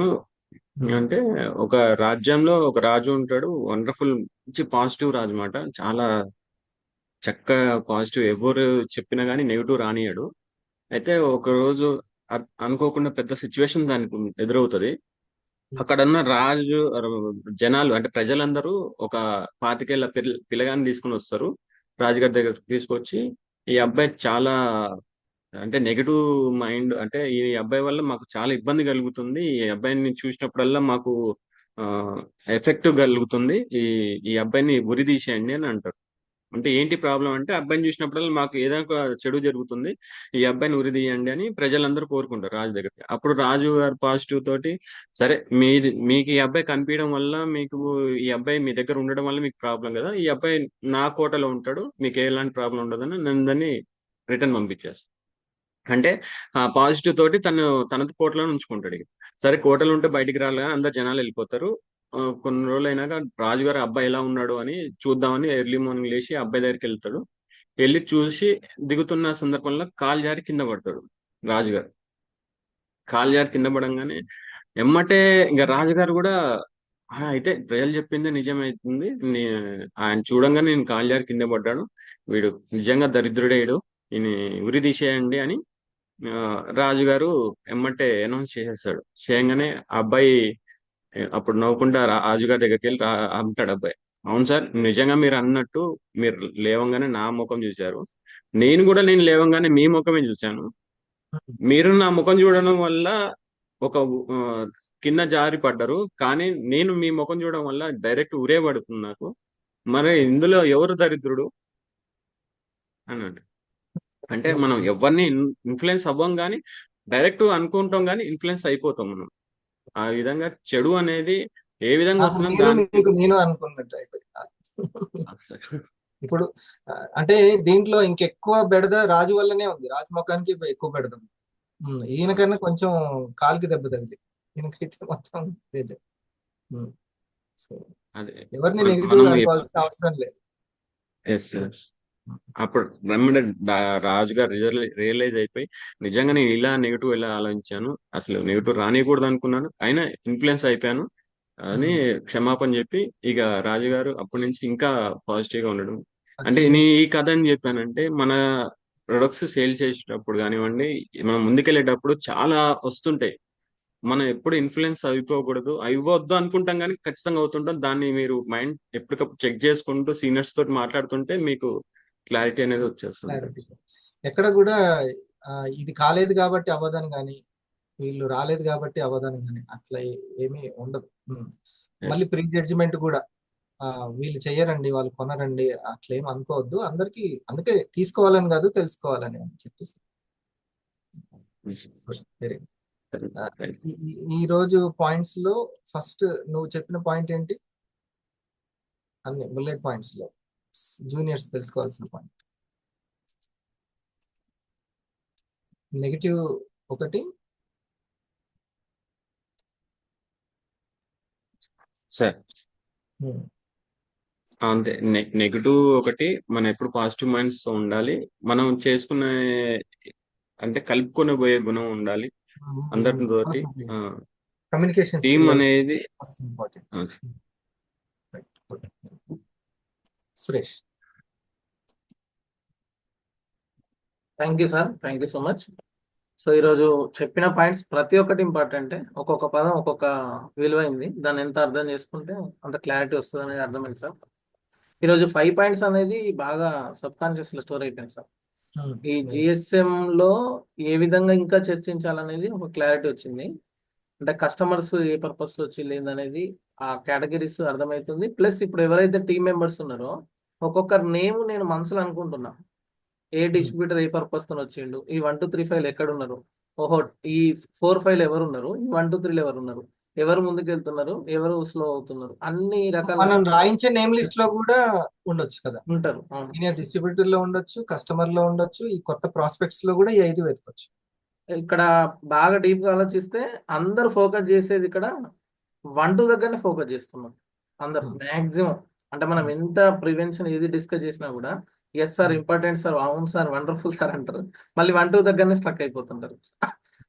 అంటే ఒక రాజ్యంలో ఒక రాజు ఉంటాడు, వండర్ఫుల్ మంచి పాజిటివ్ రాజు అన్నమాట, చాలా చక్కగా పాజిటివ్, ఎవరు చెప్పినా గానీ నెగిటివ్ రానియాడు. అయితే ఒక రోజు అనుకోకుండా పెద్ద సిచ్యువేషన్ దానికి ఎదురవుతుంది. అక్కడున్న రాజు జనాలు అంటే ప్రజలందరూ ఒక 25 ఏళ్ల పిల్లగాన్ని తీసుకుని వస్తారు రాజుగారి దగ్గర తీసుకొచ్చి, ఈ అబ్బాయి చాలా అంటే నెగిటివ్ మైండ్, అంటే ఈ అబ్బాయి వల్ల మాకు చాలా ఇబ్బంది కలుగుతుంది, ఈ అబ్బాయిని చూసినప్పుడల్లా మాకు ఎఫెక్ట్ కలుగుతుంది, ఈ ఈ అబ్బాయిని ఉరి తీసేయండి అని అంటారు. అంటే ఏంటి ప్రాబ్లం అంటే, అబ్బాయిని చూసినప్పుడల్లా మాకు ఏదైనా ఒక చెడు జరుగుతుంది, ఈ అబ్బాయిని ఉరి తీయండి అని ప్రజలందరూ కోరుకుంటారు రాజు దగ్గరికి. అప్పుడు రాజు గారు పాజిటివ్ తోటి, సరే మీకు ఈ అబ్బాయి కనిపించడం వల్ల, మీకు ఈ అబ్బాయి మీ దగ్గర ఉండడం వల్ల మీకు ప్రాబ్లం కదా, ఈ అబ్బాయి నా కోటలో ఉంటాడు, మీకు ఎలాంటి ప్రాబ్లం ఉండదని నన్ను దాన్ని రిటర్న్ పంపించేస్తాను. అంటే పాజిటివ్ తోటి తనది కోటలో ఉంచుకుంటాడు. సరే కోటలో ఉంటే బయటికి రాలి అందరు జనాలు వెళ్ళిపోతారు. కొన్ని రోజులు అయినాక రాజుగారు అబ్బాయి ఎలా ఉన్నాడు అని చూద్దామని ఎర్లీ మార్నింగ్ లేచి అబ్బాయి దగ్గరికి వెళ్తాడు. వెళ్ళి చూసి దిగుతున్న సందర్భంలో కాలు జారి కింద పడతాడు రాజుగారు. కాలు జారి కింద పడంగానే ఎమ్మటే ఇంకా రాజుగారు కూడా అయితే ప్రజలు చెప్పింది నిజమైతుంది, ఆయన చూడంగానే నేను కాలు జారి కింద పడ్డాడు, వీడు నిజంగా దరిద్రుడేడు, ఈయన ఉరి తీసేయండి అని రాజుగారు ఎమ్మటే అనౌన్స్ చేసేస్తాడు. చేయగానే అబ్బాయి అప్పుడు నవ్వుకుంటా రాజుగారి దగ్గరికి వెళ్ళి అంటాడు అబ్బాయి, అవును సార్, నిజంగా మీరు అన్నట్టు మీరు లేవంగానే నా ముఖం చూశారు, నేను కూడా లేవంగానే మీ ముఖమే చూశాను, మీరు నా ముఖం చూడడం వల్ల ఒక కింద జారి పడ్డారు, కానీ నేను మీ ముఖం చూడడం వల్ల డైరెక్ట్ ఉరే పడుతుంది నాకు, మరి ఇందులో ఎవరు దరిద్రుడు అన్నాడు. అంటే మనం ఎవరిని ఇన్ఫ్లుయెన్స్ అవ్వం కానీ డైరెక్ట్ అనుకుంటాం కానీ ఇన్ఫ్లుయెన్స్ అయిపోతాం మనం. ఆ విధంగా చెడు అనేది ఏ విధంగా వస్తుందో నేను అనుకున్నట్టు అయిపోయింది. ఇప్పుడు అంటే దీంట్లో ఇంకెక్కువ బెడద రాజు వల్లనే ఉంది, రాజు ముఖానికి ఎక్కువ బెడద ఉంది. ఈయనకన్నా కొంచెం కాలుకి దెబ్బ తగిలి, ఈయనకైతే మొత్తం ఎవరిని నెగిటివ్ అనుకోవాల్సిన అవసరం లేదు. అప్పుడు రాజుగారు రియలైజ్ అయిపోయి, నిజంగా నేను ఇలా నెగిటివ్ ఎలా ఆలోచించాను, అసలు నెగిటివ్ రానియకూడదు అనుకున్నాను, అయినా ఇన్ఫ్లుయెన్స్ అయిపోయాను అని క్షమాపణ చెప్పి ఇక రాజుగారు అప్పటి నుంచి ఇంకా పాజిటివ్ గా ఉండడం. అంటే నేను ఈ కథ అని చెప్పానంటే, మన ప్రొడక్ట్స్ సేల్ చేసేటప్పుడు కానివ్వండి, మనం ముందుకెళ్ళేటప్పుడు చాలా వస్తుంటాయి, మనం ఎప్పుడు ఇన్ఫ్లుయెన్స్ అయిపోకూడదు, అయిపోవద్దు అనుకుంటాం కానీ ఖచ్చితంగా అవుతుంటాం. దాన్ని మీరు మైండ్ ఎప్పటికప్పుడు చెక్ చేసుకుంటూ సీనియర్స్ తోటి మాట్లాడుతుంటే మీకు క్లారిటీ అనేది వచ్చేస్తుంది. ఎక్కడ కూడా ఇది కాలేదు కాబట్టి అవ్వదని కానీ, వీళ్ళు రాలేదు కాబట్టి అవ్వదని కానీ అట్లా ఏమీ ఉండదు. మళ్ళీ ప్రీ జడ్జిమెంట్ కూడా వీళ్ళు చెయ్యరండి, వాళ్ళు కొనరండి అట్లా ఏం అనుకోవద్దు. అందరికి అందుకే తీసుకోవాలని కాదు, తెలుసుకోవాలని అని చెప్పేసి. వెరీ ఈ రోజు పాయింట్స్ లో ఫస్ట్ నువ్వు చెప్పిన పాయింట్ ఏంటి? అన్ని బుల్లెట్ పాయింట్స్ లో జూనియర్స్ తెలుసుకోవాల్సిన పాయింట్ నెగిటివ్ ఒకటి, సార్ అంతే. నెగిటివ్ ఒకటి, మనం ఎప్పుడు పాజిటివ్ మైండ్స్ తో ఉండాలి. మనం చేసుకునే అంటే కలుపుకొని పోయే గుణం ఉండాలి అందరితోటి. కమ్యూనికేషన్ టీం అనేది first important. Suresh. Thank you sir, thank you so much. So ఈరోజు చెప్పిన పాయింట్స్ ప్రతి ఒక్కటి ఇంపార్టెంటే. ఒక్కొక్క పదం ఒక్కొక్క విలువైంది, దాన్ని ఎంత అర్థం చేసుకుంటే అంత క్లారిటీ వస్తుంది అనేది అర్థమైంది సార్. ఈరోజు 5 పాయింట్స్ అనేది బాగా సబ్ కాన్షియస్ లో స్టోర్ అయిపోయింది సార్. ఈ జిఎస్ఎం లో ఏ విధంగా ఇంకా చర్చించాలనేది ఒక క్లారిటీ వచ్చింది. అంటే కస్టమర్స్ ఏ పర్పస్ లో వచ్చి లేదనేది ఆ కేటగిరీస్ అర్థమవుతుంది. ప్లస్ ఇప్పుడు ఎవరైతే టీమ్ మెంబర్స్ ఉన్నారో ఒక్కొక్కరు నేమ్ నేను మనసులో అనుకుంటున్నా. ఏ డిస్ట్రిబ్యూటర్ ఏ పర్పస్ తో వచ్చిండు, ఈ 1 2 3 5 ఎక్కడ ఉన్నారు, ఓహో ఈ 4 5 ఎవరు ఉన్నారు, ఈ 1 2 3 ఎవరు ఉన్నారు, ఎవరు ముందుకు వెళ్తున్నారు, ఎవరు స్లో అవుతున్నారు, అన్ని రకాల మనం రాయించే నేమ్ లిస్ట్ లో కూడా ఉండొచ్చు కదా. ఉంటారు. సీనియర్ డిస్ట్రిబ్యూటర్ లో ఉండొచ్చు, కస్టమర్ లో ఉండొచ్చు, ఈ కొత్త ప్రాస్పెక్ట్స్ లో కూడా ఈ 5 వెతకొచ్చు. ఇక్కడ బాగా డీప్ గా ఆలోచిస్తే అందరు ఫోకస్ చేసేది ఇక్కడ 1 2 దగ్గరనే ఫోకస్ చేస్తున్నాం అందరు మాక్సిమం. అంటే మనం ఎంత ప్రివెన్షన్ ఏది డిస్కస్ చేసినా కూడా ఎస్ సార్ ఇంపార్టెంట్ సార్, అవును సార్, వండర్ఫుల్ సార్ అంటారు. మళ్ళీ 1 2 దగ్గరనే స్ట్రక్ అయిపోతుంటారు.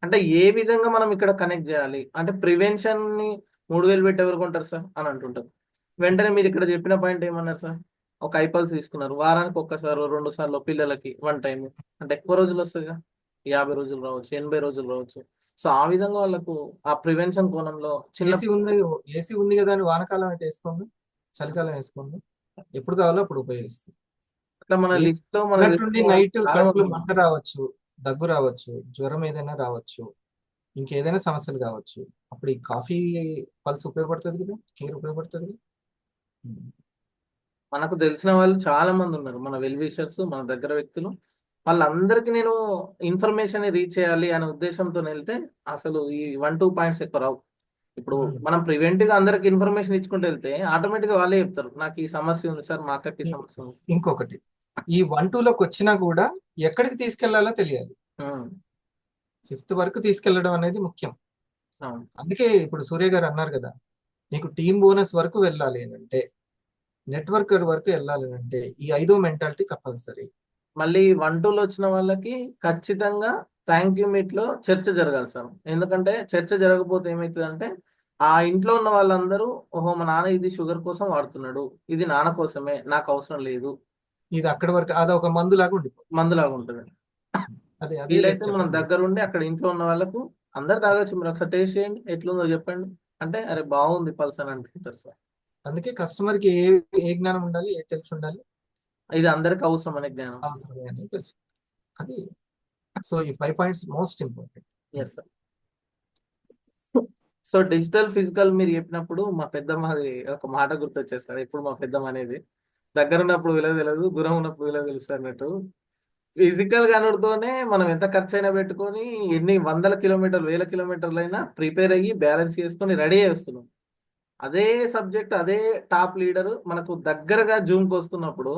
అంటే ఏ విధంగా మనం ఇక్కడ కనెక్ట్ చేయాలి అంటే ప్రివెన్షన్ ని 3000 పెట్టి ఎవరు కొంటారు సార్ అని అంటుంటారు. వెంటనే మీరు ఇక్కడ చెప్పిన పాయింట్ ఏమన్నారు సార్, ఒక ఐపల్స్ తీసుకున్నారు, వారానికి ఒక్కసారి 2 సార్లు పిల్లలకి 1 టైం, అంటే ఎక్కువ రోజులు వస్తాయిగా, 50 రోజులు రావచ్చు, 80 రోజులు రావచ్చు. సో ఆ విధంగా వాళ్ళకు ఆ ప్రివెన్షన్ కోణంలో చిన్న ఏసీ ఉంది కదా అని వానకాలం అయితే వేసుకోండి, చలికాలం వేసుకోండి, ఎప్పుడు కావాలో అప్పుడు ఉపయోగిస్తాం. అట్లా మన లిస్ట్ లో మన నైట్ కడుపులో మంట రావచ్చు, దగ్గు రావచ్చు, జ్వరం ఏదైనా రావచ్చు, ఇంకేదైనా సమస్యలు కావచ్చు. అప్పుడు ఈ కాఫీ పల్స్ ఉపయోగపడుతుంది కదా, కేర్ ఉపయోగపడుతుంది కదా. మనకు తెలిసిన వాళ్ళు చాలా మంది ఉన్నారు, మన వెల్ విషర్స్, మన దగ్గర వ్యక్తులు. వాళ్ళందరికీ నేను ఇన్ఫర్మేషన్ రీచ్ చేయాలి అనే ఉద్దేశంతో వెళ్తే అసలు ఈ 1 2 పాయింట్స్ ఎక్కువ రావు. ఇప్పుడు మనం ప్రివెంటివ్ గా అందరికి ఇన్ఫర్మేషన్ ఇచ్చుకుంటూ వెళ్తే ఆటోమేటిక్ గా వాళ్ళే చెప్తారు, నాకు ఈ సమస్య ఉంది సార్, మా అక్కకి ఈ సమస్య ఉంది. ఇంకొకటి, ఈ 1 2 లోకి వచ్చినా కూడా ఎక్కడికి తీసుకెళ్లాలో తెలియాలి. 5th వరకు తీసుకెళ్లడం అనేది ముఖ్యం. అందుకే ఇప్పుడు సూర్య గారు అన్నారు కదా, నీకు టీమ్ బోనస్ వరకు వెళ్ళాలి అని అంటే, నెట్వర్క్ వరకు వెళ్ళాలి అంటే ఈ 5వ మెంటాలిటీ కంపల్సరీ. మళ్ళీ 1 2 లో వచ్చిన వాళ్ళకి ఖచ్చితంగా థ్యాంక్ యూ మీట్ లో చర్చ జరగాలి సార్. ఎందుకంటే చర్చ జరగకపోతే ఏమవుతుందంటే ఆ ఇంట్లో ఉన్న వాళ్ళందరూ ఓహో మా నాన్న ఇది షుగర్ కోసం వాడుతున్నాడు, ఇది నాన్న కోసమే, నాకు అవసరం లేదు, ఇది అక్కడి వరకు అదొక మందులాగా ఉండిపోతుంది. మందులాగా ఉంటుంది. వీలైతే మనం దగ్గరుండి అక్కడ ఇంట్లో ఉన్న వాళ్ళకు అందరు తాగొచ్చు, మీరు ఒకసారి టేస్ట్ చేయండి, ఎట్లుందో చెప్పండి అంటే అరే బాగుంది పల్స్ అని అంటుంటారు సార్. అందుకే కస్టమర్ కి ఏ జ్ఞానం ఉండాలి, ఏ తెలిసి ఉండాలి, ఇది అందరికి అవసరం అనే జ్ఞానం అవసరమే అని తెలుసు. అది సో ఈ 5 points most important. Yes sir. So digital physical మీరు చెప్పినప్పుడు మా పెద్దమ్మది ఒక మాట గుర్తొచ్చేస్తారు. ఇప్పుడు మా పెద్దమ్మ అనేది దగ్గర ఉన్నప్పుడు విలువ తెలియదు, దూరం ఉన్నప్పుడు విలువ తెలుస్తుంది అన్నట్టు. ఫిజికల్ కనుడుతోనే మనం ఎంత ఖర్చు అయినా పెట్టుకొని ఎన్ని 100 కిలోమీటర్లు 1000 కిలోమీటర్లు అయినా ప్రిపేర్ అయ్యి బ్యాలెన్స్ చేసుకొని రెడీ చేస్తున్నాం. అదే సబ్జెక్ట్ అదే టాప్ లీడర్ మనకు దగ్గరగా జూమ్కి వస్తున్నప్పుడు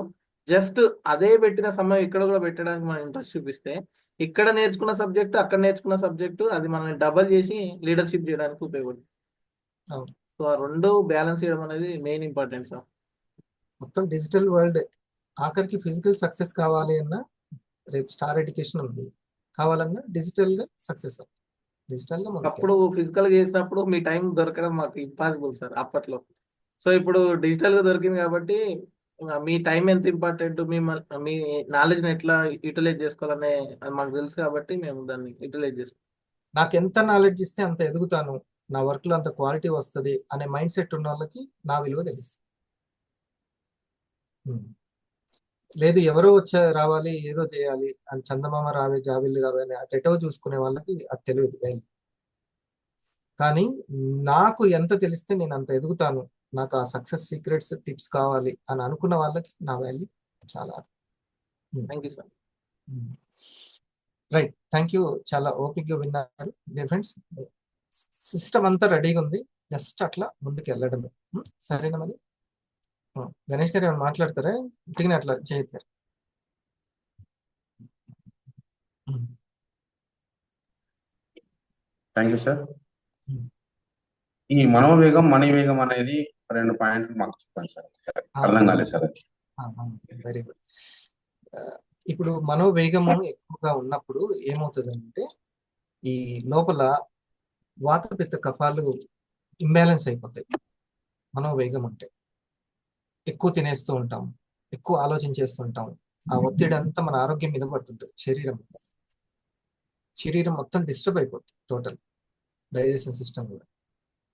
జస్ట్ అదే పెట్టిన సమయం ఇక్కడ కూడా పెట్టడానికి మనం ఇంట్రెస్ట్ చూపిస్తే ఇక్కడ నేర్చుకున్న సబ్జెక్టు అక్కడ నేర్చుకున్న సబ్జెక్టు అది మనల్ని డబల్ చేసి లీడర్షిప్ చేయడానికి ఉపయోగపడుతుంది. సో ఆ 2 బ్యాలెన్స్ చేయడం అనేది మెయిన్ ఇంపార్టెంట్ సార్. మొత్తం డిజిటల్ వరల్డ్. ఆఖరికి ఫిజికల్ సక్సెస్ కావాలి అన్నా రేపు స్టార్ ఎడ్యుకేషన్ ఉంది, కావాలన్నా డిజిటల్ గా సక్సెస్ అవుతుంది. డిజిటల్ గా అప్పుడు ఫిజికల్ గా చేసినప్పుడు మీ టైం దొరకడం మాకు ఇంపాసిబుల్ సార్ అప్పట్లో. సో ఇప్పుడు డిజిటల్ గా దొరికింది కాబట్టి మీ టైం ఎంత ఇంపార్టెంట్, మీ నాలెడ్జ్ ని ఎట్లా యూటిలైజ్ చేసుకోవాలనే మాకు తెలుసు కాబట్టి మేము దాన్ని యూటిలైజ్ చేసుకుంటాం. నాకు ఎంత నాలెడ్జ్ ఇస్తే అంత ఎదుగుతాను, నా వర్క్ లో అంత క్వాలిటీ వస్తుంది అనే మైండ్ సెట్ ఉన్న వాళ్ళకి నా విలువ తెలుసు. లేదు ఎవరో రావాలి ఏదో చేయాలి అని చందమామ రావే జాబిల్లి రావే అని అటెటో చూసుకునే వాళ్ళకి అది తెలియదు value. కానీ నాకు ఎంత తెలిస్తే నేను అంత ఎదుగుతాను, నాకు ఆ సక్సెస్ సీక్రెట్స్ టిప్స్ కావాలి అని అనుకున్న వాళ్ళకి నా వాల్యూ చాలా. Thank you sir. Right, thank you. చాలా ఓపిక్గా విన్నారు డియర్ ఫ్రెండ్స్. సిస్టమ్ అంతా రెడీగా ఉంది, జస్ట్ అట్లా ముందుకు వెళ్ళడమే. సరేనా మరి? గణేష్ గారు ఏమైనా మాట్లాడతారా? ఇంటికి అట్లా చేయతారు. Thank you sir. ఈ మనోవేగం మనీవేగం అనేది 2 పాయింట్లు మాకు చెప్పండి సార్. అర్థం కాలేదు సార్ అది. Very good. ఇప్పుడు మనోవేగము ఎక్కువగా ఉన్నప్పుడు ఏమవుతుందంటే ఈ లోపల వాత పిత్త కఫాలు ఇంబ్యాలెన్స్ అయిపోతాయి. మనోవేగం అంటే ఎక్కువ తినేస్తూ ఉంటాం, ఎక్కువ ఆలోచించేస్తూ ఉంటాం. ఆ ఒత్తిడి అంతా మన ఆరోగ్యం మీద పడుతుంటుంది. శరీరం మొత్తం డిస్టర్బ్ అయిపోతుంది, టోటల్ డైజెషన్ సిస్టమ్ కూడా.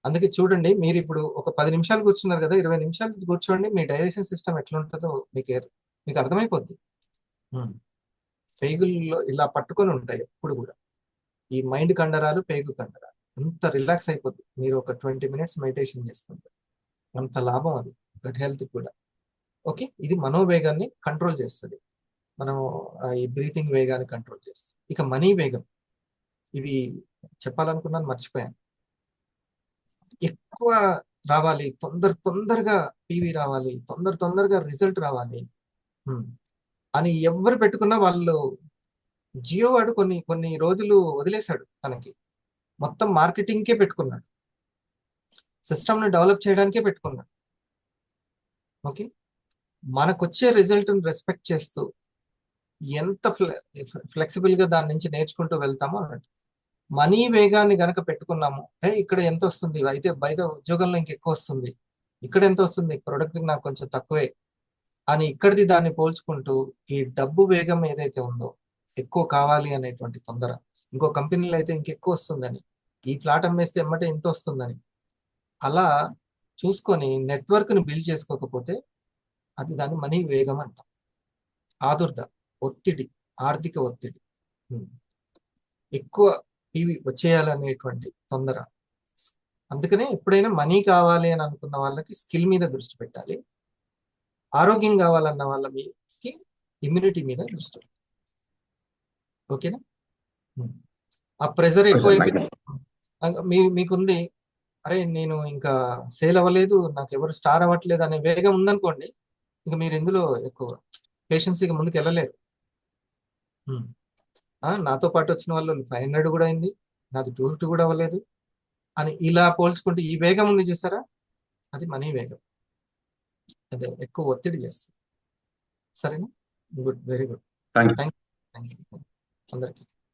అందుకే చూడండి, మీరు ఇప్పుడు ఒక 10 నిమిషాలు కూర్చున్నారు కదా, 20 నిమిషాలు కూర్చోండి, మీ డైజెషన్ సిస్టమ్ ఎట్లా ఉంటుందో మీకు అర్థమైపోద్ది. పేగుల్లో ఇలా పట్టుకొని ఉంటాయి ఎప్పుడు కూడా ఈ మైండ్ కండరాలు, పేగు కండరాలు. అంత రిలాక్స్ అయిపోద్ది మీరు ఒక 20 మినిట్స్ మెడిటేషన్ చేసుకుంటారు. అంత లాభం అది గట్ హెల్త్ కూడా. ఓకే, ఇది మనోవేగాన్ని కంట్రోల్ చేస్తుంది. మనం ఈ బ్రీతింగ్ వేగాన్ని కంట్రోల్ చేస్తుంది. ఇక మనీ వేగం, ఇది చెప్పాలనుకున్నాను మర్చిపోయాను. ఎక్కువ రావాలి, తొందరగా పీవీ రావాలి, తొందరగా రిజల్ట్ రావాలి అని ఎవరు పెట్టుకున్నా వాళ్ళు. జియో వాడు కొన్ని రోజులు వదిలేశాడు, తనకి మొత్తం మార్కెటింగ్కే పెట్టుకున్నాడు, సిస్టమ్ని డెవలప్ చేయడానికే పెట్టుకున్నాడు. ఓకే, మనకొచ్చే రిజల్ట్ని రెస్పెక్ట్ చేస్తూ ఎంత ఫ్లెక్సిబుల్గా దాని నుంచి నేర్చుకుంటూ వెళ్తామో అన్నట్టు. మనీ వేగాన్ని గనక పెట్టుకున్నాము, ఇక్కడ ఎంత వస్తుంది, అయితే బయట ఉద్యోగంలో ఇంకెక్కువ వస్తుంది, ఇక్కడ ఎంత వస్తుంది, ప్రొడక్ట్ నాకు కొంచెం తక్కువే అని ఇక్కడిది దాన్ని పోల్చుకుంటూ ఈ డబ్బు వేగం ఏదైతే ఉందో, ఎక్కువ కావాలి అనేటువంటి తొందర, ఇంకో కంపెనీలో అయితే ఇంకెక్కువ వస్తుందని, ఈ ప్లాట్ అమ్మేస్తే ఎమ్మటే ఇంత వస్తుందని, అలా చూసుకొని నెట్వర్క్ని బిల్డ్ చేసుకోకపోతే అది దాన్ని మనీ వేగం అంటాం. ఆదుర్ద, ఒత్తిడి, ఆర్థిక ఒత్తిడి, ఎక్కువ ఇవి వచ్చేయాలనేటువంటి తొందర. అందుకనే ఎప్పుడైనా మనీ కావాలి అని అనుకున్న వాళ్ళకి స్కిల్ మీద దృష్టి పెట్టాలి, ఆరోగ్యం కావాలన్న వాళ్ళకి ఇమ్యూనిటీ మీద దృష్టి పెట్టాలి. ఓకేనా? ఆ ప్రెజర్ ఎక్కువైపోయింది, మీకుంది, అరే నేను ఇంకా సేల్ అవ్వలేదు, నాకు ఎవరు స్టార్ అవ్వట్లేదు అనే వేగం ఉందనుకోండి, ఇక మీరు ఇందులో ఎక్కువ పేషెన్సీగా ముందుకు వెళ్ళలేరు. నాతో పాటు వచ్చిన వాళ్ళు 500 కూడా అయింది, నాది 250 కూడా అవ్వలేదు అని ఇలా పోల్చుకుంటే ఈ వేగం ఉంది చూసారా, అది మనీ వేగం. అదే ఎక్కువ ఒత్తిడి చేస్తుంది. సరేనా? Good, very good. Thank you అందరికీ.